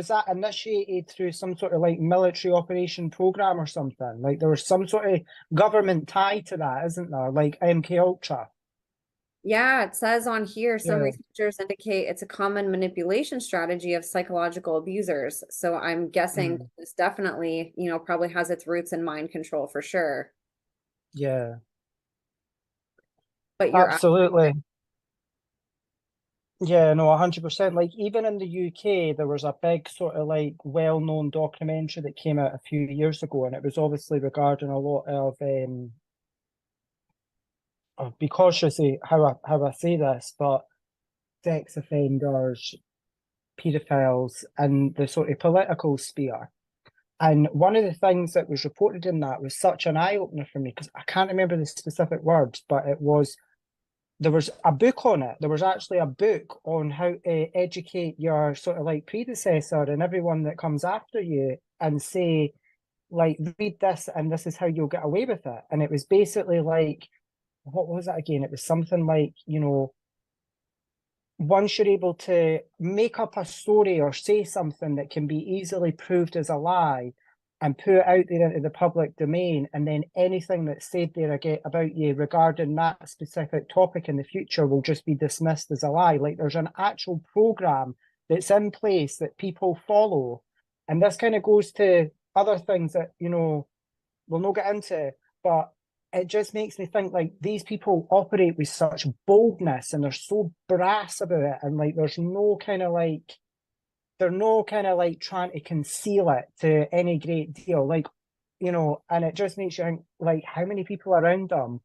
that initiated through some sort of like military operation program or something? Like there was some sort of government tie to that, isn't there? Like MK Ultra. yeah, it says on here, some Yeah, researchers indicate it's a common manipulation strategy of psychological abusers. So I'm guessing mm, this definitely, probably has its roots in mind control for sure. yeah, But you're absolutely. Yeah, no, 100%. Like even in the UK, there was a big sort of like well-known documentary that came out a few years ago, and it was obviously regarding a lot of be cautious of how I say this, but sex offenders, paedophiles, and the sort of political sphere. And one of the things that was reported in that was such an eye opener for me because I can't remember the specific words, but there was a book on it. There was actually a book on how to educate your sort of like predecessor and everyone that comes after you and say, like, read this and this is how you'll get away with it. And it was basically like, what was it again? It was something like, once you're able to make up a story or say something that can be easily proved as a lie and put it out there into the public domain, and then anything that's said there about you regarding that specific topic in the future will just be dismissed as a lie. Like there's an actual program that's in place that people follow. And this kind of goes to other things that, we'll not get into, but it just makes me think like these people operate with such boldness and they're so brass about it, and like there's no kind of like they're no kind of like trying to conceal it to any great deal, like and it just makes you think like how many people around them,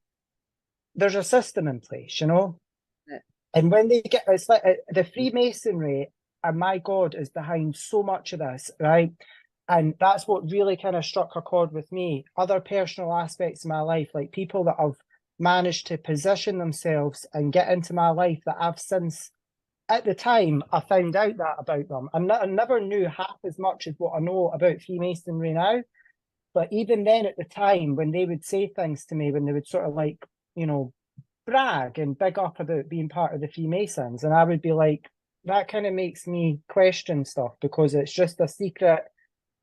there's a system in place. And when they get, it's like the Freemasonry, and my God, is behind so much of this, right? And that's what really kind of struck a chord with me. Other personal aspects of my life, like people that have managed to position themselves and get into my life that I've since, at the time, I found out that about them. I never knew half as much as what I know about Freemasonry now. But even then, at the time, when they would say things to me, when they would sort of like, brag and big up about being part of the Freemasons, and I would be like, that kind of makes me question stuff because it's just a secret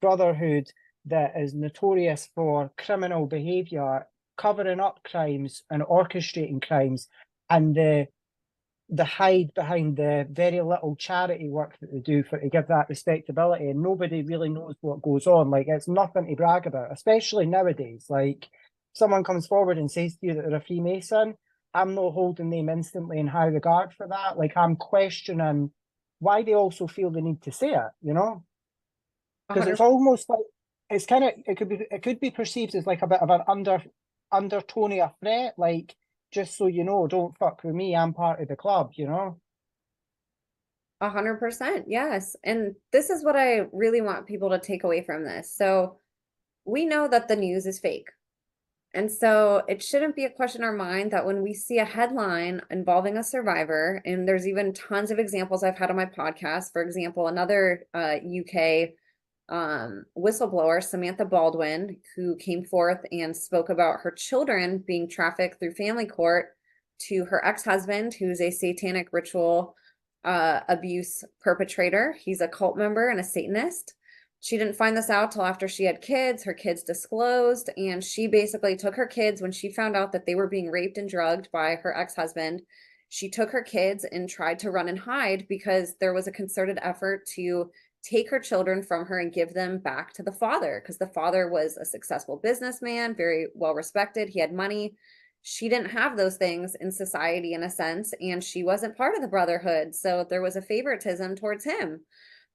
brotherhood that is notorious for criminal behaviour, covering up crimes and orchestrating crimes, and the hide behind the very little charity work that they do to give that respectability, and nobody really knows what goes on. Like it's nothing to brag about, especially nowadays. Like someone comes forward and says to you that they're a Freemason, I'm not holding them instantly in high regard for that. Like, I'm questioning why they also feel the need to say it, you know? Because it's 100. almost like it's kind of it could be perceived as like a bit of an undertone of a threat, like just so you know, don't fuck with me, I'm part of the club, you know? 100%. Yes. And this is what I really want people to take away from this. So we know that the news is fake. And so it shouldn't be a question in our mind that when we see a headline involving a survivor, and there's even tons of examples I've had on my podcast. For example, another UK whistleblower, Samantha Baldwin, who came forth and spoke about her children being trafficked through family court to her ex-husband, who's a satanic ritual abuse perpetrator. He's a cult member and a Satanist. She didn't find this out till after she had kids. Her kids disclosed, and she basically took her kids when she found out that they were being raped and drugged by her ex-husband. She took her kids and tried to run and hide because there was a concerted effort to take her children from her and give them back to the father, because the father was a successful businessman, very well respected. He had money. She didn't have those things in society in a sense, and she wasn't part of the brotherhood. So there was a favoritism towards him.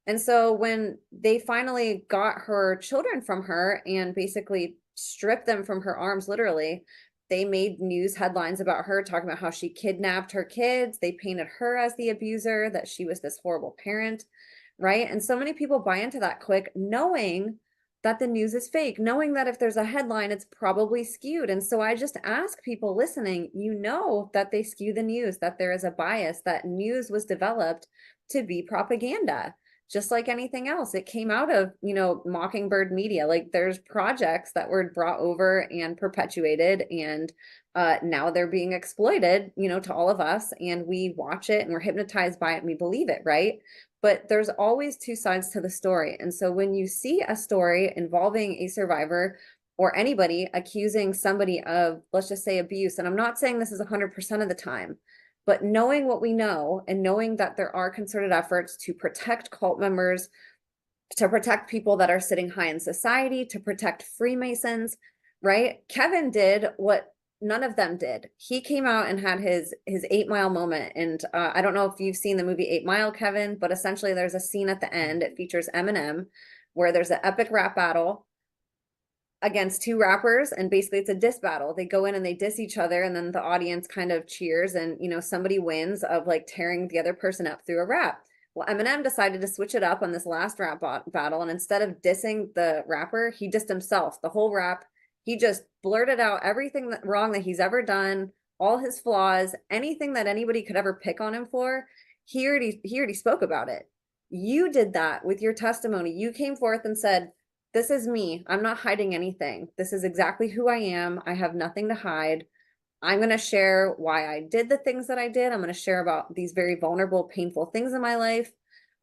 And so when they finally got her children from her and basically stripped them from her arms, literally, they made news headlines about her talking about how she kidnapped her kids. They painted her as the abuser, that she was this horrible parent, right? And so many people buy into that quick, knowing that the news is fake, knowing that if there's a headline, it's probably skewed. And so I just ask people listening, you know that they skew the news, that there is a bias, that news was developed to be propaganda just like anything else. It came out of, Mockingbird Media. Like there's projects that were brought over and perpetuated, and now they're being exploited, to all of us, and we watch it and we're hypnotized by it and we believe it, right? But there's always two sides to the story. And so when you see a story involving a survivor or anybody accusing somebody of, let's just say, abuse, and I'm not saying this is 100% of the time, but knowing what we know and knowing that there are concerted efforts to protect cult members, to protect people that are sitting high in society, to protect Freemasons, right? Kevin did what none of them did. He came out and had his 8 Mile moment. And I don't know if you've seen the movie 8 Mile, Kevin, but essentially there's a scene at the end. It features Eminem, where there's an epic rap battle against two rappers, and basically it's a diss battle. They go in and they diss each other, and then the audience kind of cheers, and somebody wins of like tearing the other person up through a rap. Well, Eminem decided to switch it up on this last rap battle, and instead of dissing the rapper, he dissed himself. The whole rap, he just blurted out everything wrong that he's ever done, all his flaws, anything that anybody could ever pick on him for. He already spoke about it. You did that with your testimony. You came forth and said, this is me. I'm not hiding anything. This is exactly who I am. I have nothing to hide. I'm going to share why I did the things that I did. I'm going to share about these very vulnerable, painful things in my life,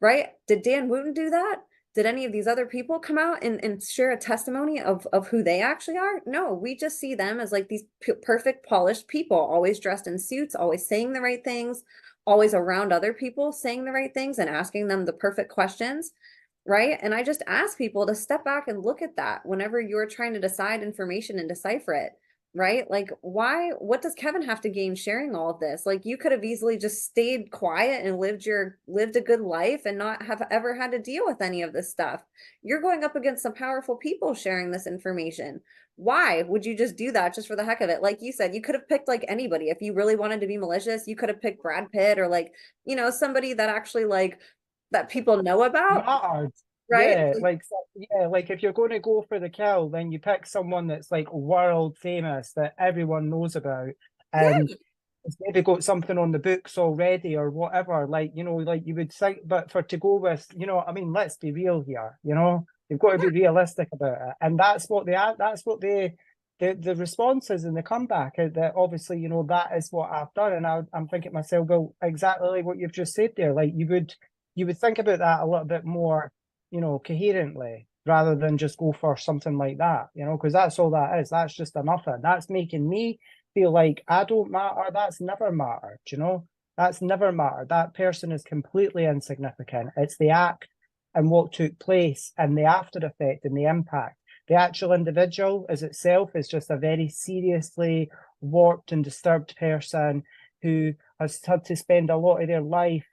right? Did Dan Wooten do that? Did any of these other people come out and share a testimony of who they actually are? No, we just see them as like these perfect, polished people, always dressed in suits, always saying the right things, always around other people saying the right things and asking them the perfect questions. Right. And I just ask people to step back and look at that whenever you're trying to decide information and decipher it. Right. Like, what does Kevin have to gain sharing all of this? Like, you could have easily just stayed quiet and lived a good life and not have ever had to deal with any of this stuff. You're going up against some powerful people sharing this information. Why would you just do that just for the heck of it? Like you said, you could have picked like anybody. If you really wanted to be malicious, you could have picked Brad Pitt or like, somebody that actually like that people know about, Mattered. right? Like if you're going to go for the kill, then you pick someone that's like world famous that everyone knows about, and Yeah, it's maybe got something on the books already or whatever. Like like you would think, but for to go with, I mean, let's be real here. You've got to be realistic about it, and that's what the responses and the comeback that obviously that is what I've done, and I'm thinking to myself, well, exactly like what you've just said there. Like you would think about that a little bit more, coherently rather than just go for something like that, because that's all that is. That's just a nothing. That's making me feel like I don't matter. That's never mattered. That's never mattered. That person is completely insignificant. It's the act and what took place and the after effect and the impact The actual individual as itself is just a very seriously warped and disturbed person who has had to spend a lot of their life,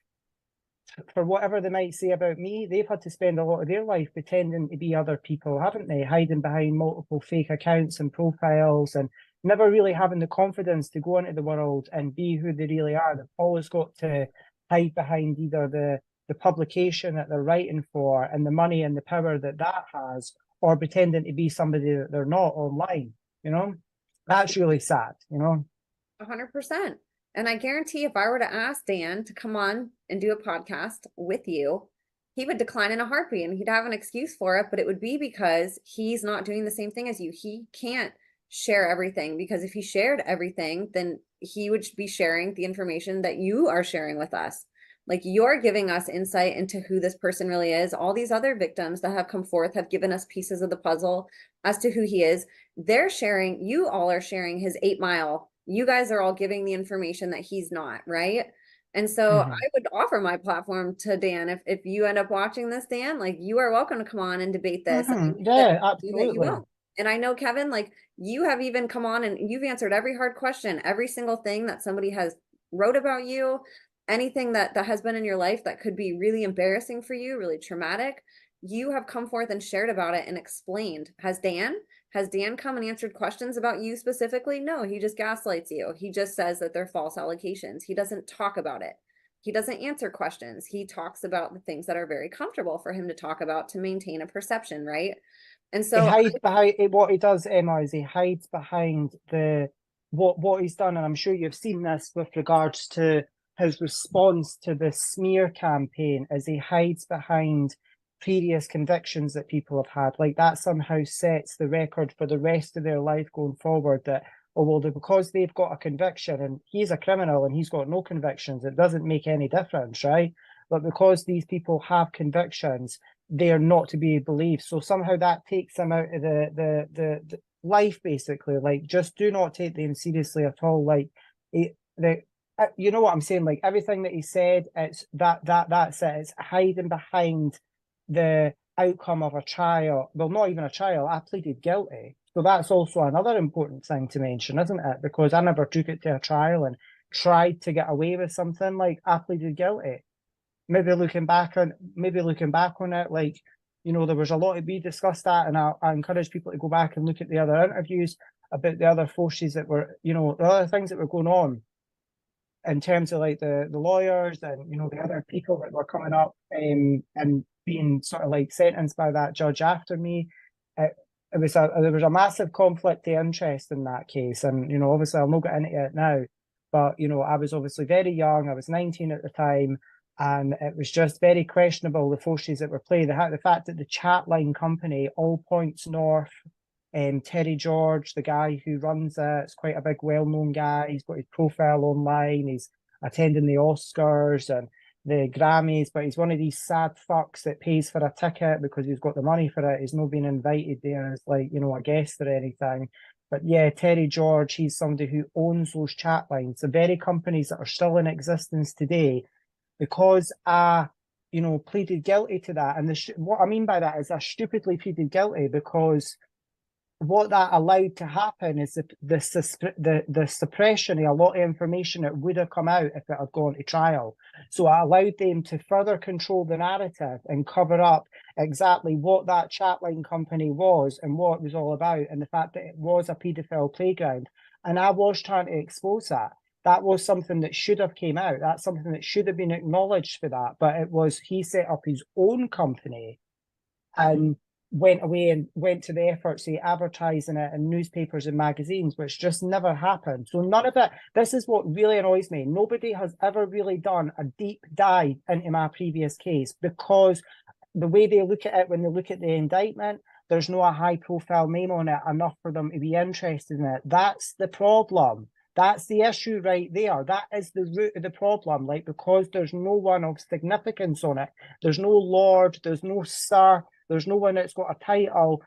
for whatever they might say about me, they've had to spend a lot of their life pretending to be other people, haven't they? Hiding behind multiple fake accounts and profiles and never really having the confidence to go into the world and be who they really are. They've always got to hide behind either the publication that they're writing for and the money and the power that that has, or pretending to be somebody that they're not online, you know? That's really sad, you know? 100%. And I guarantee if I were to ask Dan to come on and do a podcast with you, he would decline in a heartbeat and he'd have an excuse for it, but it would be because he's not doing the same thing as you. He can't share everything, because if he shared everything, then he would be sharing the information that you are sharing with us. Like, you're giving us insight into who this person really is. All these other victims that have come forth have given us pieces of the puzzle as to who he is. They're sharing, you all are sharing his 8 Mile. You guys are all giving the information that he's not, right? And so I would offer my platform to Dan. If you end up watching this, Dan, like, you are welcome to come on and debate this. And I know Yeah, that you absolutely. will. And I know, Kevin, like, you have even come on and you've answered every hard question, every single thing that somebody has wrote about you, anything that has been in your life that could be really embarrassing for you, really traumatic. You have come forth and shared about it and explained. Has Dan come and answered questions about you specifically? No, he just gaslights you. He just says that they're false allegations. He doesn't talk about it. He doesn't answer questions. He talks about the things that are very comfortable for him to talk about to maintain a perception, right? And He so, hides behind what he does, Emma, is he hides behind the what he's done, and I'm sure you've seen this with regards to his response to the smear campaign, as he hides behind previous convictions that people have had. Like, that somehow sets the record for the rest of their life going forward, that, oh, well, because they've got a conviction and he's a criminal and he's got no convictions, it doesn't make any difference, right? But because these people have convictions, they are not to be believed. So somehow that takes them out of the life, basically. Like, just do not take them seriously at all. Like, you know what I'm saying? Like, everything that he said, it's that's it. It's hiding behind the outcome of a trial. Well, not even a trial. I pleaded guilty. So that's also another important thing to mention, isn't it? Because I never took it to a trial and tried to get away with something. Like, I pleaded guilty. Maybe looking back on it, like, you know, there was a lot of, we discussed that, and I encourage people to go back and look at the other interviews about the other forces that were, you know, the other things that were going on in terms of, like, the lawyers and, you know, the other people that were coming up and being sort of like sentenced by that judge after me. There was a massive conflict of interest in that case, and, you know, obviously I'll not get into it now, but, you know, I was obviously very young. I was 19 at the time. And it was just very questionable, the forces that were played. The fact that the chatline company, All Points North, Terry George, the guy who runs it, is quite a big, well-known guy. He's got his profile online. He's attending the Oscars and the Grammys, but he's one of these sad fucks that pays for a ticket because he's got the money for it. He's not being invited there as, like, you know, a guest or anything. But yeah, Terry George, he's somebody who owns those chat lines, the very companies that are still in existence today. Because I, you know, pleaded guilty to that. And what I mean by that is I stupidly pleaded guilty, because what that allowed to happen is the suppression of a lot of information that would have come out if it had gone to trial. So I allowed them to further control the narrative and cover up exactly what that chatline company was and what it was all about, and the fact that it was a paedophile playground. And I was trying to expose that. That was something that should have came out. That's something that should have been acknowledged for that. But it was, he set up his own company and went away and went to the efforts of advertising it in newspapers and magazines, which just never happened. So none of it, this is what really annoys me. Nobody has ever really done a deep dive into my previous case, because the way they look at it, when they look at the indictment, there's no a high profile name on it enough for them to be interested in it. That's the problem. That's the issue right there. That is the root of the problem. Like, because there's no one of significance on it. There's no Lord, there's no Sir, there's no one that's got a title.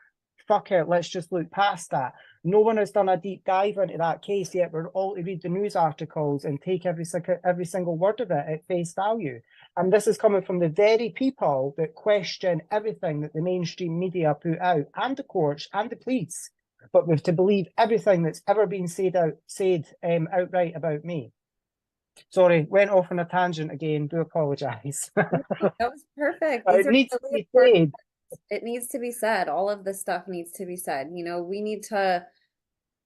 Fuck it, let's just look past that. No one has done a deep dive into that case yet. We're all to read the news articles and take every single word of it at face value. And this is coming from the very people that question everything that the mainstream media put out, and the courts and the police. But we've to believe everything that's ever been said outright about me. Sorry, went off on a tangent again. Do apologise. That was perfect. These It are needs to really be important. said. It needs to be said. All of this stuff needs to be said. We need to,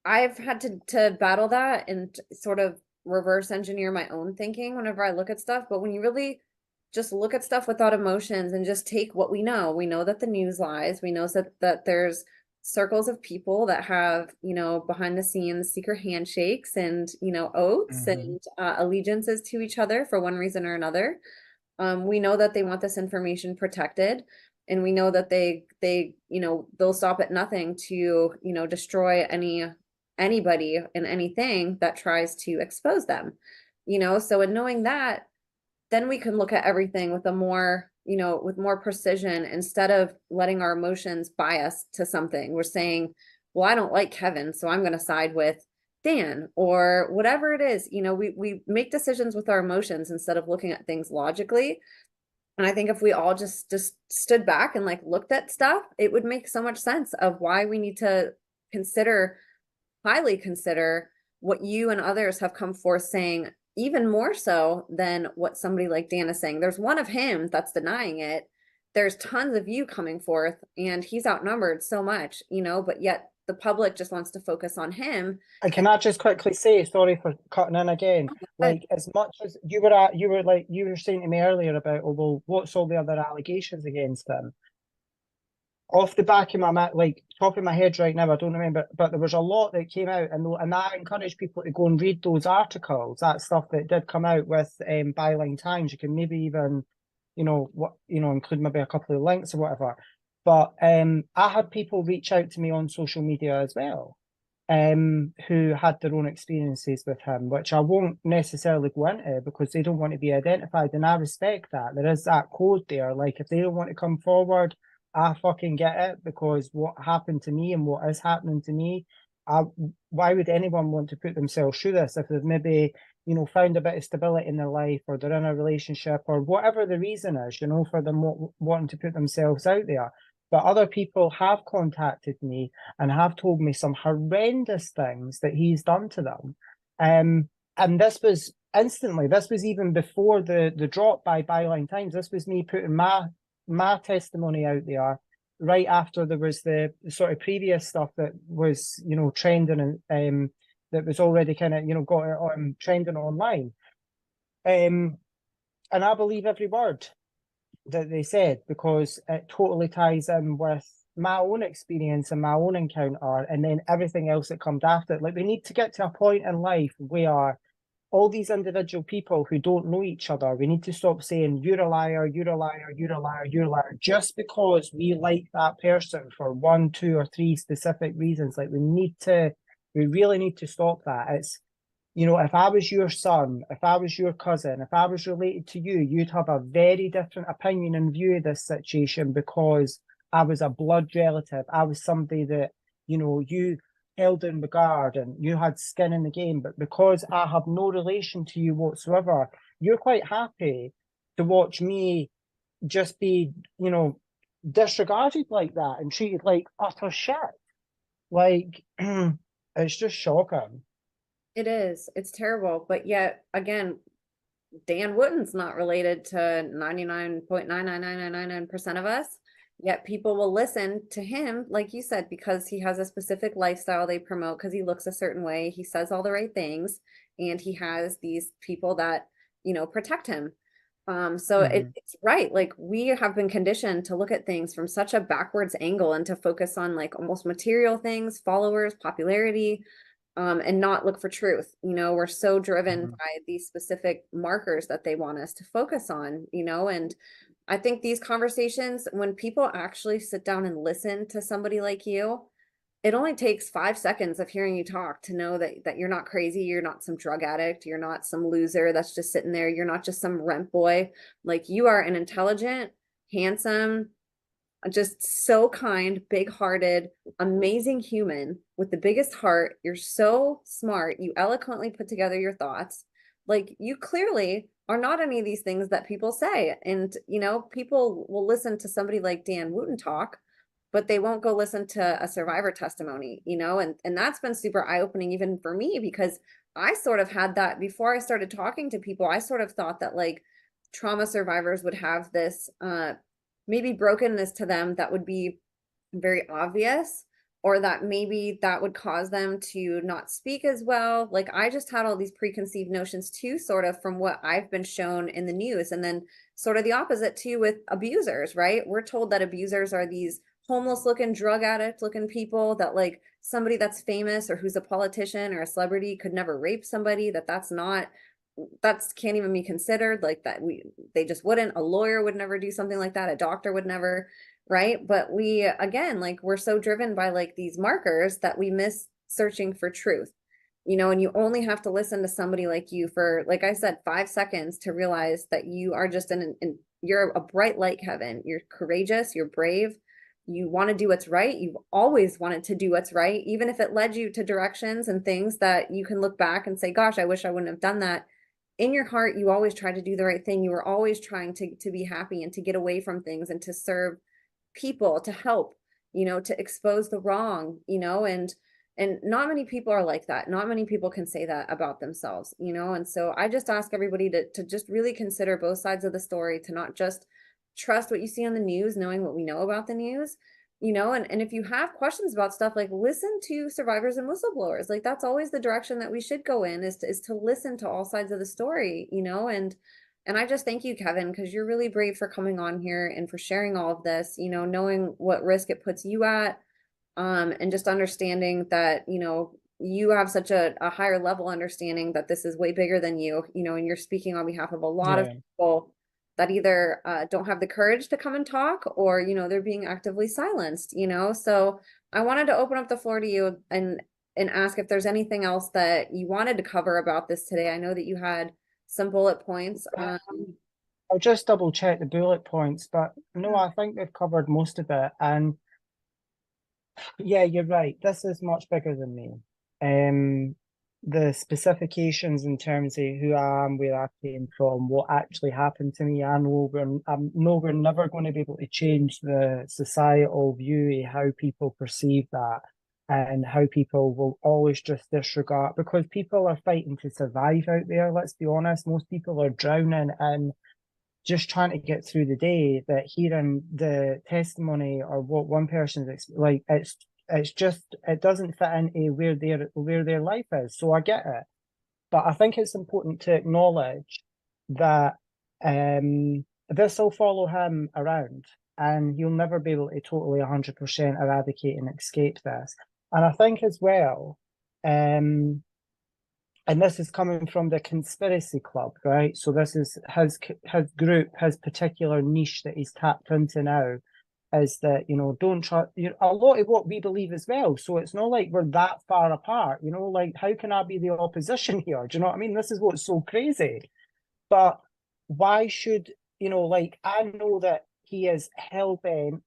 I've had to battle that and sort of reverse engineer my own thinking whenever I look at stuff. But when you really just look at stuff without emotions and just take what we know that the news lies. We know that there's circles of people that have, behind the scenes secret handshakes and, oaths Mm-hmm. and allegiances to each other for one reason or another. We know that they want this information protected, and we know that they'll stop at nothing to, destroy anybody and anything that tries to expose them. So in knowing that, then we can look at everything with with more precision instead of letting our emotions bias us to something. We're saying, well, I don't like Kevin, so I'm going to side with Dan or whatever it is. We make decisions with our emotions instead of looking at things logically. And I think if we all just stood back and like looked at stuff, it would make so much sense of why we need to consider, highly consider what you and others have come forth saying, even more so than what somebody like Dan is saying. There's one of him that's denying it. There's tons of you coming forth, and he's outnumbered so much, but yet the public just wants to focus on him. And can I just quickly say, sorry for cutting in again, But like as much as you were saying to me earlier about, oh, well, what's all the other allegations against him? Off the back of my like top of my head right now, I don't remember, but there was a lot that came out, and I encourage people to go and read those articles, that stuff that did come out with Byline Times. You can maybe even, include maybe a couple of links or whatever. But I had people reach out to me on social media as well, who had their own experiences with him, which I won't necessarily go into because they don't want to be identified, and I respect that. There is that code there. Like if they don't want to come forward, I fucking get it, because what happened to me and what is happening to me, why would anyone want to put themselves through this if they've maybe, found a bit of stability in their life, or they're in a relationship, or whatever the reason is, for them wanting to put themselves out there. But other people have contacted me and have told me some horrendous things that he's done to them. And this was instantly, this was even before the drop by Byline Times. This was me putting my testimony out there right after there was the sort of previous stuff that was, trending, and that was already kind of, got it on trending online. And I believe every word that they said, because it totally ties in with my own experience and my own encounter, and then everything else that comes after it. Like, we need to get to a point in life where all these individual people who don't know each other, we need to stop saying, you're a liar, you're a liar, you're a liar, you're a liar, just because we like that person for 1, 2, or 3 specific reasons. Like, we really need to stop that. It's, if I was your son, if I was your cousin, if I was related to you, you'd have a very different opinion and view of this situation, because I was a blood relative. I was somebody that, you held in regard and you had skin in the game. But because I have no relation to you whatsoever, you're quite happy to watch me just be, disregarded like that and treated like utter shit. Like, it's just shocking. it is, it's terrible. But yet again, Dan Wooten's not related to 99.99999% of us. Yet people will listen to him, like you said, because he has a specific lifestyle they promote, because he looks a certain way, he says all the right things, and he has these people that, protect him. So Mm-hmm. it's right. Like, we have been conditioned to look at things from such a backwards angle and to focus on like almost material things, followers, popularity, and not look for truth. We're so driven Mm-hmm. by these specific markers that they want us to focus on, and I think these conversations, when people actually sit down and listen to somebody like you, it only takes 5 seconds of hearing you talk to know that you're not crazy, you're not some drug addict, you're not some loser that's just sitting there, you're not just some rent boy. Like, you are an intelligent, handsome, just so kind, big-hearted, amazing human with the biggest heart. You're so smart. You eloquently put together your thoughts. Like you clearly are not any of these things that people say. And, people will listen to somebody like Dan Wooten talk, but they won't go listen to a survivor testimony, and that's been super eye-opening even for me because I sort of had that before I started talking to people. I sort of thought that like trauma survivors would have this maybe brokenness to them that would be very obvious, or that maybe that would cause them to not speak as well. Like I just had all these preconceived notions too, sort of from what I've been shown in the news. And then sort of the opposite too with abusers, right? We're told that abusers are these homeless looking, drug addict looking people, that like somebody that's famous or who's a politician or a celebrity could never rape somebody, that's not, that's can't even be considered, like that they just wouldn't. A lawyer would never do something like that, a doctor would never, right? But we, again, like we're so driven by like these markers that we miss searching for truth, and you only have to listen to somebody like you for, like I said, 5 seconds to realize that you are just you're a bright light, Kevin. You're courageous, you're brave, you want to do what's right. You've always wanted to do what's right, even if it led you to directions and things that you can look back and say, gosh, I wish I wouldn't have done that. In your heart, you always tried to do the right thing. You were always trying to be happy and to get away from things and to serve people, to help, to expose the wrong, and not many people are like that. Not many people can say that about themselves, and so I just ask everybody to just really consider both sides of the story, to not just trust what you see on the news, knowing what we know about the news, and if you have questions about stuff, like listen to survivors and whistleblowers. Like that's always the direction that we should go in, is to listen to all sides of the story, and I just thank you, Kevin, because you're really brave for coming on here and for sharing all of this, knowing what risk it puts you at, and just understanding that, you have such a higher level understanding that this is way bigger than you, and you're speaking on behalf of a lot of Yeah. people that either don't have the courage to come and talk, or, they're being actively silenced, So I wanted to open up the floor to you and ask if there's anything else that you wanted to cover about this today. I know that you had some bullet points. I'll just double check the bullet points, but no, Yeah. I think we've covered most of it. And yeah, you're right. This is much bigger than me. The specifications in terms of who I am, where I came from, what actually happened to me, I know we're never going to be able to change the societal view of how people perceive that, and how people will always just disregard, because people are fighting to survive out there. Let's be honest, most people are drowning in just trying to get through the day. That hearing the testimony or what one person's like, it's just, it doesn't fit into where their life is. So I get it, but I think it's important to acknowledge that this will follow him around, and he'll never be able to totally 100% eradicate and escape this. And I think as well, and this is coming from the conspiracy club, right? So this is his group, his particular niche that he's tapped into now, is that, don't trust, a lot of what we believe as well. So it's not like we're that far apart, like how can I be the opposition here? Do you know what I mean? This is what's so crazy. But why should, like, I know that he is hell bent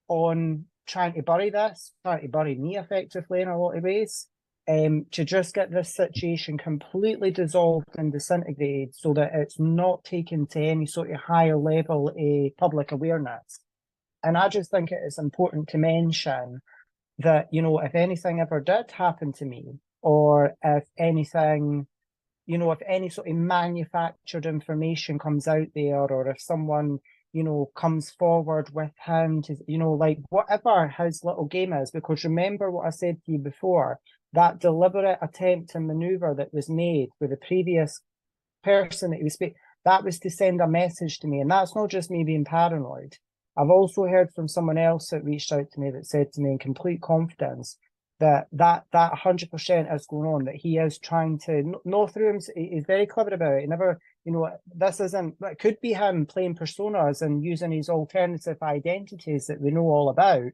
on trying to bury this, trying to bury me effectively in a lot of ways, to just get this situation completely dissolved and disintegrated so that it's not taken to any sort of higher level of public awareness. And I just think it is important to mention that, if anything ever did happen to me, or if anything, if any sort of manufactured information comes out there, or if someone, comes forward with him to, like whatever his little game is, because remember what I said to you before, that deliberate attempt and maneuver that was made with the previous person that he was speaking, that was to send a message to me. And that's not just me being paranoid. I've also heard from someone else that reached out to me that said to me in complete confidence that 100% is going on, that he is trying to know through him. He's very clever about it. He never, this isn't, it could be him playing personas and using his alternative identities that we know all about,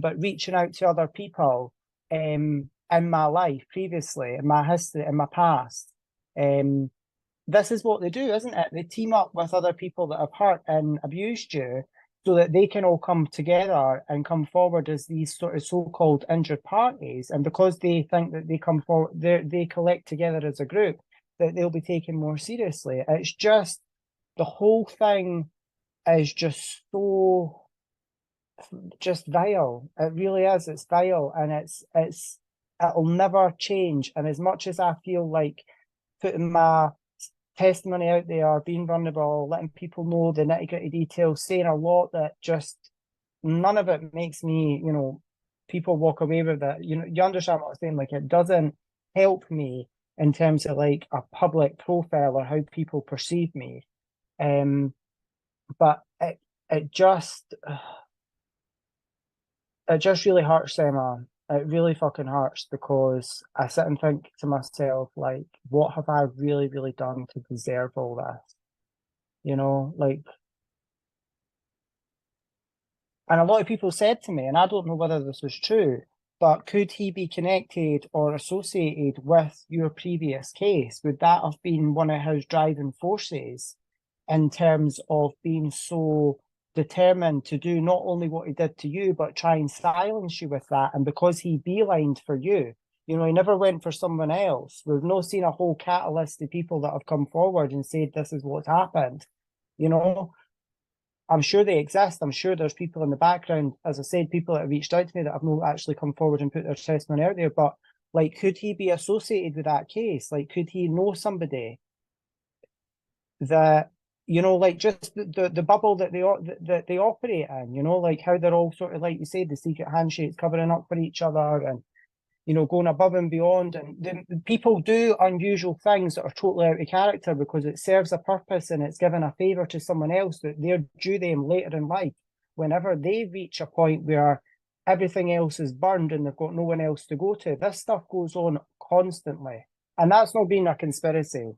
but reaching out to other people in my life previously, in my history, in my past. This is what they do, isn't it? They team up with other people that have hurt and abused you so that they can all come together and come forward as these sort of so-called injured parties. And because they think that they come forward, they collect together as a group, that they'll be taken more seriously. It's just, the whole thing is just so just vile. It really is. It's vile, and it'll never change. And as much as I feel like putting my testimony out there, being vulnerable, letting people know the nitty-gritty details, saying a lot that just none of it makes me, people walk away with it. You understand what I'm saying? Like, it doesn't help me in terms of like a public profile or how people perceive me. But it just really hurts, Emma. It really fucking hurts, because I sit and think to myself, like, what have I really, really done to deserve all this? Like, and a lot of people said to me, and I don't know whether this was true, but could he be connected or associated with your previous case? Would that have been one of his driving forces in terms of being so determined to do not only what he did to you, but try and silence you with that? And because he beelined for you, he never went for someone else. We've not seen a whole catalyst of people that have come forward and said, this is what's happened. I'm sure they exist. I'm sure there's people in the background, as I said, people that have reached out to me that have not actually come forward and put their testimony out there. But like, could he be associated with that case? Like, could he know somebody that, like, just the bubble that they operate in, like how they're all sort of, like you said, the secret handshakes, covering up for each other, and going above and beyond. And the people do unusual things that are totally out of character because it serves a purpose and it's given a favour to someone else that they're due them later in life, whenever they reach a point where everything else is burned and they've got no one else to go to. This stuff goes on constantly. And that's not being a conspiracy.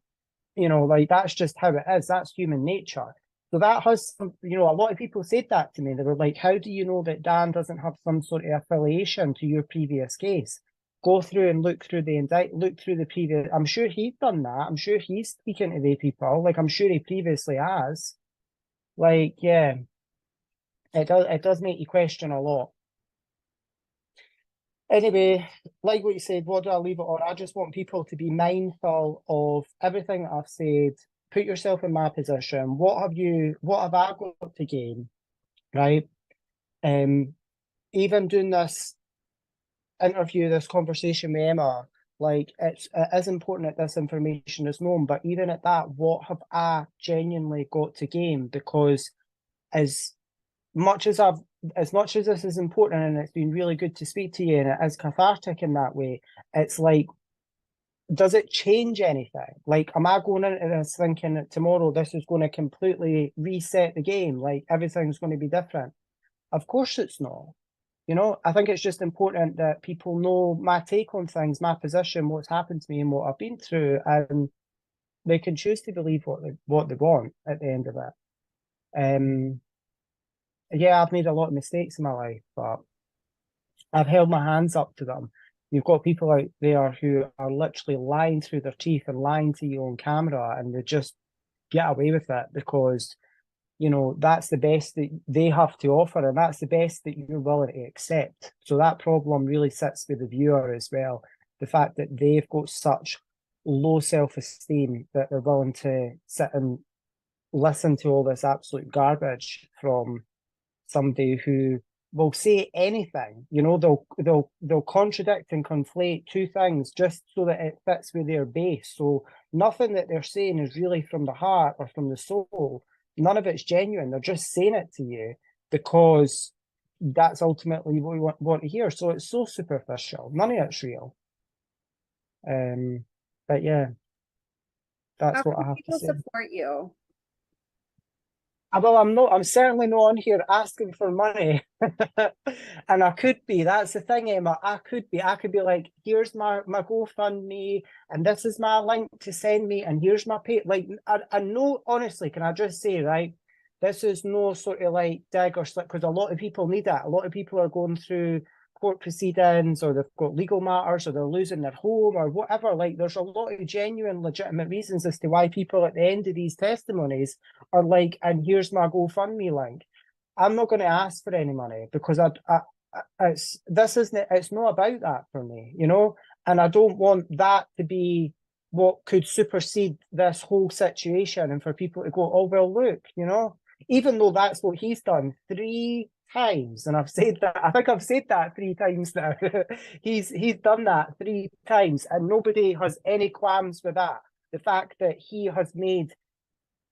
Like, that's just how it is. That's human nature. So that has, a lot of people said that to me. They were like, how do you know that Dan doesn't have some sort of affiliation to your previous case? Go through and look through the previous. I'm sure he's done that. I'm sure he's speaking to the people. Like, I'm sure he previously has. Like, yeah, it does make you question a lot. Anyway, like what you said, what do I leave it on? I just want people to be mindful of everything that I've said. Put yourself in my position. What have I got to gain? Right? Even doing this interview, this conversation with Emma, like, it is important that this information is known, but even at that, what have I genuinely got to gain? Because as much as this is important and it's been really good to speak to you and it is cathartic in that way, it's like, does it change anything? Like, am I going into this thinking that tomorrow this is going to completely reset the game? Like, everything's going to be different? Of course it's not. I think it's just important that people know my take on things, my position, what's happened to me and what I've been through, and they can choose to believe what they want at the end of it. Yeah, I've made a lot of mistakes in my life, but I've held my hands up to them. You've got people out there who are literally lying through their teeth and lying to you on camera, and they just get away with it because that's the best that they have to offer, and that's the best that you're willing to accept. So that problem really sits with the viewer as well. The fact that they've got such low self-esteem that they're willing to sit and listen to all this absolute garbage from somebody who will say anything. They'll contradict and conflate two things just so that it fits with their base. So nothing that they're saying is really from the heart or from the soul. None of it's genuine. They're just saying it to you because that's ultimately what we want to hear. So it's so superficial. None of it's real. But yeah, that's How what can I have to people say. support you? Well, I'm certainly not on here asking for money. And I could be. That's the thing, Emma. I could be like, here's my GoFundMe, and this is my link to send me, and here's my pay. Like, I know, honestly, can I just say, right? This is no sort of like dig or slip, because a lot of people need that. A lot of people are going through court proceedings, or they've got legal matters, or they're losing their home, or whatever. Like, there's a lot of genuine, legitimate reasons as to why people at the end of these testimonies are like, and here's my GoFundMe link. I'm not going to ask for any money because it's not about that for me, you know, and I don't want that to be what could supersede this whole situation and for people to go, oh well, look, you know, even though that's what he's done 3 times, and I've said that, I think I've said that 3 times now. He's done that 3 times, and nobody has any qualms with that. The fact that he has made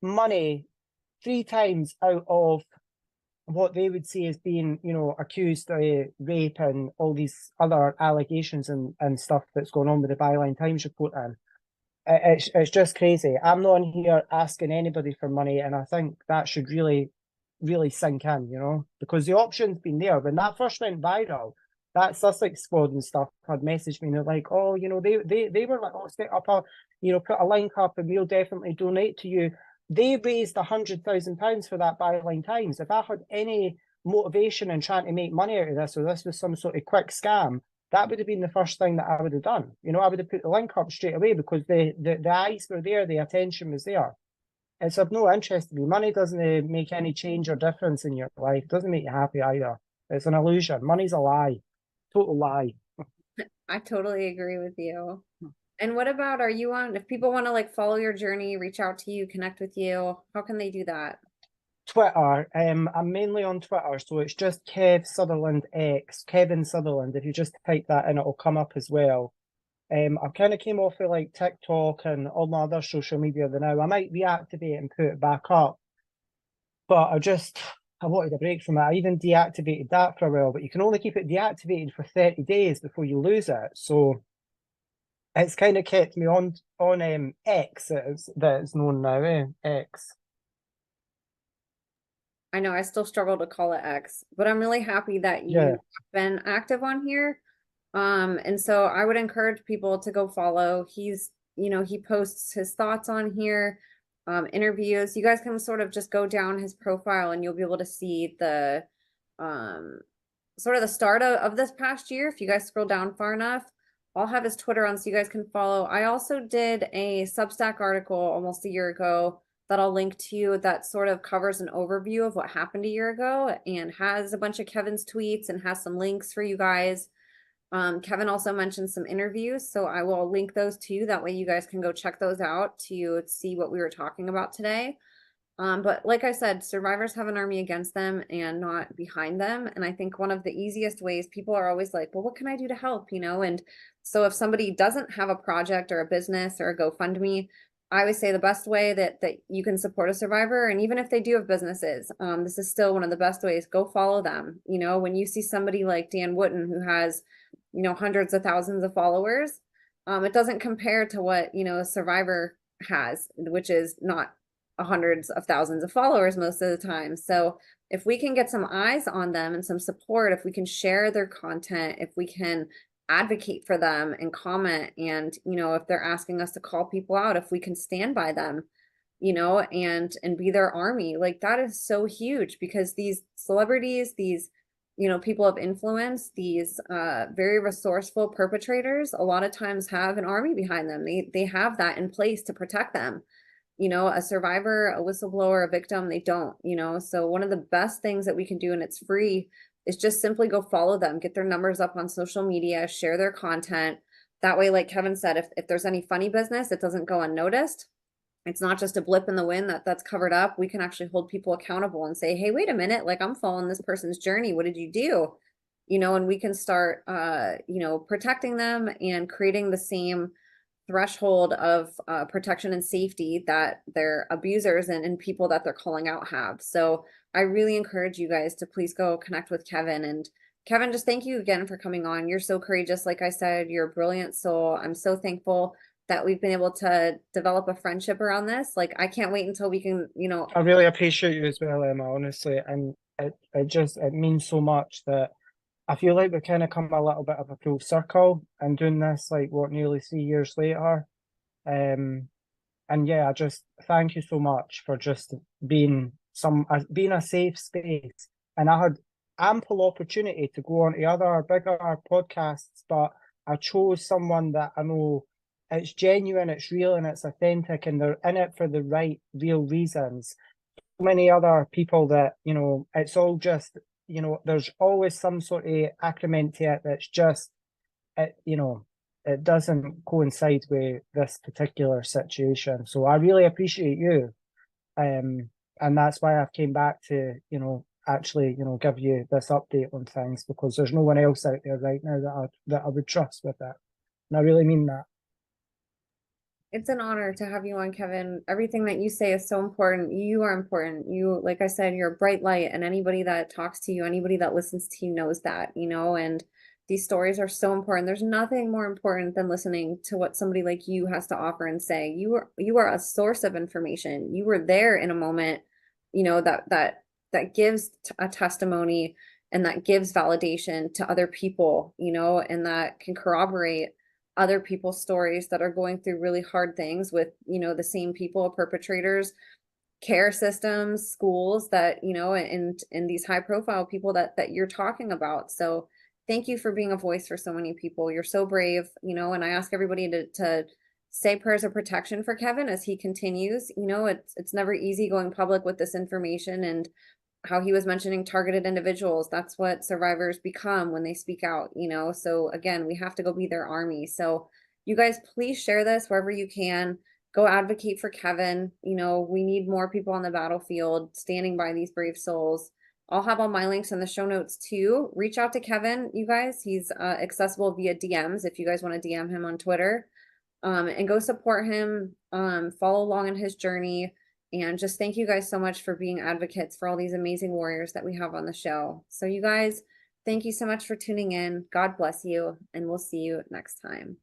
money 3 times out of what they would see as being, you know, accused of rape and all these other allegations and stuff that's going on with the Byline Times report. And it's just crazy. I'm not in here asking anybody for money, and I think that should really, really sink in, you know, because the option's been there. When that first went viral, that Sussex squad and stuff had messaged me, and they're like, oh, you know, they were like, oh, set up a, you know, put a link up and we'll definitely donate to you. They raised £100,000 for that Byline Times. If I had any motivation in trying to make money out of this, or this was some sort of quick scam, that would have been the first thing that I would have done. You know, I would have put the link up straight away because the eyes were there, the attention was there. It's of no interest to me. Money doesn't make any change or difference in your life. It doesn't make you happy either. It's an illusion. Money's a lie. Total lie. I totally agree with you. And what about, are you on, if people want to like follow your journey, reach out to you, connect with you, how can they do that? Twitter. I'm mainly on Twitter, so it's just Kev Sutherland X, Kevin Sutherland. If you just type that in, it'll come up as well. I kind of came off of like TikTok and all my other social media now. I might reactivate and put it back up, but I wanted a break from it. I even deactivated that for a while, but you can only keep it deactivated for 30 days before you lose it. So it's kind of kept me on X, that it's known now, X. I know I still struggle to call it X, but I'm really happy that Yeah. you've been active on here. And so I would encourage people to go follow. He's, you know, he posts his thoughts on here, interviews. You guys can sort of just go down his profile and you'll be able to see the um sort of the start of this past year. If you guys scroll down far enough, I'll have his Twitter on so you guys can follow. I also did a Substack article almost a year ago that I'll link to you that sort of covers an overview of what happened a year ago and has a bunch of Kevin's tweets and has some links for you guys. Kevin also mentioned some interviews, so I will link those too. That way you guys can go check those out to see what we were talking about today. But like I said, survivors have an army against them and not behind them. And I think one of the easiest ways, people are always like, well, what can I do to help? You know, and so if somebody doesn't have a project or a business or a GoFundMe, I would say the best way that you can support a survivor, and even if they do have businesses, this is still one of the best ways. Go follow them. You know, when you see somebody like Dan Wooten who has, you know, hundreds of thousands of followers, it doesn't compare to what, you know, a survivor has, which is not hundreds of thousands of followers most of the time. So if we can get some eyes on them and some support, if we can share their content, if we can advocate for them and comment, and you know, if they're asking us to call people out, if we can stand by them, you know, and be their army, like that is so huge, because these celebrities, these, you know, people of influence, these very resourceful perpetrators a lot of times have an army behind them. They have that in place to protect them. You know, a survivor, a whistleblower, a victim, they don't, you know. So one of the best things that we can do, and it's free, is just simply go follow them, get their numbers up on social media, share their content. That way, like Kevin said, if there's any funny business, it doesn't go unnoticed. It's not just a blip in the wind that's covered up. We can actually hold people accountable and say, hey, wait a minute, like I'm following this person's journey. What did you do? You know, and we can start you know, protecting them and creating the same threshold of protection and safety that their abusers and people that they're calling out have. So I really encourage you guys to please go connect with Kevin. And Kevin, just thank you again for coming on. You're so courageous. Like I said, you're a brilliant soul. I'm so thankful that we've been able to develop a friendship around this. Like, I can't wait until we can, you know. I really appreciate you as well, Emma, honestly. And it means so much that I feel like we've kind of come a little bit of a full circle and doing this, like, what, nearly 3 years later. And yeah, I just thank you so much for just being a safe space. And I had ample opportunity to go on to other bigger podcasts, but I chose someone that I know it's genuine, it's real, and it's authentic, and they're in it for the right, real reasons. many other people that, it's all just, there's always some sort of accrement to it that's just, it doesn't coincide with this particular situation. So I really appreciate you. And that's why I've came back to, actually, give you this update on things, because there's no one else out there right now that I would trust with it. And I really mean that. It's an honor to have you on, Kevin. Everything that you say is so important. You are important. You, like I said, you're a bright light, and anybody that talks to you, anybody that listens to you knows that, and these stories are so important. There's nothing more important than listening to what somebody like you has to offer and say. You are a source of information. You were there in a moment, that gives a testimony and that gives validation to other people, and that can corroborate other people's stories that are going through really hard things with, the same people, perpetrators, care systems, schools that, and these high profile people that you're talking about. So thank you for being a voice for so many people. You're so brave, and I ask everybody to say prayers of protection for Kevin as he continues. It's never easy going public with this information, and how he was mentioning targeted individuals. That's what survivors become when they speak out, So again, we have to go be their army. So you guys, please share this wherever you can. Go advocate for Kevin. We need more people on the battlefield standing by these brave souls. I'll have all my links in the show notes too. Reach out to Kevin, you guys. He's accessible via DMs if you guys want to DM him on Twitter. And go support him, follow along in his journey. And just thank you guys so much for being advocates for all these amazing warriors that we have on the show. So, you guys, thank you so much for tuning in. God bless you, and we'll see you next time.